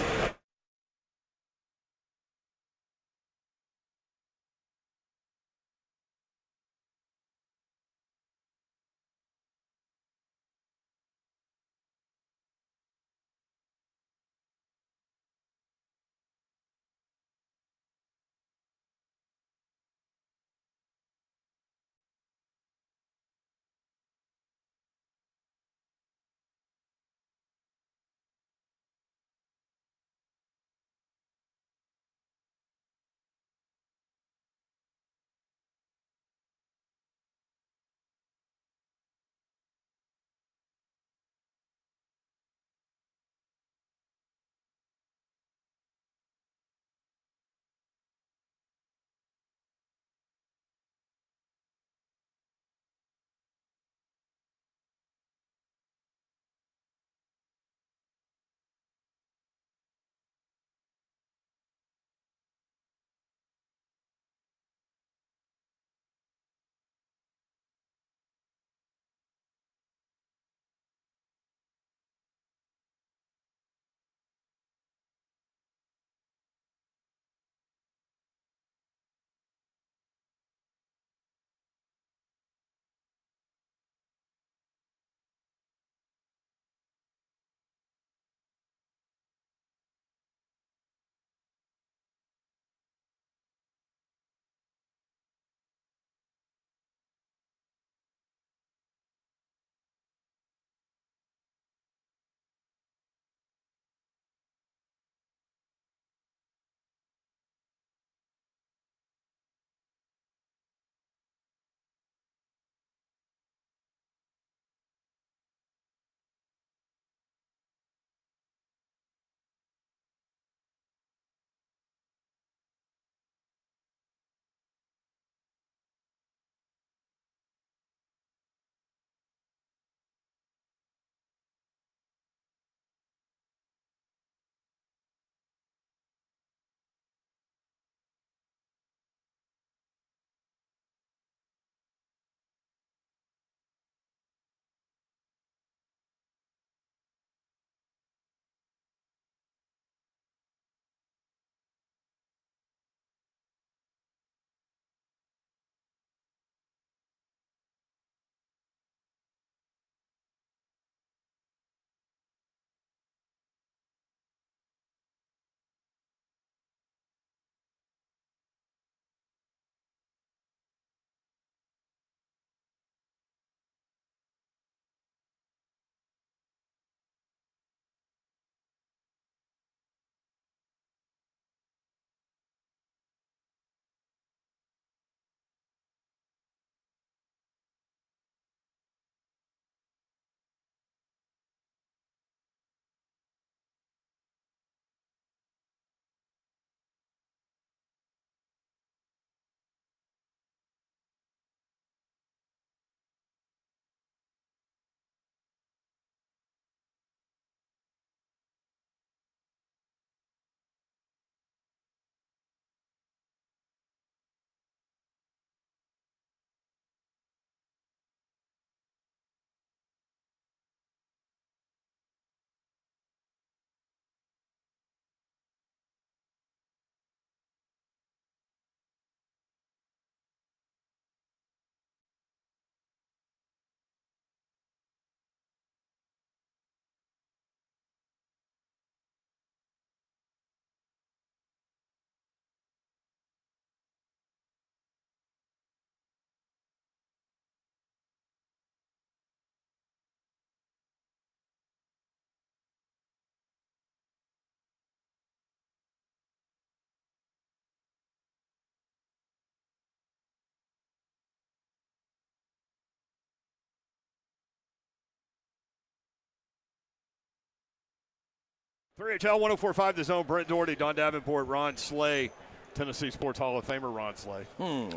3HL 104.5 The Zone. Brent Doherty, Don Davenport, Ron Slay, Tennessee Sports Hall of Famer Ron Slay.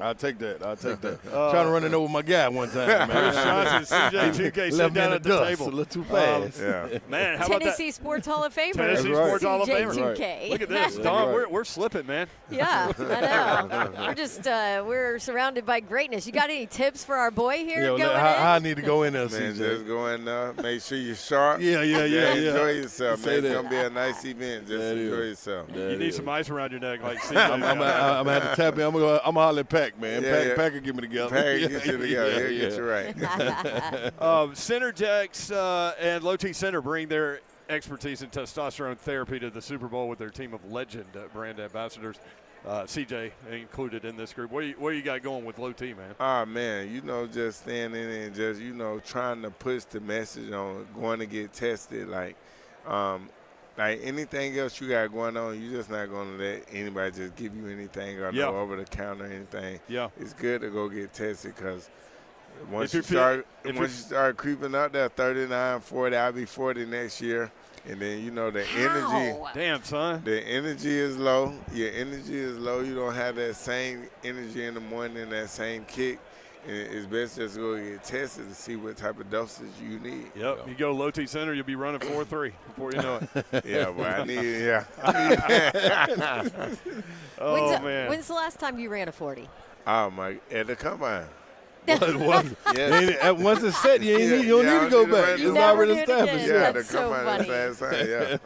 I'll take that. Trying to run it over my guy one time, man. Bruce Johnson, CJ2K sitting down at the table. A little too fast. Man, how about that? Tennessee Sports Hall of Famer. Tennessee Sports Hall of Famer. CJ2K. Look at this, Don. We're slipping, man. Yeah, I know. We're just we're surrounded by greatness. You got any tips for our boy here? How I need to go in there, Man, CJ? just go in there. Make sure you're sharp. Yeah. Enjoy yourself, man. It's that. going to be a nice event. Just enjoy yourself. You need some ice around your neck, like CJ. I'm gonna have to tap in. I'm gonna holler at Pack, man. Pack can get me together. Pack get you together. He'll get you right. Center Jacks and Low T Center bring their expertise in testosterone therapy to the Super Bowl with their team of legend brand ambassadors. CJ included in this group. What you got going with Low T, man? Oh, man, just standing and just, trying to push the message on going to get tested. Like anything else you got going on, you're just not going to let anybody just give you anything or no over-the-counter or anything. Yeah. It's good to go get tested because once you start creeping up there, 39, 40, I'll be 40 next year. And then, the energy. Damn, son. The energy is low. Your energy is low. You don't have that same energy in the morning, that same kick. And it's best just to go get tested to see what type of dosage you need. Yep. You go Low T Center, you'll be running 4.3 before you know it. Yeah, well, I need man. When's the last time you ran a 40? Oh, at the combine. Once it's set, you don't need to go back. It's already established. Yeah, that's the so combine funny. is last time, yeah.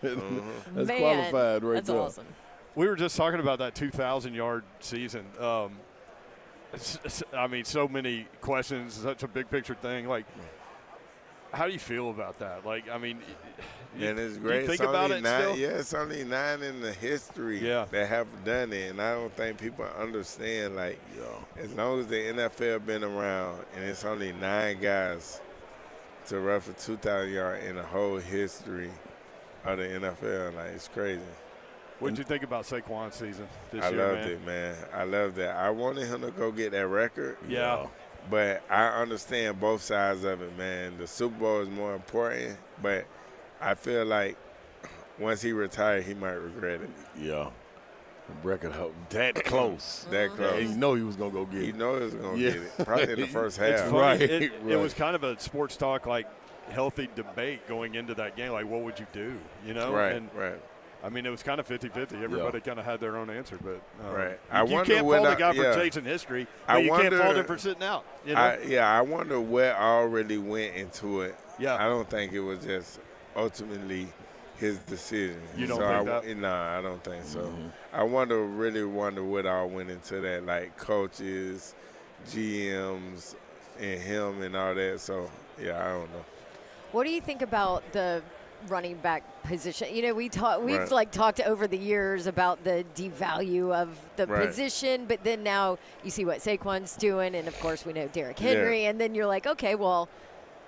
That's Man, qualified right that's there. awesome. We were just talking about that 2,000-yard season. So many questions, such a big picture thing. Like, how do you feel about that? Like, And it's great. You think about it still? Yeah, it's only 9 in the history that have done it, and I don't think people understand. Like, as long as the NFL been around, and it's only 9 guys to run for 2,000 yards in the whole history of the NFL, like it's crazy. What did you think about Saquon's season this year, I loved it, man. I loved it. I wanted him to go get that record. Yeah. But I understand both sides of it, man. The Super Bowl is more important, but I feel like once he retired, he might regret it. Yeah. Record that close. That close. And he was going to go get it. He he was going to get it. Probably in the first half. It's funny. Right. It was kind of a sports talk, like, healthy debate going into that game. Like, what would you do? Right, and, right. It was kind of 50-50. Everybody kind of had their own answer. But right. You can't fault a guy for chasing history, but you can't fault him for sitting out. I wonder what already went into it. Yeah. I don't think it was just ultimately his decision. You don't think that? No, I don't think so. I really wonder what all went into that, like coaches, GMs, and him and all that. So, yeah, I don't know. What do you think about the running back position? We've talked over the years about the devalue of the position, but then now you see what Saquon's doing, and of course we know Derrick Henry, and then you're like, okay, well,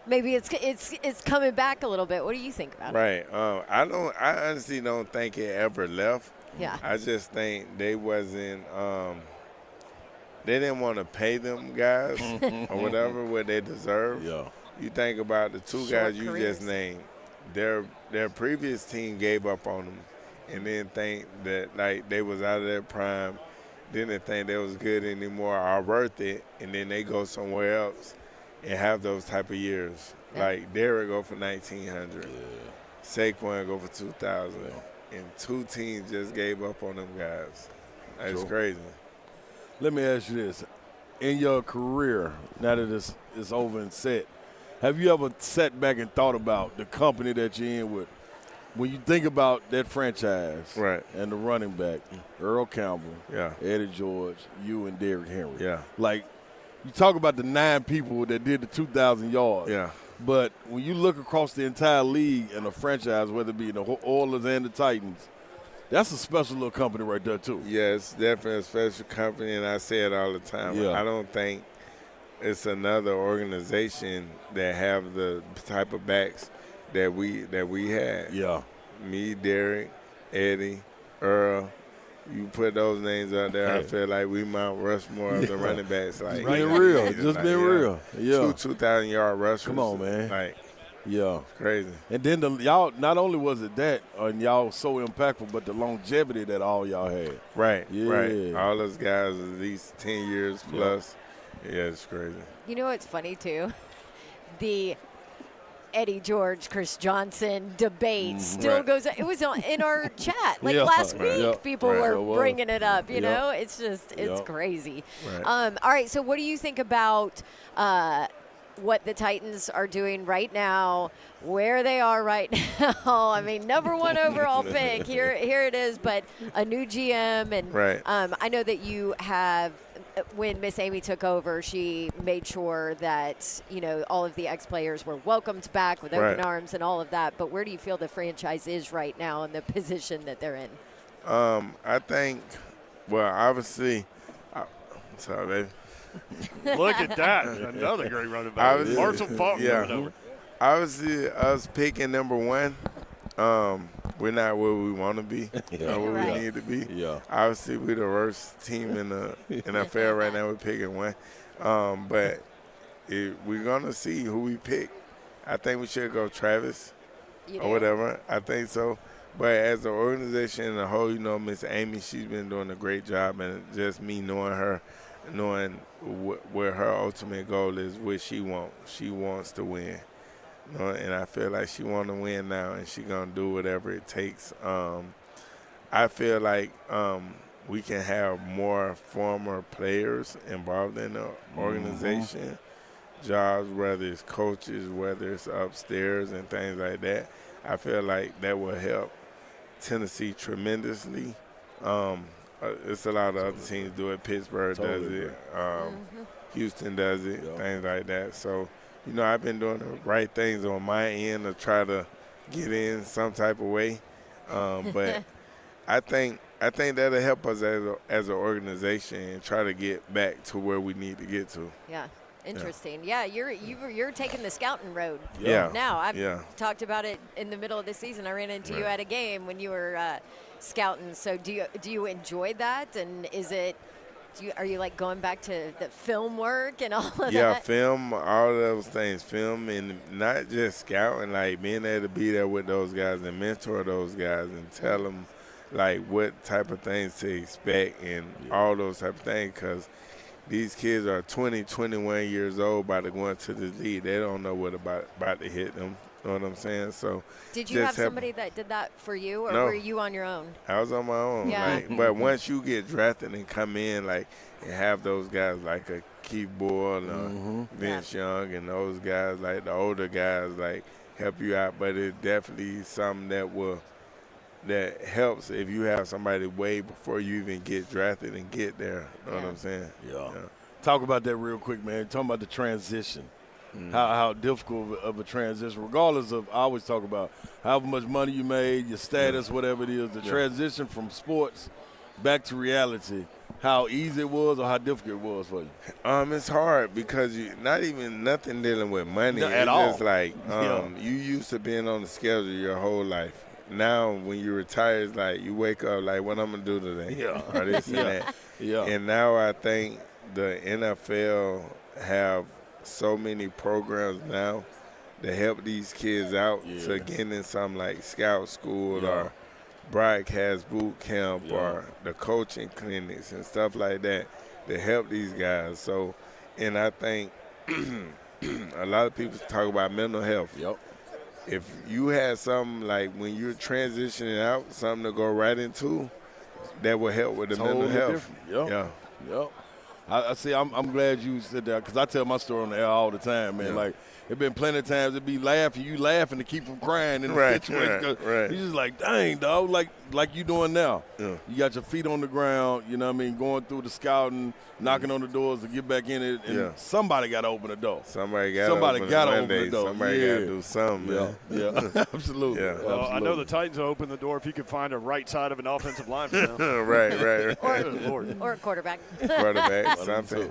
maybe it's coming back a little bit. What do you think about it? Right. I honestly don't think it ever left. Yeah. I just think they wasn't. They didn't want to pay them guys or whatever what they deserve. Yeah. You think about the two guys you just named. Their previous team gave up on them, and then think that like they was out of their prime. Didn't think they was good anymore or worth it, and then they go somewhere else and have those type of years. Like Derrick go for 1,900, Saquon go for 2,000, and 2 teams just gave up on them guys. That's crazy. Let me ask you this: in your career, now that it's over and set, have you ever sat back and thought about the company that you're in with? When you think about that franchise and the running back, Earl Campbell, Eddie George, you and Derrick Henry. Yeah. Like, you talk about the 9 people that did the 2,000 yards. Yeah. But when you look across the entire league and a franchise, whether it be the Oilers and the Titans, that's a special little company right there, too. Yeah, it's definitely a special company, and I say it all the time. Yeah. I don't think it's another organization that have the type of backs that we had. Yeah. Me, Derrick, Eddie, Earl. You put those names out there, I feel like we Mount Rushmore of the running backs. Like, just being real. Yeah. 2,000-yard rushers. Come on, man. Like, Yeah. Crazy. And then y'all, not only was it that, and y'all so impactful, but the longevity that all y'all had. Right, Yeah. right. All those guys at least 10 years plus. Yeah, it's crazy. You know what's funny, too? The Eddie George, Chris Johnson debate still goes. It was in our chat last week. People were bringing it up. You know, it's just it's crazy. Right. All right. So, what do you think about what the Titans are doing right now? Where they are right now? I mean, number 1 overall pick. Here it is. But a new GM, and I know that you have. When Miss Amy took over, she made sure that, you know, all of the ex-players were welcomed back with open arms and all of that. But where do you feel the franchise is right now in the position that they're in? I think, well, obviously, sorry, baby. Look at that. Another great running back. Marshall Faulkner running over. Obviously, us picking number 1, we're not where we want to be, or where we need to be. Yeah. Obviously, we're the worst team in the NFL right now. We're picking 1. But we're going to see who we pick. I think we should go Travis or whatever. I think so. But as an organization in a whole, you know, Miss Amy, she's been doing a great job. And just me knowing her, knowing where her ultimate goal is, what she wants. She wants to win. You know, and I feel like she want to win now, and she going to do whatever it takes. I feel like we can have more former players involved in the organization, jobs, whether it's coaches, whether it's upstairs and things like that. I feel like that will help Tennessee tremendously. It's a lot of other teams do it. Pittsburgh does it. Houston does it, things like that. So, you know, I've been doing the right things on my end to try to get in some type of way. But I think that'll help us as an organization and try to get back to where we need to get to. Yeah. Interesting. Yeah, you're taking the scouting road. Yeah. Now I've talked about it in the middle of the season. I ran into you at a game when you were scouting. So do you enjoy that? And is it? Are you like going back to the film work and all of that? Yeah, film, all those things, film, and not just scouting, like being able to be there with those guys and mentor those guys and tell them like what type of things to expect and all those type of things, because these kids are 20, 21 years old about to go into the league. They don't know what about to hit them. You know what I'm saying? So did you have somebody that did that for you, or were you on your own? I was on my own. Yeah. But once you get drafted and come in, like, and have those guys like a Keith Boyle or Vince Young and those guys, like the older guys, like help you out. But it's definitely something that helps if you have somebody way before you even get drafted and get there. You know what I'm saying? Yeah. Talk about that real quick, man. Talking about the transition. How difficult of a transition, regardless of, I always talk about however much money you made, your status, whatever it is, the transition from sports back to reality, how easy it was or how difficult it was for you? It's hard because nothing dealing with money. At all. It's just like you used to being on the schedule your whole life. Now when you retire, it's like you wake up like, what I'm going to do today? Or this and that. And now I think the NFL have so many programs now that help these kids out to get in something like scout school or broadcast boot camp or the coaching clinics and stuff like that help these guys. So, and I think a lot of people talk about mental health. If you had something like when you're transitioning out, something to go right into, that will help with the mental health. I see. I'm glad you said that because I tell my story on the air all the time, man. Like, it's been plenty of times it be you laughing to keep from crying in the situation. You're just like, dang, dog, like you doing now. You got your feet on the ground, you know what I mean, going through the scouting, knocking on the doors to get back in it, and somebody got to open the door. Somebody got to open the door. Somebody got to do something, man. Absolutely. Well, I know the Titans will open the door if you can find a right side of an offensive line for them. Right. Or a quarterback. Something.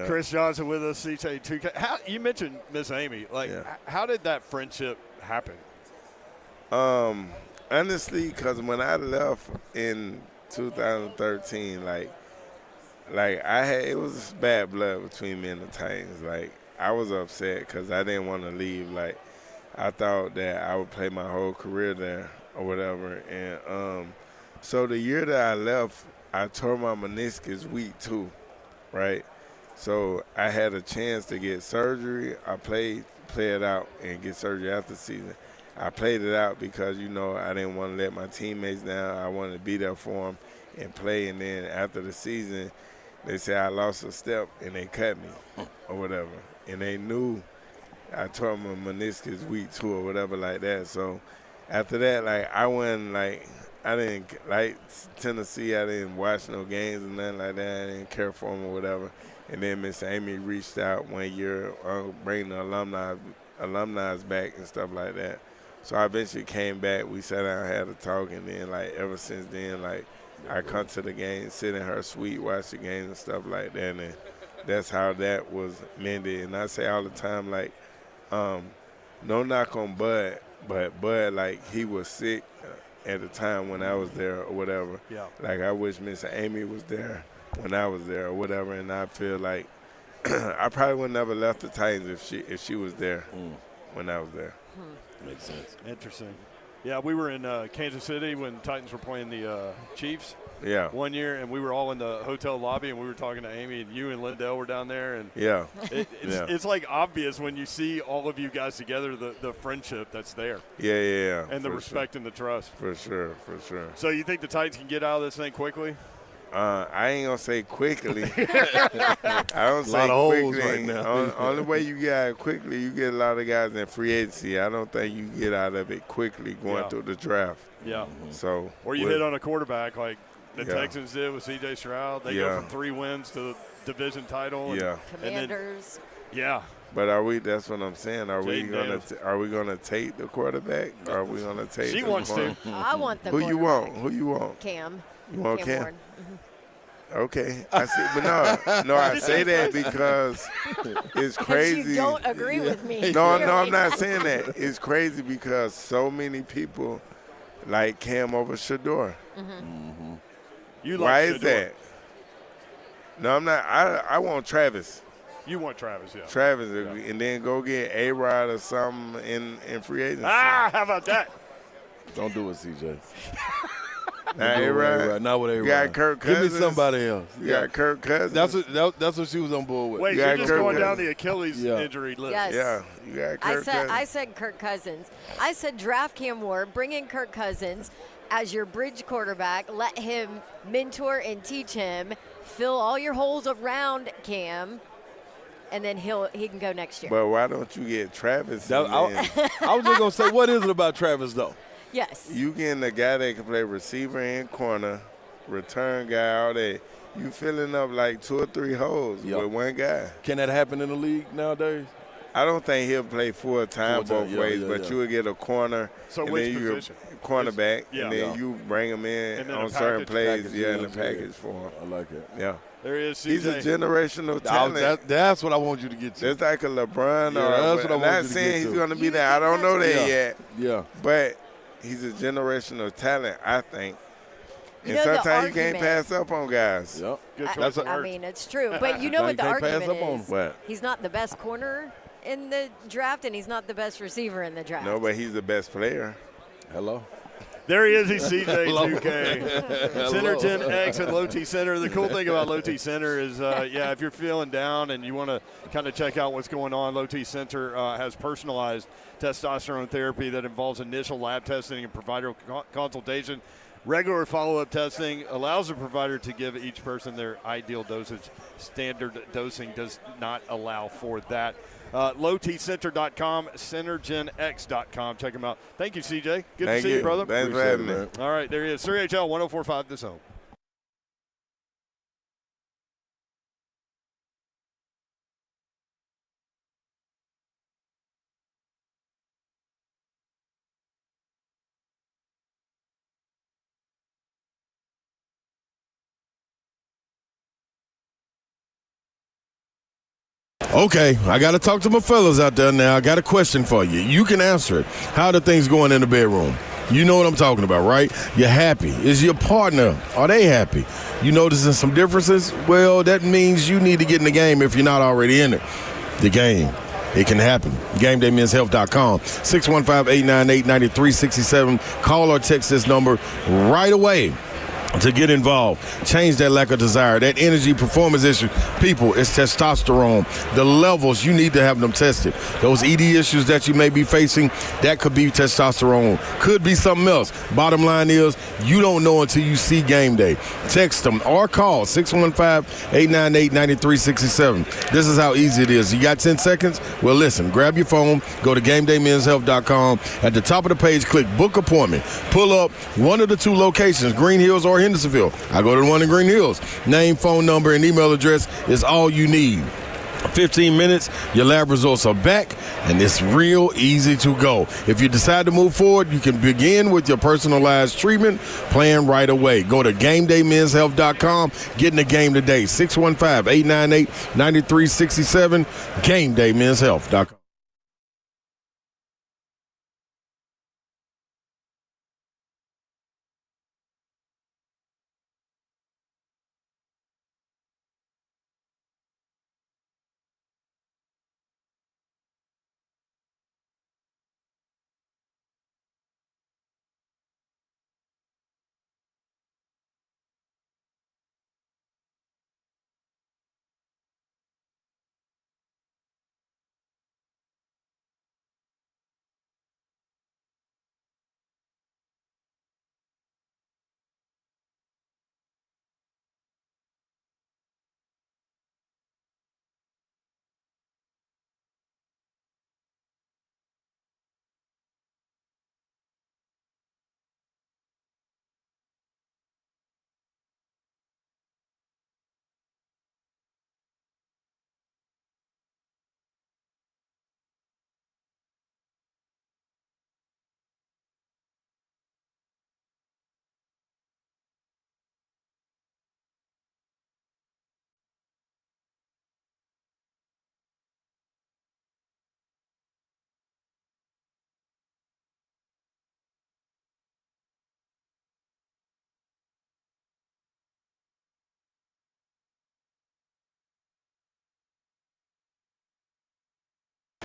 Chris Johnson with us, CJ2K. You mentioned Miss Amy. How did that friendship happen? Honestly, because when I left in 2013, it was bad blood between me and the Titans. Like, I was upset because I didn't want to leave. Like, I thought that I would play my whole career there or whatever. And so the year that I left, I tore my meniscus week 2, right? So I had a chance to get surgery. I play it out and get surgery after the season. I played it out because, you know, I didn't want to let my teammates down. I wanted to be there for them and play. And then after the season, they said I lost a step and they cut me or whatever. And they knew I tore my meniscus week 2 or whatever like that. So after that, like, I wasn't like, I didn't like Tennessee. I didn't watch no games or nothing like that. I didn't care for them or whatever. And then Miss Amy reached out one year, bringing the alumni back and stuff like that. So I eventually came back. We sat down, had a talk, and then, like, ever since then, like, I come to the game, sit in her suite, watch the games and stuff like that, and that's how that was mended. And I say all the time, like, no knock on Bud, but Bud, like, he was sick at the time when I was there or whatever. Yeah. Like, I wish Miss Amy was there when I was there or whatever, and I feel like I probably would never left the Titans if she was there when I was there. Makes sense. Interesting. Yeah, we were in Kansas City when Titans were playing the Chiefs. Yeah. One year, and we were all in the hotel lobby, and we were talking to Amy, and you and Lindell were down there, and yeah, it's like obvious when you see all of you guys together, the friendship that's there. Yeah. And the respect and the trust. For sure. So you think the Titans can get out of this thing quickly? I ain't gonna say quickly. I don't say quickly. Right now. Only way you get out of it quickly, you get a lot of guys in free agency. I don't think you get out of it quickly going through the draft. Yeah. So. Or you hit on a quarterback like the Texans did with C.J. Stroud. They go from 3 wins to the division title. Yeah. Commanders. But that's what I'm saying. Are we gonna take the quarterback? Or are we gonna take? She wants to. I want the. Who you want? Who you want? Cam. You want Cam? Mm-hmm. Okay, I see, but no, I say that because it's crazy. You don't agree with me. No, I'm not saying that. It's crazy because so many people like Cam over Shador. You Why like is that? No, I'm not. I want Travis. You want Travis, yeah. Travis, and then go get A-Rod or something in free agency. How about that? Don't do it, CJ. Not A-Rod. Not with A-Rod. You got Kirk Cousins. Give me somebody else. You got Kirk Cousins. That's what she was on board with. Wait, you're just going down the Achilles injury list. Yes. Yeah, you got Kirk Cousins. I said Kirk Cousins. I said draft Cam Ward, bring in Kirk Cousins as your bridge quarterback. Let him mentor and teach him. Fill all your holes around Cam. And then he can go next year. But why don't you get Travis? I was just gonna say, what is it about Travis though? Yes. You getting a guy that can play receiver and corner, return guy, all that. You filling up like 2 or 3 holes with one guy. Can that happen in the league nowadays? I don't think he'll play full time both ways, but you will get a corner. So and which then you position? Cornerback, and then you bring him in on certain plays. In the package for him. I like it. Yeah. There he is. He's a generational talent. That's what I want you to get to. It's like a LeBron. That's what I want you to get to. I'm not saying he's going to be there. I don't know that yet. Yeah. But he's a generational talent, I think. And know, sometimes you can't pass up on guys. Yep. Good choice. I mean, it's true. But you know what the argument is? What? He's not the best corner in the draft, and he's not the best receiver in the draft. No, but he's the best player. Hello. There he is. He's CJ2K. Synergen X at Low T Center. The cool thing about Low T Center is, if you're feeling down and you want to kind of check out what's going on, Low T Center has personalized testosterone therapy that involves initial lab testing and provider consultation. Regular follow-up testing allows the provider to give each person their ideal dosage. Standard dosing does not allow for that. LowTCenter.com, SynergenX.com. Check them out. Thank you, CJ. Good to see you, brother. Thanks for having me. All right, there he is. 3HL 104.5 this home. Okay, I got to talk to my fellas out there now. I got a question for you. You can answer it. How are the things going in the bedroom? You know what I'm talking about, right? You're happy. Is your partner, are they happy? You noticing some differences? Well, that means you need to get in the game if you're not already in it. the game. It can happen. GameDayMen'sHealth.com. 615-898-9367. Call or text this number right away to get involved. Change that lack of desire, that energy performance issue. People, it's testosterone. The levels, you need to have them tested. Those ED issues that you may be facing, that could be testosterone. Could be something else. Bottom line is, you don't know until you see Game Day. Text them or call 615-898-9367. This is how easy it is. You got 10 seconds? Well, listen, grab your phone, go to GameDayMen'sHealth.com. At the top of the page, click Book Appointment. Pull up one of the 2 locations, Green Hills or Hendersonville. I go to the one in Green Hills. Name, phone number, and email address is all you need. 15 minutes, your lab results are back, and it's real easy to go. If you decide to move forward, you can begin with your personalized treatment plan right away. Go to GameDayMen'sHealth.com. Get in the game today. 615-898-9367. GameDayMen'sHealth.com.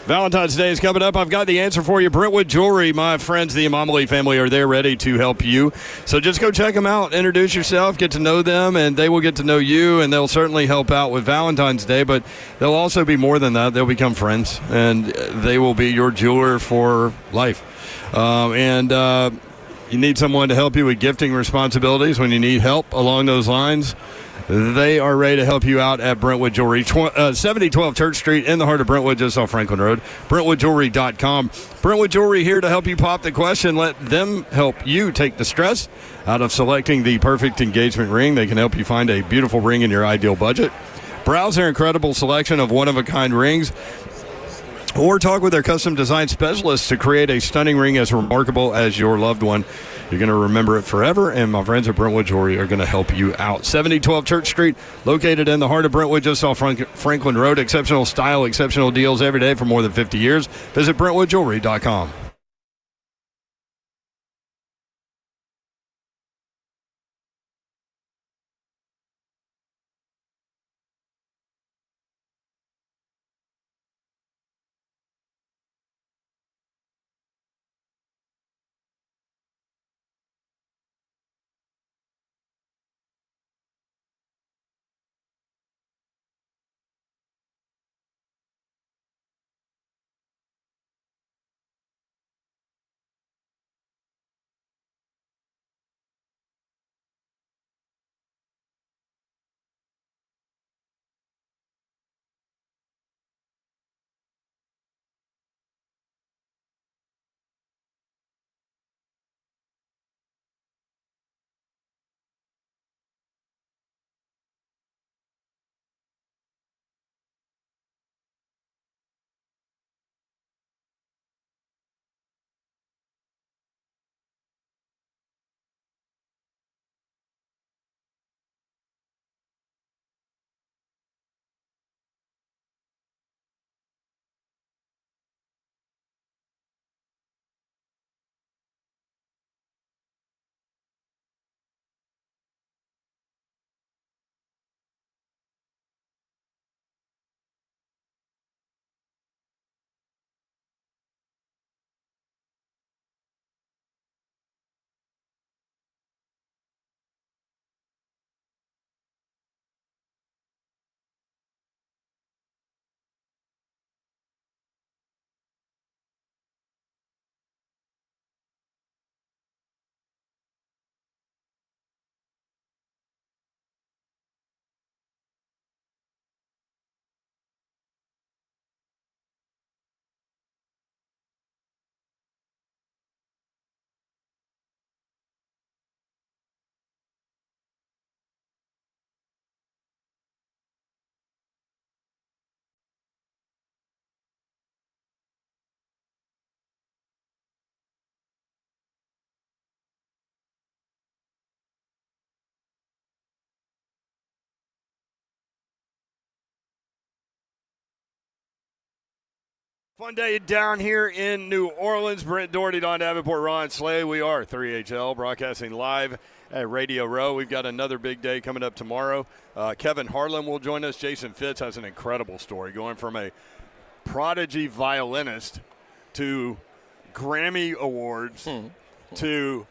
Valentine's Day is coming up. I've got the answer for you. Brentwood Jewelry, my friends, the Imamali family, are there ready to help you. So just go check them out. Introduce yourself, get to know them, and they will get to know you, and they'll certainly help out with Valentine's Day. But they'll also be more than that. They'll become friends, and they will be your jeweler for life. You need someone to help you with gifting responsibilities when you need help along those lines. They are ready to help you out at Brentwood Jewelry. 7012 Church Street in the heart of Brentwood, just off Franklin Road. BrentwoodJewelry.com. Brentwood Jewelry here to help you pop the question. Let them help you take the stress out of selecting the perfect engagement ring. They can help you find a beautiful ring in your ideal budget. Browse their incredible selection of one-of-a-kind rings, or talk with their custom design specialists to create a stunning ring as remarkable as your loved one. You're going to remember it forever, and my friends at Brentwood Jewelry are going to help you out. 7012 Church Street, located in the heart of Brentwood, just off Franklin Road. Exceptional style, exceptional deals every day for more than 50 years. Visit BrentwoodJewelry.com. Fun day down here in New Orleans. Brent Doherty, Don Davenport, Ron Slay. We are 3HL broadcasting live at Radio Row. We've got another big day coming up tomorrow. Kevin Harlan will join us. Jason Fitz has an incredible story, going from a prodigy violinist to Grammy Awards to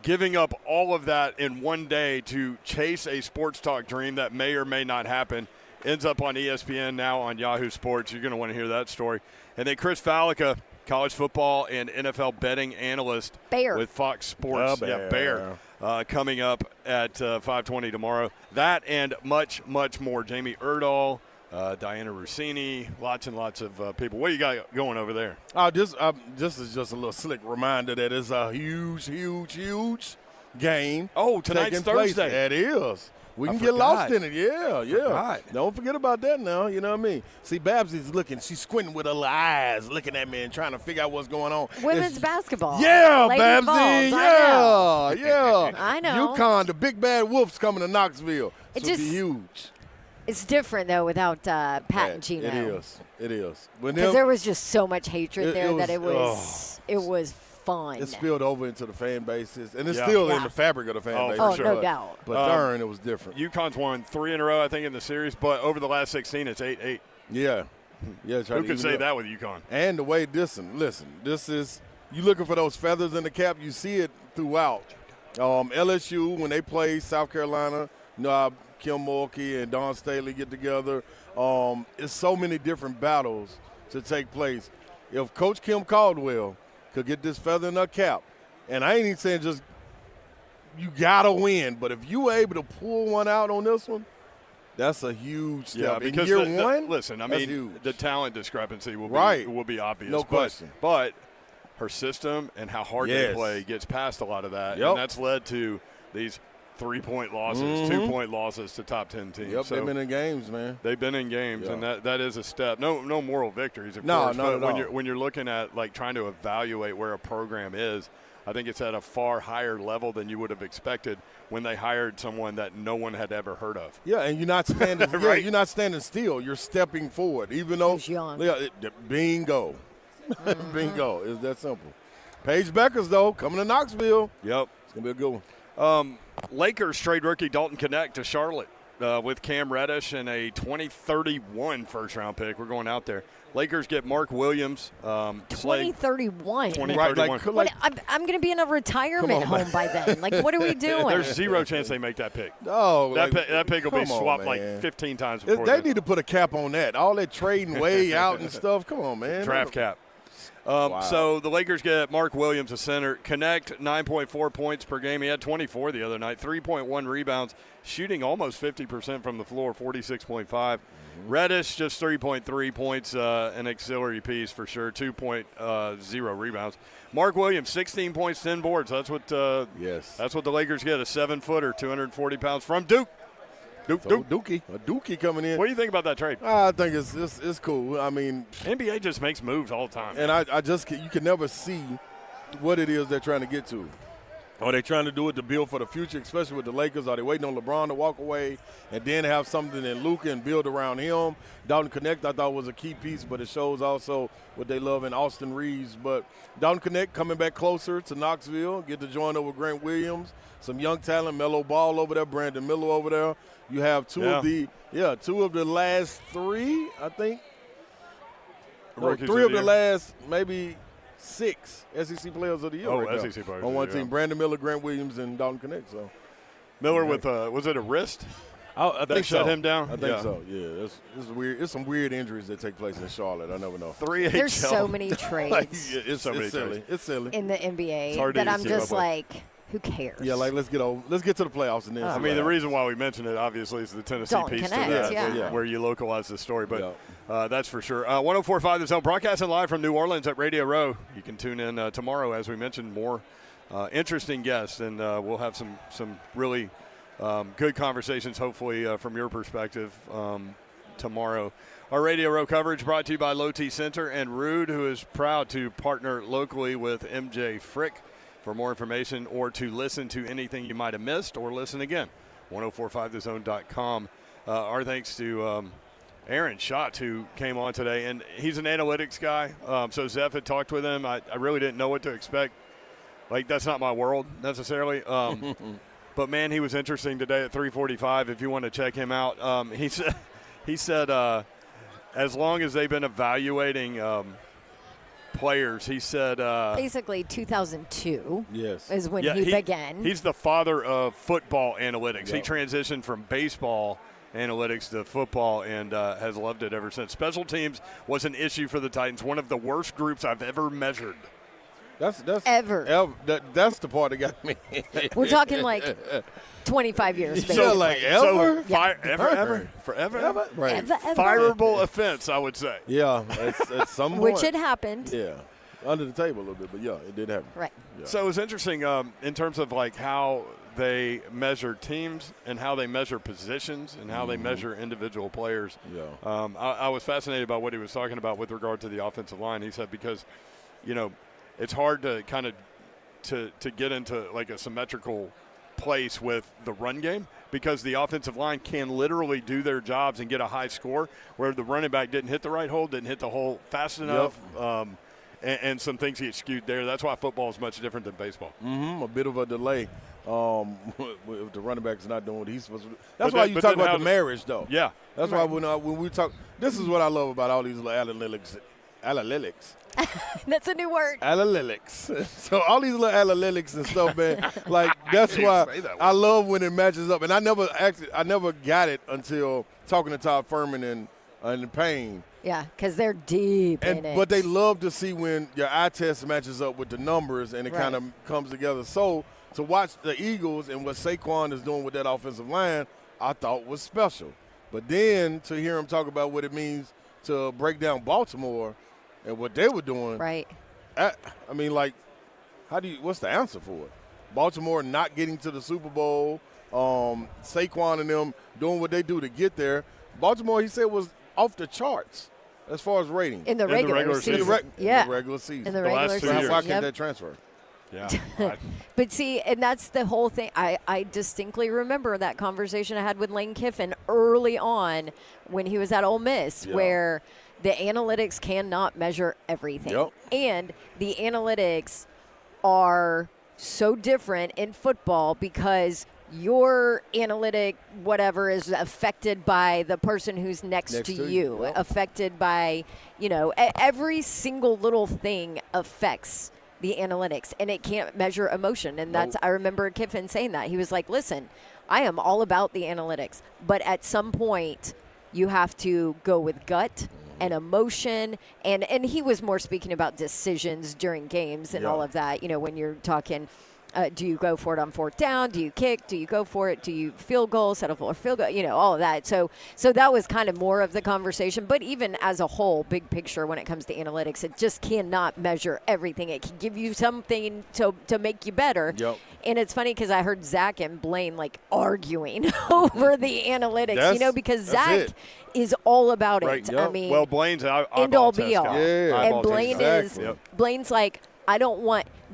giving up all of that in one day to chase a sports talk dream that may or may not happen. Ends up on ESPN, now on Yahoo Sports. You're going to want to hear that story. And then Chris Fallica, college football and NFL betting analyst with Fox Sports. Bear. Coming up at 5:20 tomorrow. That and much, much more. Jamie Erdahl, Diana Rossini, lots and lots of people. What do you got going over there? This is just a little slick reminder that it's a huge game. Oh, tonight's Thursday. That is. We can get lost in it. Yeah. Don't forget about that now. You know what I mean? See, Babsy's looking. She's squinting with her little eyes, looking at me and trying to figure out what's going on. Women's basketball. Yeah, Lady Babsy. Vols, Yeah. I know. UConn, the big bad wolves coming to Knoxville. It's going to be huge. It's different, though, without Pat and Gino. It is. Because there was just so much hatred there that it was fun. It spilled over into the fan bases, and it's still in the fabric of the fan base. Oh, sure. No doubt. But darn, it was different. UConn's won 3 in a row, I think, in the series, but over the last 16, it's 8-8. Yeah. Who could say that with UConn? And the way listen, this is, you looking for those feathers in the cap, you see it throughout. LSU, when they play South Carolina, Kim Mulkey and Don Staley get together. It's so many different battles to take place. If Coach Kim Caldwell could get this feather in her cap, and I ain't even saying just you gotta win, but if you were able to pull one out on this one, that's a huge step. Yeah, because in year one, listen, I mean, huge. The talent discrepancy will be obvious. No question. But her system and how hard they play gets past a lot of that, and that's led to these 3-point losses, 2-point losses to top 10 teams. Yep, so they've been in games, man. They've been in games, and that is a step. No moral victories, of course. But not at all. When you're looking at like trying to evaluate where a program is, I think it's at a far higher level than you would have expected when they hired someone that no one had ever heard of. Yeah, and you're not standing. Right? You're not standing still. You're stepping forward, even though. Bingo, bingo. It's that simple. Paige Beckers, though, coming to Knoxville. Yep, it's gonna be a good one. Lakers trade rookie Dalton Knecht to Charlotte with Cam Reddish and a 2031 first-round pick. We're going out there. Lakers get Mark Williams. 2031. 2031. I'm going to be in a retirement home by then. Like, what are we doing? There's zero chance they make that pick. Oh, that pick will be swapped like 15 times before. They need to put a cap on that. All that trading way out and stuff. Come on, man. Draft cap. So the Lakers get Mark Williams, a center. Knecht, 9.4 points per game. He had 24 the other night. 3.1 rebounds, shooting almost 50% from the floor, 46.5. Reddish, just 3.3 points, an auxiliary piece for sure, 2.0 rebounds. Mark Williams, 16 points, 10 boards. That's what that's what the Lakers get, a 7-footer, 240 pounds from Duke. Dookie coming in. What do you think about that trade? I think it's cool. I mean, NBA just makes moves all the time. And you can never see what it is they're trying to get to. Are they trying to do it to build for the future, especially with the Lakers? Are they waiting on LeBron to walk away and then have something in Luka and build around him? Dalton Knecht, I thought, was a key piece, but it shows also what they love in Austin Reeves. But Dalton Knecht coming back closer to Knoxville, get to join over Grant Williams, some young talent, Melo Ball over there, Brandon Miller over there. You have two of the last 3, I think. No, 3 of the last maybe 6 SEC players of the year. SEC players on one team. Brandon Miller, Grant Williams, and Dalton Knecht. So Miller with was it a wrist? I think shut him down. I think so. Yeah, it's weird. It's some weird injuries that take place in Charlotte. I never know. There's so many trades. It's silly. It's silly in the NBA that I'm just like, who cares? Yeah, like let's get to the playoffs and then. I mean, the reason why we mentioned it obviously is the Tennessee piece to that, where you localize the story, but that's for sure. 104.5 The Zone, broadcasting live from New Orleans at Radio Row. You can tune in tomorrow, as we mentioned, more interesting guests, and we'll have some really good conversations, hopefully, from your perspective tomorrow. Our Radio Row coverage brought to you by Low T Center and Rude, who is proud to partner locally with MJ Frick. For more information or to listen to anything you might have missed or listen again, 1045thezone.com. Our thanks to Aaron Schatz, who came on today, and he's an analytics guy. So Zeph had talked with him. I really didn't know what to expect. Like, that's not my world necessarily. But, man, he was interesting today at 3:45 if you want to check him out. He said as long as they've been evaluating players, he said basically 2002 is when he began. He's the father of football analytics. Yep. He transitioned from baseball analytics to football and has loved it ever since. Special teams was an issue for the Titans, one of the worst groups I've ever measured. Ever. That's the part that got me. We're talking like 25 years. Basically. So like ever? Forever? Right. Ever. Fireable offense, I would say. Yeah, at some point. Which had happened. Yeah, under the table a little bit, but yeah, it did happen. Right. Yeah. So it was interesting in terms of like how they measure teams and how they measure positions and how they measure individual players. Yeah. I was fascinated by what he was talking about with regard to the offensive line. He said because, it's hard to kind of to get into like a symmetrical place with the run game because the offensive line can literally do their jobs and get a high score where the running back didn't hit the right hole, didn't hit the hole fast enough, and some things get skewed there. That's why football is much different than baseball. A bit of a delay if the running back is not doing what he's supposed to do. That's why you talk about the marriage, though. Yeah. That's why when we talk – this is what I love about all these little analytics. That's a new word. Analytics. So all these little analytics and stuff, man. Like that's why I love when it matches up. And I never got it until talking to Todd Furman and Payne. Yeah, because they're deep in it. But they love to see when your eye test matches up with the numbers and it kind of comes together. So to watch the Eagles and what Saquon is doing with that offensive line, I thought was special. But then to hear him talk about what it means to break down Baltimore and what they were doing. Right. I mean, like, what's the answer for it? Baltimore not getting to the Super Bowl, Saquon and them doing what they do to get there. Baltimore, he said, was off the charts as far as rating. In the regular season. In the regular season. In the regular season. Why can't that transfer? Yeah. But see, and that's the whole thing. I distinctly remember that conversation I had with Lane Kiffin early on when he was at Ole Miss, where the analytics cannot measure everything. Yep. And the analytics are so different in football because your analytic whatever is affected by the person who's next to you, affected by, every single little thing affects the analytics, and it can't measure emotion. And I remember Kiffin saying that. He was like, listen, I am all about the analytics, but at some point you have to go with gut and emotion, and he was more speaking about decisions during games and all of that. When you're talking, do you go for it on fourth down? Do you kick? Do you go for it? Do you field goal, settle for a field goal? All of that. So that was kind of more of the conversation. But even as a whole, big picture, when it comes to analytics, it just cannot measure everything. It can give you something to make you better. Yep. And it's funny because I heard Zach and Blaine arguing over the analytics, because Zach is all about it. Yep. I mean, well, Blaine's end all be all. Yeah. And Blaine Blaine's like,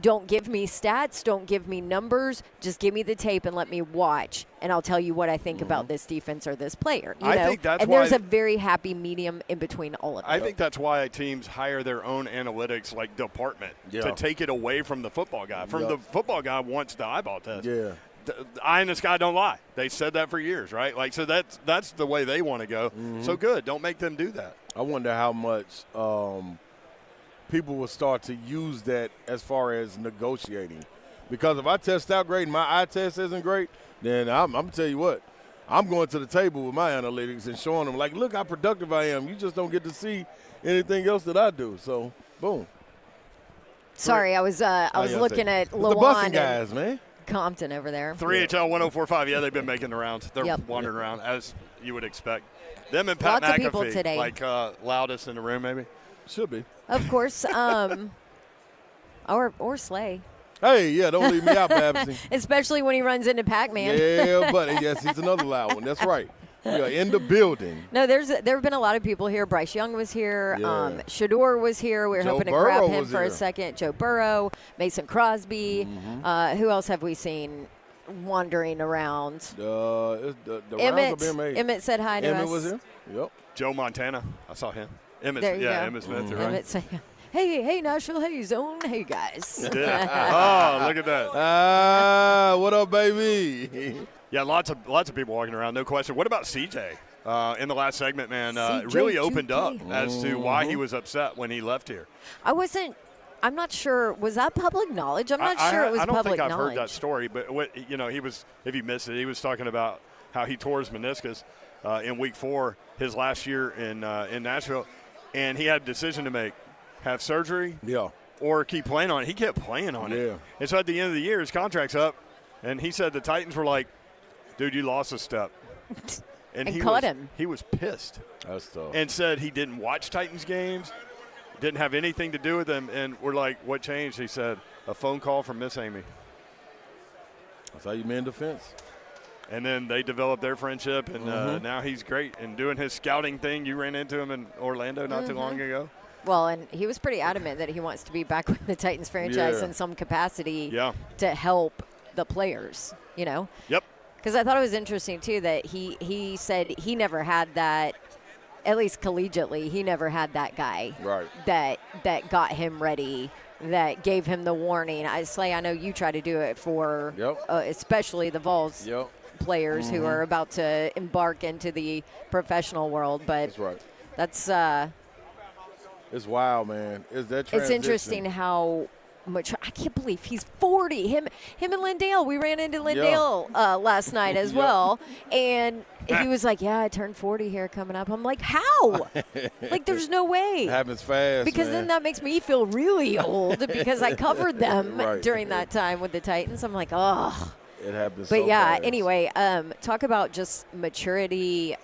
don't give me stats, don't give me numbers, just give me the tape and let me watch, and I'll tell you what I think about this defense or this player. I think that's and why there's a very happy medium in between all of it. I think that's why teams hire their own analytics department to take it away from the football guy. The football guy wants the eyeball test. Yeah. The eye in the sky don't lie. They said that for years, right? So that's the way they want to go. So good. Don't make them do that. I wonder how much people will start to use that as far as negotiating. Because if I test out great and my eye test isn't great, then I'm going to tell you what. I'm going to the table with my analytics and showing them, look how productive I am. You just don't get to see anything else that I do. So, boom. Sorry, I was looking at the Lawan busing guys, man. Compton over there. 3HL 1045. Yeah, they've been making the rounds. They're wandering around as you would expect. Them and Pat Lots of McAfee, people today. loudest in the room, maybe. Should be. Of course. Or Slay. Hey, yeah, don't leave me out, Babsy. Especially when he runs into Pac-Man. Yeah, buddy. Yes, he's another loud one. That's right. We are in the building. No, there have been a lot of people here. Bryce Young was here. Yeah. Shador was here. We were hoping to grab him for a second. Joe Burrow, Mason Crosby. Who else have we seen wandering around? The Emmett. rounds are being made. Emmett said hi to us. Emmett was here? Yep. Joe Montana. I saw him. There you go. Emmitt Smith. You're right. Hey, Nashville, hey, Zone, hey, guys. Oh, look at that. What up, baby? Yeah, lots of people walking around, no question. What about CJ? In the last segment, man, CJ really opened up 2K. as to why he was upset when he left here. I'm not sure. Was that public knowledge? I'm not sure it was public knowledge. I don't think I've heard that story, but he was, if you missed it, he was talking about how he tore his meniscus in week 4, his last year in Nashville, and he had a decision to make: have surgery, or keep playing on it. He kept playing on it, and so at the end of the year, his contract's up, and he said the Titans were like, "Dude, you lost a step." And he cut him. He was pissed. That's tough. And said he didn't watch Titans games, didn't have anything to do with them. And we're like, what changed? He said, a phone call from Miss Amy. That's how you mend defense. And then they developed their friendship, and now he's great and doing his scouting thing. You ran into him in Orlando not too long ago. Well, and he was pretty adamant that he wants to be back with the Titans franchise in some capacity to help the players, Yep. Because I thought it was interesting, too, that he said he never had that, at least collegiately, he never had that guy that got him ready, that gave him the warning. Slay, I know you try to do it for especially the Vols players who are about to embark into the professional world. But that's it's wild, man. It's interesting how much. I can't believe he's 40. Him and Lindale. We ran into Lindale last night as well, and he was like, "Yeah, I turned 40 here coming up." I'm like, "How? Like, there's no way." It happens fast. Because then that makes me feel really old because I covered them during that time with the Titans. I'm like, oh. It happens. But so yeah, fast. anyway, talk about just maturity.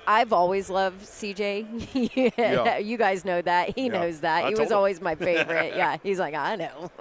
I've always loved CJ. You guys know that. He knows that. He was always my favorite. Yeah, he's like, I know.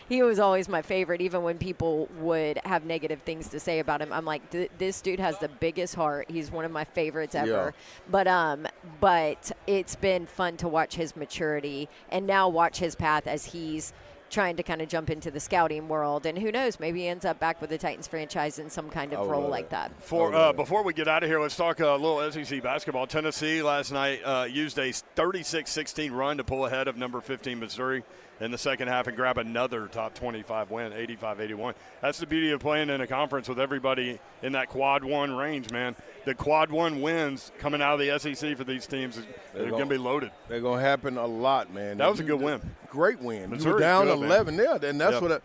He was always my favorite, even when people would have negative things to say about him. I'm like, this dude has the biggest heart. He's one of my favorites ever. But it's been fun to watch his maturity and now watch his path as he's trying to kind of jump into the scouting world, and who knows, maybe he ends up back with the Titans franchise in some kind of role like that. Before we get out of here, let's talk a little SEC basketball. Tennessee last night used a 36-16 run to pull ahead of number 15 Missouri in the second half and grab another top 25 win, 85-81. That's the beauty of playing in a conference with everybody in that quad one range, man. The quad one wins coming out of the SEC for these teams, they're going to be loaded. They're going to happen a lot, man. That was a good win. Great win. Missouri, you were down good, 11 there, and that's what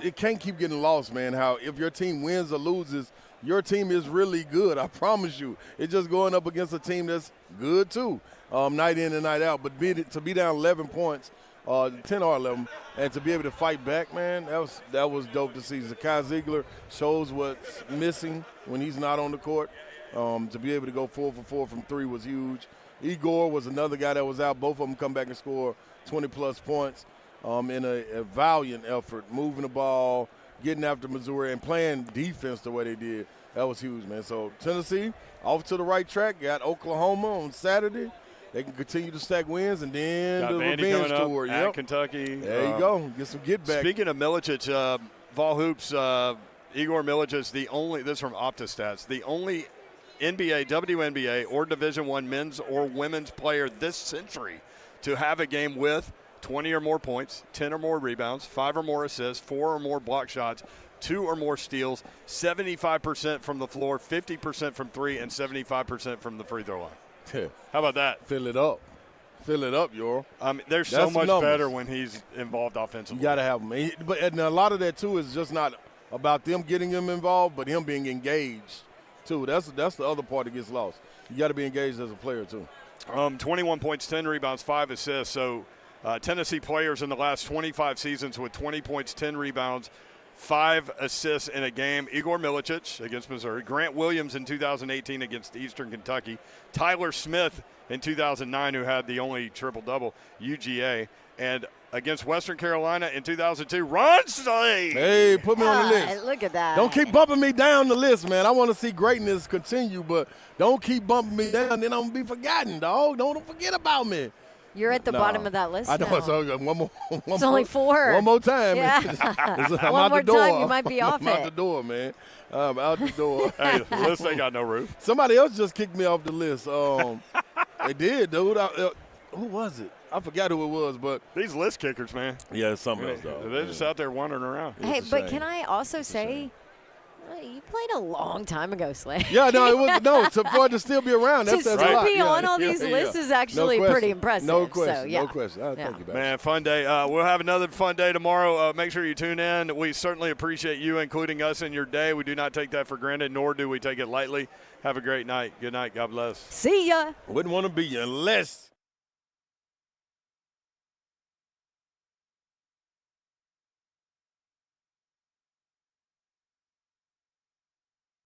it can't keep getting lost, man. How if your team wins or loses, your team is really good. I promise you. It's just going up against a team that's good too, night in and night out. But to be down 11 points, 10 or 11, and to be able to fight back, man, that was dope to see. Zakai Ziegler shows what's missing when he's not on the court. To be able to go 4 for 4 from 3 was huge. Igor was another guy that was out. Both of them come back and score 20-plus points in a valiant effort, moving the ball, getting after Missouri, and playing defense the way they did. That was huge, man. So Tennessee off to the right track. Got Oklahoma on Saturday. They can continue to stack wins, and then got the Vandy revenge tour. At Kentucky. There you go. Get some get back. Speaking of Milicic, Vol Hoops, Igor Milicic, this is from OptaStats, the only NBA, WNBA, or Division I men's or women's player this century to have a game with 20 or more points, 10 or more rebounds, 5 or more assists, 4 or more block shots, 2 or more steals, 75% from the floor, 50% from 3, and 75% from the free throw line. How about that? Fill it up. Fill it up, Euro. They're so much better when he's involved offensively. You got to have him. And a lot of that, too, is just not about them getting him involved, but him being engaged, too. That's the other part that gets lost. You got to be engaged as a player, too. 21 points, 10 rebounds, 5 assists. So Tennessee players in the last 25 seasons with 20 points, 10 rebounds, 5 assists in a game. Igor Milicic against Missouri. Grant Williams in 2018 against Eastern Kentucky. Tyler Smith in 2009, who had the only triple-double, UGA. And against Western Carolina in 2002, Ron Slay. Hey, put me on the list. Look at that. Don't keep bumping me down the list, man. I want to see greatness continue, but don't keep bumping me down. Then I'm going to be forgotten, dog. Don't forget about me. You're at the bottom of that list I know. now. So one more. It's only 4. One more time. Yeah. I'm One out more the door. time, you might be off I'm it. out the door, man. I'm out the door. Hey, the list ain't got no roof. Somebody else just kicked me off the list. They did, dude. Who was it? I forgot who it was, but these list kickers, man. Yeah, it's something else, though. They're just out there wandering around. Hey, but can I also say, you played a long time ago, Slay. Yeah, no, it was for it to still be around. That To says still a lot. be on all these lists is actually pretty impressive. No question. So, yeah. No question. Thank you, man. Man, fun day. We'll have another fun day tomorrow. Make sure you tune in. We certainly appreciate you including us in your day. We do not take that for granted, nor do we take it lightly. Have a great night. Good night. God bless. See ya. Wouldn't want to be unless